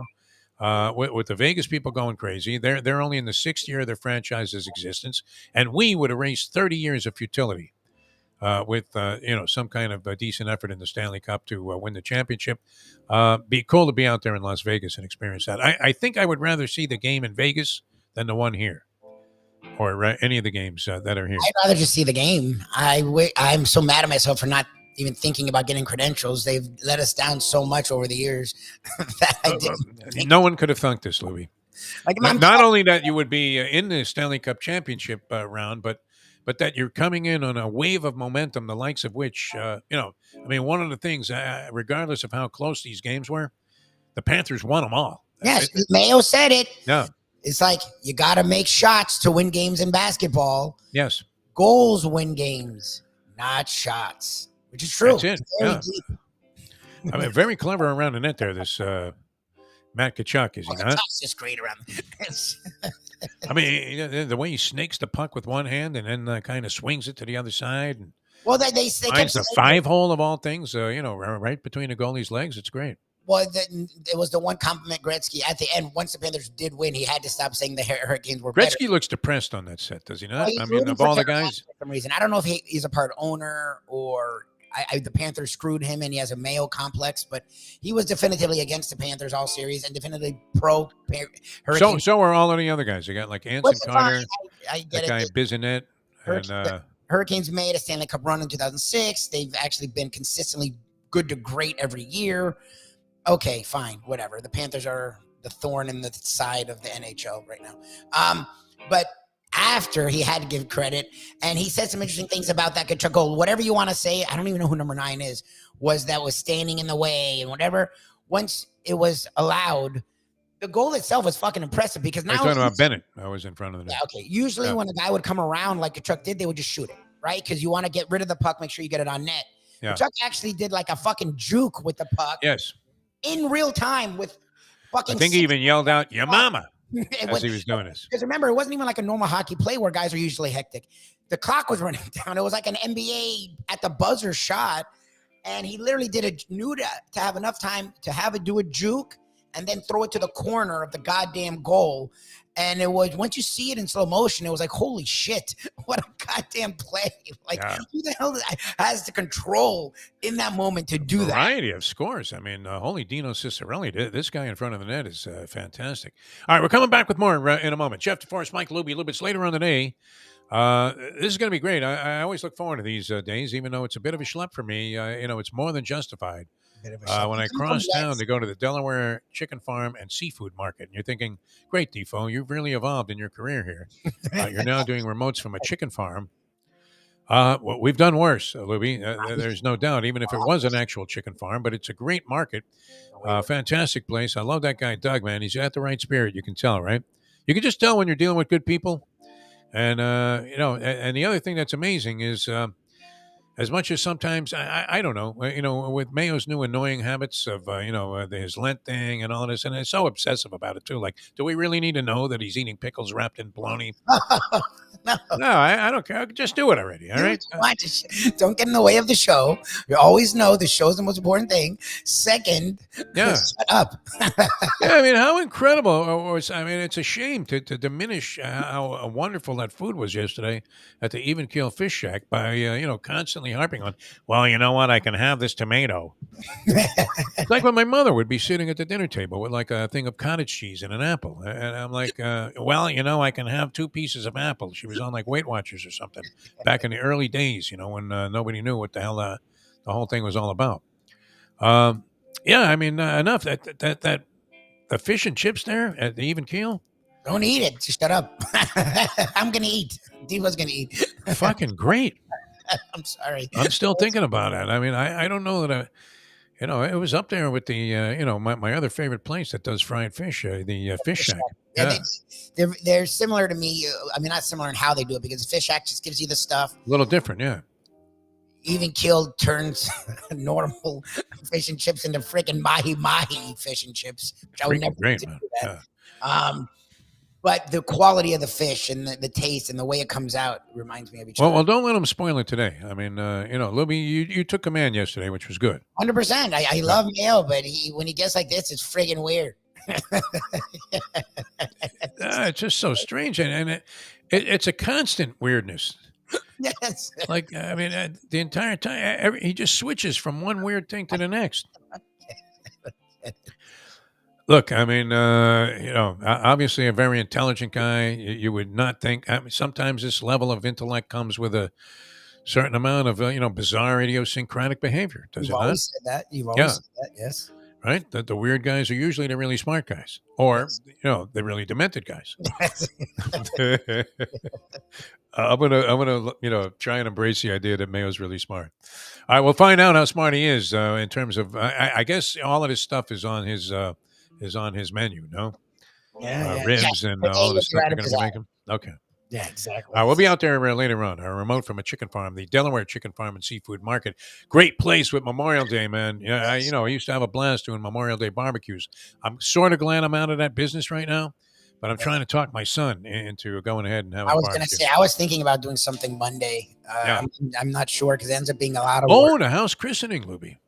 With the Vegas people going crazy, they're only in the 6th year of their franchise's existence, and we would erase 30 years of futility with, some kind of a decent effort in the Stanley Cup to win the championship. Be cool to be out there in Las Vegas and experience that. I think I would rather see the game in Vegas than the one here. Or any of the games that are here. I'd rather just see the game. I'm so mad at myself for not even thinking about getting credentials. They've let us down so much over the years that no one could have thunk this, Louis. Not only that you would be in the Stanley Cup championship round, but that you're coming in on a wave of momentum, the likes of which, one of the things, regardless of how close these games were, the Panthers won them all. Yes, Mayo said it. Yeah. It's like you got to make shots to win games in basketball. Yes. Goals win games, not shots. Which is true. That's it. Yeah. Very clever around the net there, this Matt Tkachuk, is he not? Tkachuk's just great around the the way he snakes the puck with one hand and then kind of swings it to the other side. And Well, they kept Finds the saying 5-hole of all things, right between the goalie's legs. It's great. Well, it was the one compliment Gretzky at the end. Once the Panthers did win, he had to stop saying the Hurricanes were better. Gretzky looks depressed on that set, does he not? He's I mean, rooting of for all the Carolina guys. for some reason. I don't know if he's a part owner or the Panthers screwed him and he has a Mayo complex, but he was definitively against the Panthers all series and definitively pro Hurricanes. So are all of the other guys. You got like Anson Carter, I get that guy Bizinet, and Hurricanes made a Stanley Cup run in 2006. They've actually been consistently good to great every year. Okay, fine, whatever. The Panthers are the thorn in the side of the NHL right now. But after he had to give credit, and he said some interesting things about that Kachuk goal. Whatever you want to say, I don't even know who number 9 is. Was standing in the way and whatever. Once it was allowed, the goal itself was fucking impressive because now you're talking about Bennett. I was in front of the net. Yeah, okay. Usually when a guy would come around like Kachuk did, they would just shoot it, right? Because you want to get rid of the puck, make sure you get it on net. Yeah. Kachuk actually did like a fucking juke with the puck. Yes. In real time with fucking. I think he even yelled out, "Your mama," as he was doing this. Because remember, it wasn't even like a normal hockey play where guys are usually hectic. The clock was running down. It was like an NBA at the buzzer shot. And he literally knew to have enough time to do a juke and then throw it to the corner of the goddamn goal. And it was, once you see it in slow motion, it was like, holy shit, what a goddamn play. Like, who the hell has the control in that moment to do that? Variety of scores. I mean, holy Dino Cicerelli. This guy in front of the net is fantastic. All right, we're coming back with more in a moment. Jeff DeForest, Mike Lubie, a little bit later on the day. This is going to be great. I always look forward to these days, even though it's a bit of a schlep for me. It's more than justified. When I cross town to go to the Delaware Chicken Farm and Seafood Market, and you're thinking, great, Defo, you've really evolved in your career here. You're now doing remotes from a chicken farm. Well, we've done worse, Lubie. There's no doubt, even if it was an actual chicken farm, but it's a great market. Fantastic place. I love that guy, Doug, man. He's got the right spirit. You can tell, right? You can just tell when you're dealing with good people. And, and the other thing that's amazing is, as much as sometimes, I don't know, with Mayo's new annoying habits of, his Lent thing and all this, and it's so obsessive about it too. Like, do we really need to know that he's eating pickles wrapped in bologna? No, I don't care. Just do it already. All right. Don't get in the way of the show. You always know the show's the most important thing. Second, shut up. Yeah, I mean, how incredible. It's a shame to diminish how wonderful that food was yesterday at the Even Keel Fish Shack by, constantly harping on, well, you know what? I can have this tomato. It's like when my mother would be sitting at the dinner table with like a thing of cottage cheese and an apple. And I'm like, I can have 2 pieces of apple. She was on like Weight Watchers or something back in the early days, when nobody knew what the hell the whole thing was all about. Enough that the fish and chips there at the Even Keel. Don't eat it. Just shut up. I'm going to eat. Diva's going to eat. Fucking great. I'm sorry. I'm still thinking about it. I mean, I don't know that it was up there with the, my other favorite place that does fried fish, the Fish Shack. Yeah. They're similar to me. I mean, not similar in how they do it because the Fish Shack just gives you the stuff. A little different, yeah. Even Keel turns normal fish and chips into freaking mahi fish and chips, which I would never do that. Yeah. But the quality of the fish and the taste and the way it comes out reminds me of each other. Well, don't let them spoil it today. I mean, Lubie, you took command yesterday, which was good. 100%. I love Mayo, but when he gets like this, it's friggin' weird. It's just so strange, and it's a constant weirdness. Yes. Like, the entire time, he just switches from one weird thing to the next. Look, obviously a very intelligent guy. You would not think. Sometimes this level of intellect comes with a certain amount of, bizarre idiosyncratic behavior. Does it not? You've always said that. You've always said that, yes. Right? That the weird guys are usually the really smart guys. Or, the really demented guys. I'm gonna try and embrace the idea that Mayo's really smart. All right, we'll find out how smart he is in terms of. I guess all of this stuff is on his menu. No, ribs and all this stuff they're going to be making. Okay. Yeah, exactly. We'll be out there later on. Our remote from a chicken farm, the Delaware Chicken Farm and Seafood Market. Great place with Memorial Day, man. Yeah, I used to have a blast doing Memorial Day barbecues. I'm sort of glad I'm out of that business right now But I'm trying to talk my son into going ahead and having I a was going to barbecue. say, I was thinking about doing something Monday. Yeah. I'm not sure because it ends up being a lot of work. The house christening, Lubie.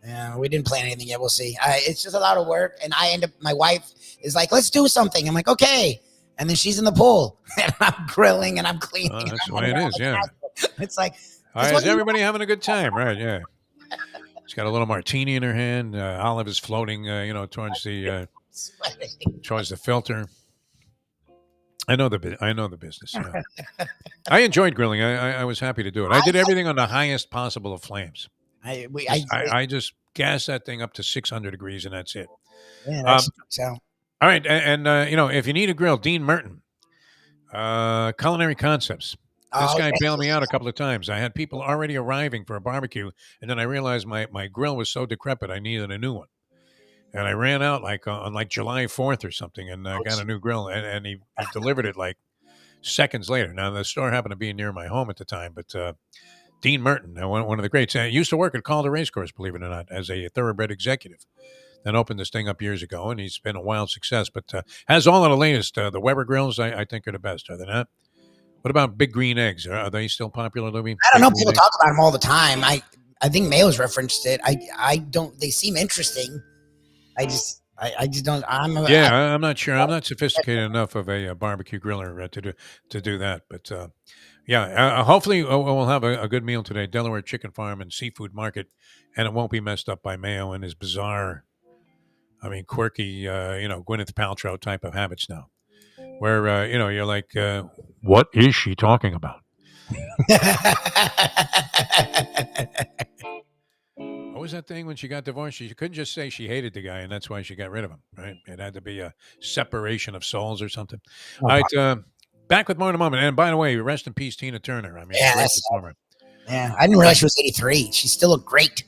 Yeah, we didn't plan anything yet. We'll see. It's just a lot of work. And my wife is like, let's do something. I'm like, okay. And then she's in the pool and I'm grilling and I'm cleaning. Oh, that's the way it is, yeah. It's like, Is everybody having a good time? Right, yeah. She's got a little martini in her hand. Olive is floating, towards the filter. I know the business. Yeah. I enjoyed grilling. I was happy to do it. I did everything on the highest possible of flames. I just gassed that thing up to 600 degrees, and that's it. Yeah, that's so. All right, and if you need a grill, Dean Merton, Culinary Concepts. This guy bailed me out a couple of times. I had people already arriving for a barbecue, and then I realized my grill was so decrepit I needed a new one. And I ran out on July 4th or something, and got a new grill, and he delivered it like seconds later. Now, the store happened to be near my home at the time, but Dean Merton, one of the greats, used to work at Calder Racecourse, believe it or not, as a thoroughbred executive. Then opened this thing up years ago, and he's been a wild success, but has all of the latest. The Weber grills, I think, are the best, are they not? What about Big Green Eggs? Are they still popular, Louie? I don't know. People talk about them all the time. I think Mayo's referenced it. I don't. They seem interesting. I just don't. I'm not sure. I'm not sophisticated enough of a barbecue griller to do that. But hopefully we'll have a good meal today. Delaware Chicken Farm and Seafood Market, and it won't be messed up by Mayo and his bizarre, quirky, Gwyneth Paltrow type of habits now. Where you're like, what is she talking about? What was that thing when she got divorced? She couldn't just say she hated the guy, and that's why she got rid of him, right? It had to be a separation of souls or something. All right, back with more in a moment. And by the way, rest in peace, Tina Turner. Great performer. Yeah, I didn't realize she was 83. She still looked great.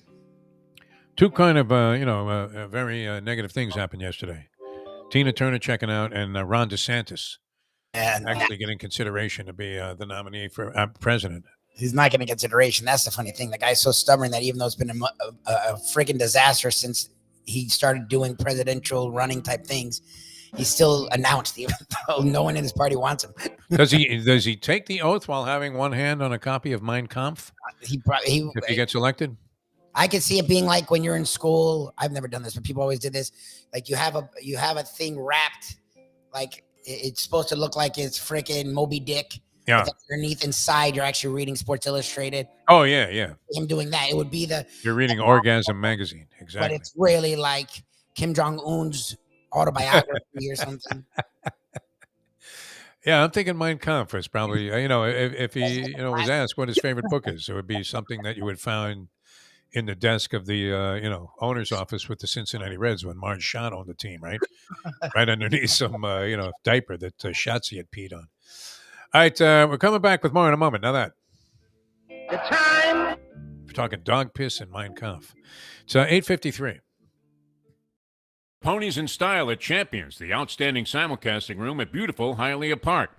Two kind of, very negative things happened yesterday. Tina Turner checking out, and Ron DeSantis actually getting consideration to be the nominee for president. He's not getting consideration. That's the funny thing. The guy's so stubborn that even though it's been a friggin' disaster since he started doing presidential running type things, he's still announced, even though no one in his party wants him. Does he take the oath while having one hand on a copy of Mein Kampf? If he gets elected? I could see it being like when you're in school. I've never done this, but people always did this. Like you have a thing wrapped, like it's supposed to look like it's freaking Moby Dick. Yeah. Underneath, inside, you're actually reading Sports Illustrated. Oh yeah. Him doing that, it would be you're reading Orgasm magazine, exactly. But it's really like Kim Jong Un's autobiography or something. Yeah, I'm thinking Mein Kampf is probably if he was asked what his favorite book is, it would be something that you would find in the desk of the owner's office with the Cincinnati Reds when Marge Schott owned the team, right? Right underneath some diaper that Schatzy had peed on. All right, we're coming back with more in a moment. Now that the time we're talking dog piss and Mein Kampf. It's 8:53. Ponies in Style at Champions, the outstanding simulcasting room at beautiful Hialeah Park.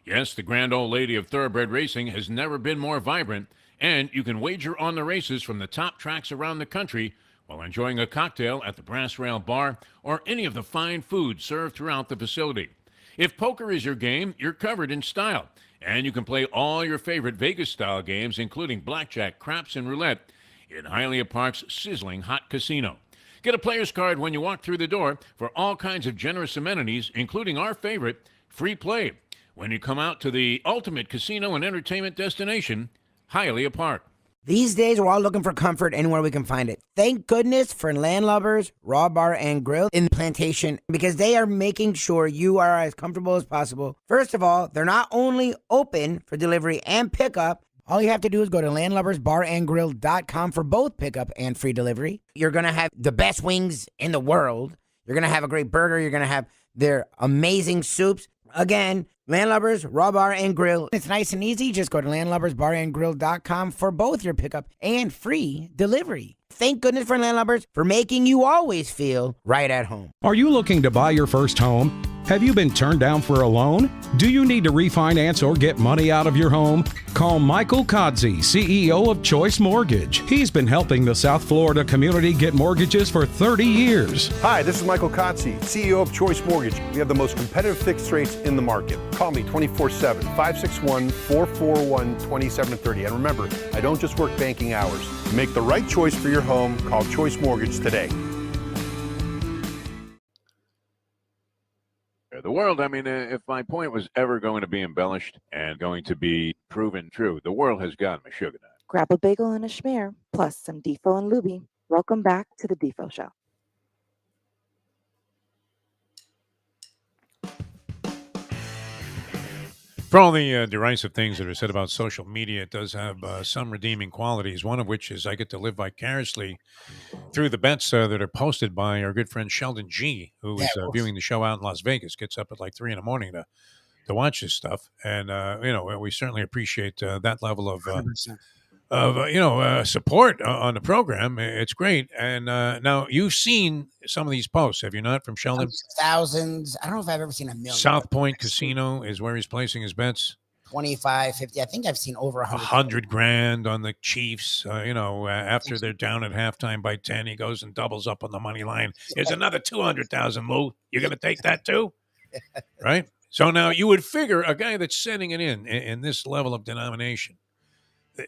Yes, the grand old lady of thoroughbred racing has never been more vibrant, and you can wager on the races from the top tracks around the country while enjoying a cocktail at the Brass Rail Bar or any of the fine food served throughout the facility. If poker is your game, you're covered in style, and you can play all your favorite Vegas-style games, including blackjack, craps, and roulette, in Hialeah Park's sizzling hot casino. Get a player's card when you walk through the door for all kinds of generous amenities, including our favorite, free play, when you come out to the ultimate casino and entertainment destination, Hialeah Park. These days, we're all looking for comfort anywhere we can find it. Thank goodness for Landlubbers, Raw Bar and Grill in Plantation, because they are making sure you are as comfortable as possible. First of all, they're not only open for delivery and pickup. All you have to do is go to landlubbersbarandgrill.com for both pickup and free delivery. You're going to have the best wings in the world. You're going to have a great burger. You're going to have their amazing soups. Again, Landlubbers, Raw Bar and Grill. It's nice and easy. Just go to landlubbersbarandgrill.com for both your pickup and free delivery. Thank goodness for Landlubbers for making you always feel right at home. Are you looking to buy your first home? Have you been turned down for a loan? Do you need to refinance or get money out of your home? Call Michael Codsey, CEO of Choice Mortgage. He's been helping the South Florida community get mortgages for 30 years. Hi, this is Michael Codsey, CEO of Choice Mortgage. We have the most competitive fixed rates in the market. Call me 24/7, 561-441-2730. And remember, I don't just work banking hours. Make the right choice for your home. Call Choice Mortgage today. The world, I mean, if my point was ever going to be embellished and going to be proven true, the world has gotten a sugar nut. Grab a bagel and a schmear, plus some Defo and Lubie. Welcome back to the Defo Show. For all the derisive things that are said about social media, it does have some redeeming qualities, one of which is I get to live vicariously through the bets that are posted by our good friend Sheldon G., who is viewing the show out in Las Vegas, gets up at like 3 a.m. to watch this stuff. And, we certainly appreciate that level of support on the program. It's great. And now you've seen some of these posts, have you not, from Sheldon? Thousands. I don't know if I've ever seen a million. South Point Casino is where he's placing his bets. 25, 50. I think I've seen over 100 grand on the Chiefs. After they're down at halftime by 10, he goes and doubles up on the money line. Here's another 200,000, Lou. You're going to take that too? Right? So now you would figure a guy that's sending it in this level of denomination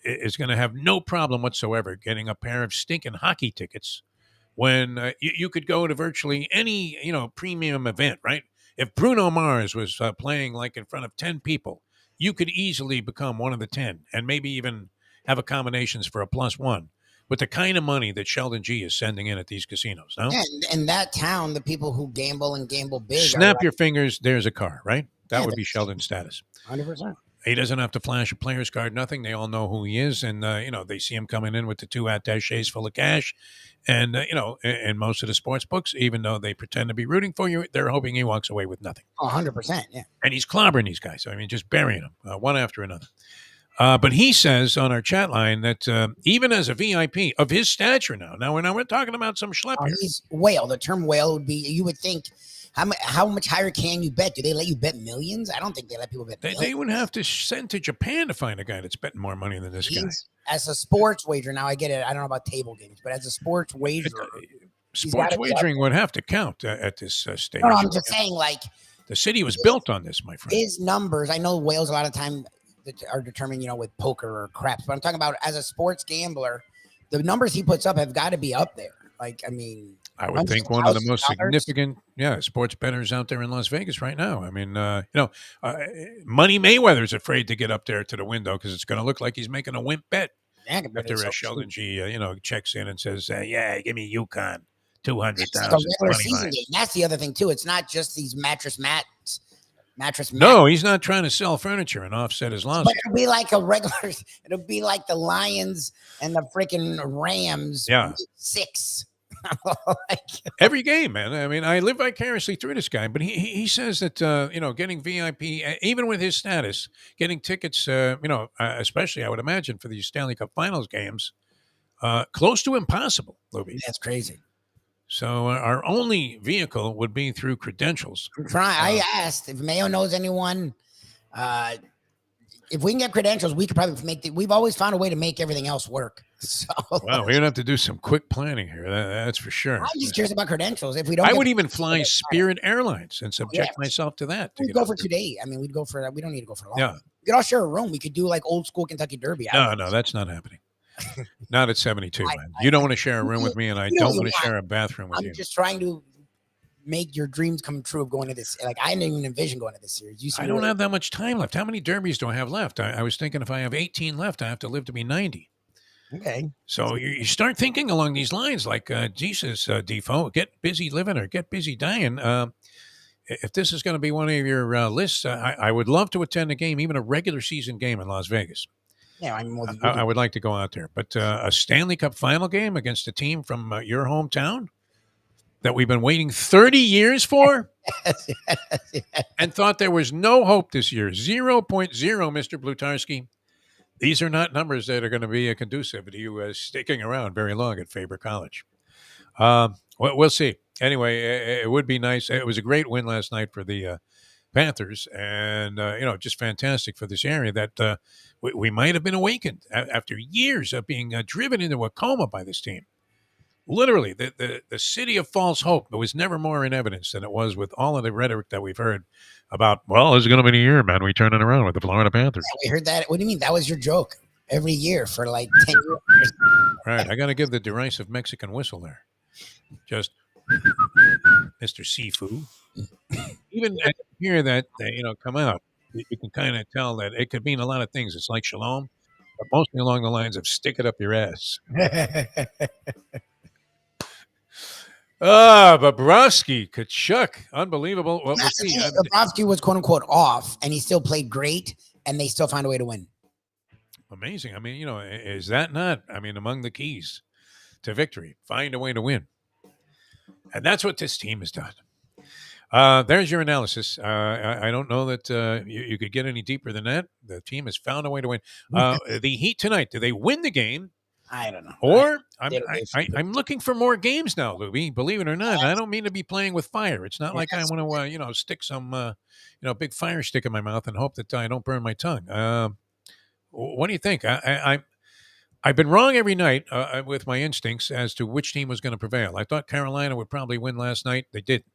is going to have no problem whatsoever getting a pair of stinking hockey tickets when you could go to virtually any, premium event, right? If Bruno Mars was playing like in front of 10 people, you could easily become one of the 10 and maybe even have accommodations for a +1 with the kind of money that Sheldon G is sending in at these casinos. No? Yeah, in that town, the people who gamble and gamble big. Snap your fingers, there's a car, right? That would be Sheldon's status. 100%. He doesn't have to flash a player's card, nothing. They all know who he is. And, they see him coming in with the 2 attaches full of cash. And, in most of the sports books, even though they pretend to be rooting for you, they're hoping he walks away with nothing. 100%, yeah. And he's clobbering these guys. I mean, just burying them one after another. But he says on our chat line that even as a VIP of his stature now we're talking about some schlep here. He's whale. The term whale would be, you would think, how much higher can you bet? Do they let you bet millions? I don't think they let people bet millions. They would have to send to Japan to find a guy that's betting more money than this guy. As a sports wager, now I get it. I don't know about table games, but as a sports wager. Sports wagering would have to count at this stage. No, I'm just saying, like. The city was built on this, my friend. His numbers, I know whales a lot of time are determined, with poker or craps, but I'm talking about as a sports gambler, the numbers he puts up have got to be up there. Like, I mean. I would think one of the most significant, sports bettors out there in Las Vegas right now. I mean, Money Mayweather's afraid to get up there to the window because it's going to look like he's making a wimp bet. Yeah, after Sheldon G, checks in and says, give me UConn, 200,000. That's the other thing too. It's not just these mattress mats. No, he's not trying to sell furniture and offset his losses. But it'll be like it'll be like the Lions and the freaking Rams. Yeah. 6. Every game, man. I mean, I live vicariously through this guy, but he says that, getting VIP, even with his status, getting tickets, especially I would imagine for these Stanley Cup Finals games, close to impossible, Lubie. That's crazy. So our only vehicle would be through credentials. I asked if Mayo knows anyone. If we can get credentials, we could probably we've always found a way to make everything else work. So wow, we're going to have to do some quick planning here. That's for sure. I'm just curious about credentials. If we don't, I would even fly Spirit Airlines and subject myself to that. We'd go for today. I mean, we'd go for that. We don't need to go for long. Yeah. We could all share a room. We could do like old school Kentucky Derby. No, that's not happening. Not at 72, man. You don't want to share a room with me, and I don't want to share a bathroom with you. I'm just trying to make your dreams come true of going to this. Like, I didn't even envision going to this series. I don't have that much time left. How many derbies do I have left? I was thinking if I have 18 left, I have to live to be 90. Okay. So you start thinking along these lines, like, Jesus, Defo, get busy living or get busy dying. If this is going to be one of your lists, I would love to attend a game, even a regular season game in Las Vegas. Yeah, I would like to go out there. But a Stanley Cup final game against a team from your hometown that we've been waiting 30 years for and thought there was no hope this year. 0.0, Mr. Blutarski. These are not numbers that are going to be conducive to you sticking around very long at Faber College. We'll see. Anyway, it would be nice. It was a great win last night for the Panthers, and just fantastic for this area that we might have been awakened after years of being driven into a coma by this team. Literally, the city of false hope was never more in evidence than it was with all of the rhetoric that we've heard about, well, this is going to be the year, man. We turn it around with the Florida Panthers. Yeah, we heard that. What do you mean? That was your joke every year for like 10 years. Right. I got to give the derisive Mexican whistle there. Just Mr. Sifu. Even as you hear that, come out, you can kind of tell that it could mean a lot of things. It's like shalom, but mostly along the lines of stick it up your ass. Bobrovsky, Kachuk, unbelievable. Well, we'll see. Bobrovsky was quote unquote off, and he still played great, and they still found a way to win. Amazing. I mean, is that not, among the keys to victory? Find a way to win. And that's what this team has done. There's your analysis. I don't know that you could get any deeper than that. The team has found a way to win. The Heat tonight, do they win the game? I don't know. Or I'm looking for more games now, Lubie. Believe it or not, I don't mean to be playing with fire. It's not like I want to, stick some, big fire stick in my mouth and hope that I don't burn my tongue. What do you think? I've been wrong every night with my instincts as to which team was going to prevail. I thought Carolina would probably win last night. They didn't.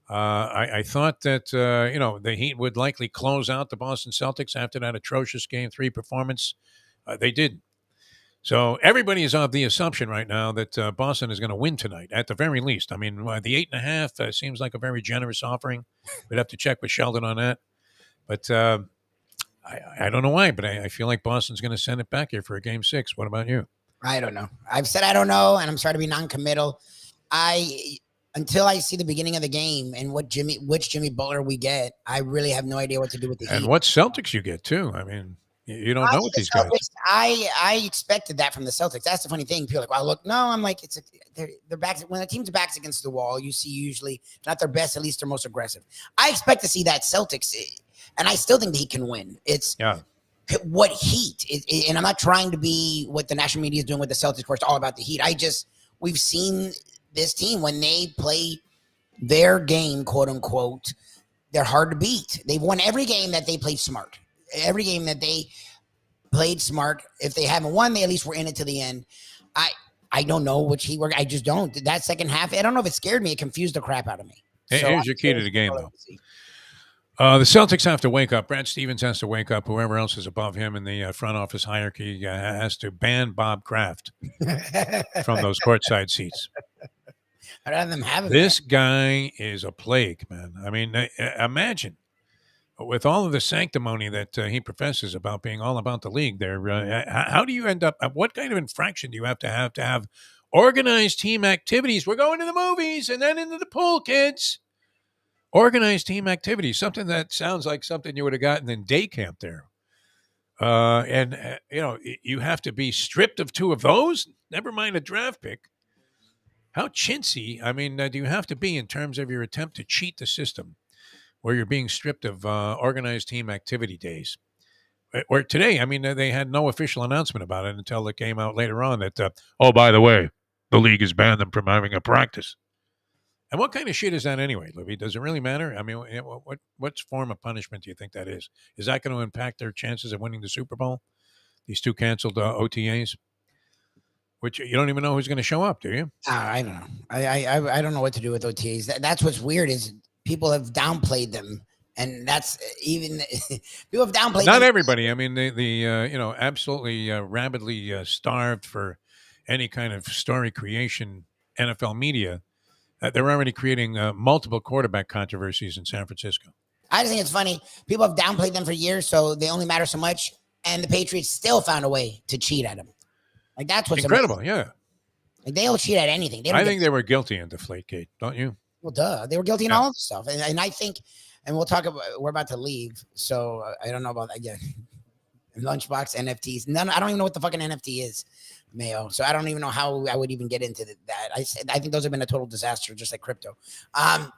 I thought that, the Heat would likely close out the Boston Celtics after that atrocious Game 3 performance. They didn't. So everybody is of the assumption right now that Boston is going to win tonight, at the very least. I mean, the 8.5 seems like a very generous offering. We'd have to check with Sheldon on that. But I don't know why, but I feel like Boston's going to send it back here for a Game 6. What about you? I don't know. I've said I don't know, and I'm trying to be non-committal. Until I see the beginning of the game and which Jimmy Butler we get, I really have no idea what to do with the Heat. And what Celtics you get, too. I mean, you don't know what these guys. I expected that from the Celtics. That's the funny thing. People are like, well, look, no, I'm like, they're backs. When the team's backs against the wall, you see usually not their best, at least their most aggressive. I expect to see that Celtics, and I still think that he can win. It's what Heat, and I'm not trying to be what the national media is doing with the Celtics, where it's all about the Heat. We've seen this team when they play their game, quote unquote, they're hard to beat. They've won every game that they played smart. Every game that they played smart. If they haven't won, they at least were in it to the end. I don't know which Heat work. I just don't. That second half, I don't know if it scared me. It confused the crap out of me. Here's your key to the game, though. The Celtics have to wake up. Brad Stevens has to wake up. Whoever else is above him in the front office hierarchy has to ban Bob Kraft from those courtside seats. I'd rather them have him. This guy is a plague, man. I mean, imagine with all of the sanctimony that he professes about being all about the league there, how do you end up, what kind of infraction do you have to have organized team activities? We're going to the movies and then into the pool, kids. Organized team activities, something that sounds like something you would have gotten in day camp there. You have to be stripped of 2 of those, never mind a draft pick. How chintzy, do you have to be in terms of your attempt to cheat the system where you're being stripped of organized team activity days? Where today, they had no official announcement about it until it came out later on that, by the way, the league has banned them from having a practice. And what kind of shit is that anyway, Libby? Does it really matter? What form of punishment do you think that is? Is that going to impact their chances of winning the Super Bowl? These 2 canceled OTAs? Which you don't even know who's going to show up, do you? I don't know. I don't know what to do with OTAs. That's what's weird is people have downplayed them, and that's even people have downplayed. Not them. Everybody. The absolutely rabidly starved for any kind of story creation NFL media. They're already creating multiple quarterback controversies in San Francisco. I just think it's funny. People have downplayed them for years, so they only matter so much, and the Patriots still found a way to cheat at them. Like that's what's incredible, amazing. Yeah. Like they'll cheat at anything. I think they were guilty in Deflategate, don't you? Well, duh, they were guilty in all of the stuff, and I think, and we'll talk about. We're about to leave, so I don't know about that yet. Lunchbox NFTs. None. I don't even know what the fucking NFT is, Mayo. So I don't even know how I would even get into that. I think those have been a total disaster, just like crypto. I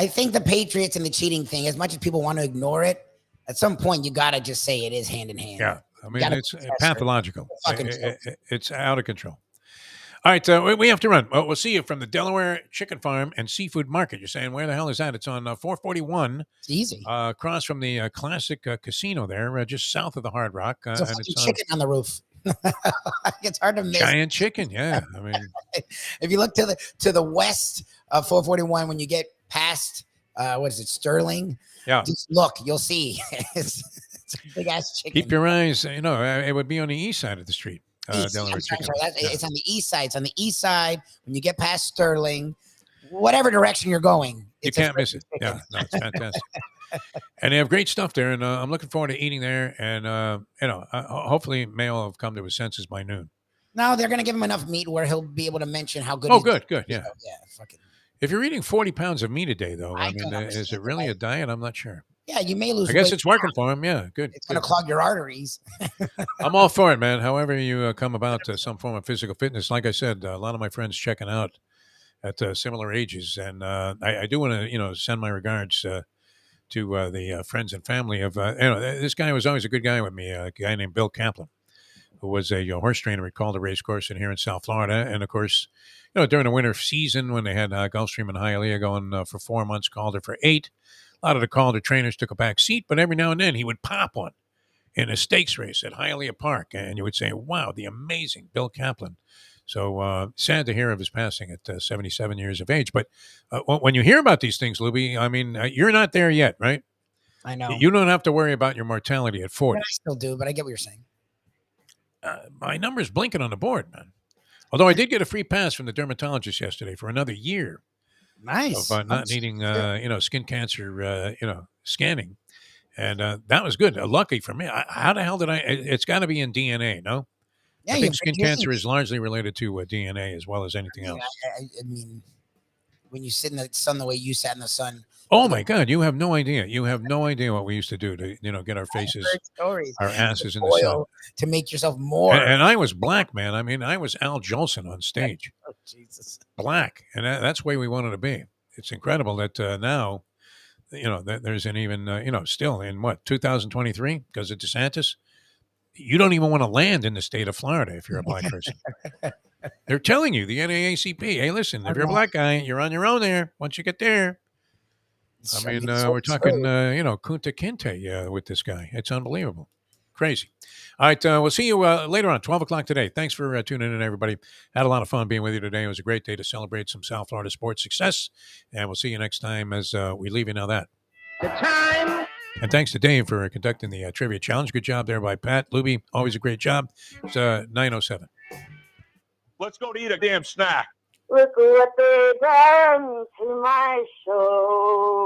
think the Patriots and the cheating thing, as much as people want to ignore it, at some point you gotta just say it is hand in hand. Yeah. It's pathological. It's out of control. All right, we have to run. Well, we'll see you from the Delaware Chicken Farm and Seafood Market. You're saying, where the hell is that? It's on 441. It's easy. Across from the classic casino there, just south of the Hard Rock. There's a fucking chicken on the roof. It's hard to miss. Giant chicken, yeah. I mean, if you look to the west of 441, when you get past what is it, Sterling? Yeah. Just look, you'll see. it's a big ass chicken. Keep your eyes. It would be on the east side of the street. Delaware Chicken. It's on the east side. It's on the east side when you get past Sterling, whatever direction you're going. You can't miss it. Yeah, no, it's fantastic. And they have great stuff there, and I'm looking forward to eating there. And hopefully, Mayo will have come to his senses by noon. No, they're going to give him enough meat where he'll be able to mention how good. Oh, good, yeah. Yeah, fucking. If you're eating 40 pounds of meat a day, though, I mean, is it really a diet? I'm not sure. Yeah, you may lose. I guess weight. it's working for him. Yeah, good. It's going to clog your arteries. I'm all for it, man. However you come about some form of physical fitness. Like I said, a lot of my friends checking out at similar ages, and I do want to, send my regards to the friends and family of, this guy was always a good guy with me. A guy named Bill Kaplan, who was a horse trainer at Calder Race Course in here in South Florida, and of course, during the winter season when they had Gulfstream and Hialeah going for 4 months, Calder for 8. A lot of the Calder trainers took a back seat, but every now and then he would pop one in a stakes race at Hialeah Park, and you would say, wow, the amazing Bill Kaplan. So sad to hear of his passing at 77 years of age. But when you hear about these things, Lubie, I mean, you're not there yet, right? I know. You don't have to worry about your mortality at 40. I still do, but I get what you're saying. My number's blinking on the board, man. Although I did get a free pass from the dermatologist yesterday for another year. Nice. Of not needing, skin cancer, scanning. And that was good. Lucky for me. How the hell did it's got to be in DNA, no? Yeah, I think skin cancer is largely related to DNA as well as anything else. I mean, when you sit in the sun the way you sat in the sun. Oh, my God. You have no idea. You have no idea what we used to do to, get our faces, our asses in the sun. To make yourself more. And I was black, man. I mean, I was Al Jolson on stage. Oh, Jesus. Black. And that's the way we wanted to be. It's incredible that now, there's an even, still in 2023, because of DeSantis, you don't even want to land in the state of Florida if you're a black person. They're telling you, the NAACP, hey, listen, if you're a black guy, you're on your own there once you get there. I mean, we're talking, Kunta Kinte with this guy. It's unbelievable. Crazy. All right, we'll see you later on, 12 o'clock today. Thanks for tuning in, everybody. Had a lot of fun being with you today. It was a great day to celebrate some South Florida sports success, and we'll see you next time as we leave you now that. The time. And thanks to Dave for conducting the trivia challenge. Good job there by Pat. Lubie, always a great job. It's 9:07. Let's go to eat a damn snack. Look what they done to my show.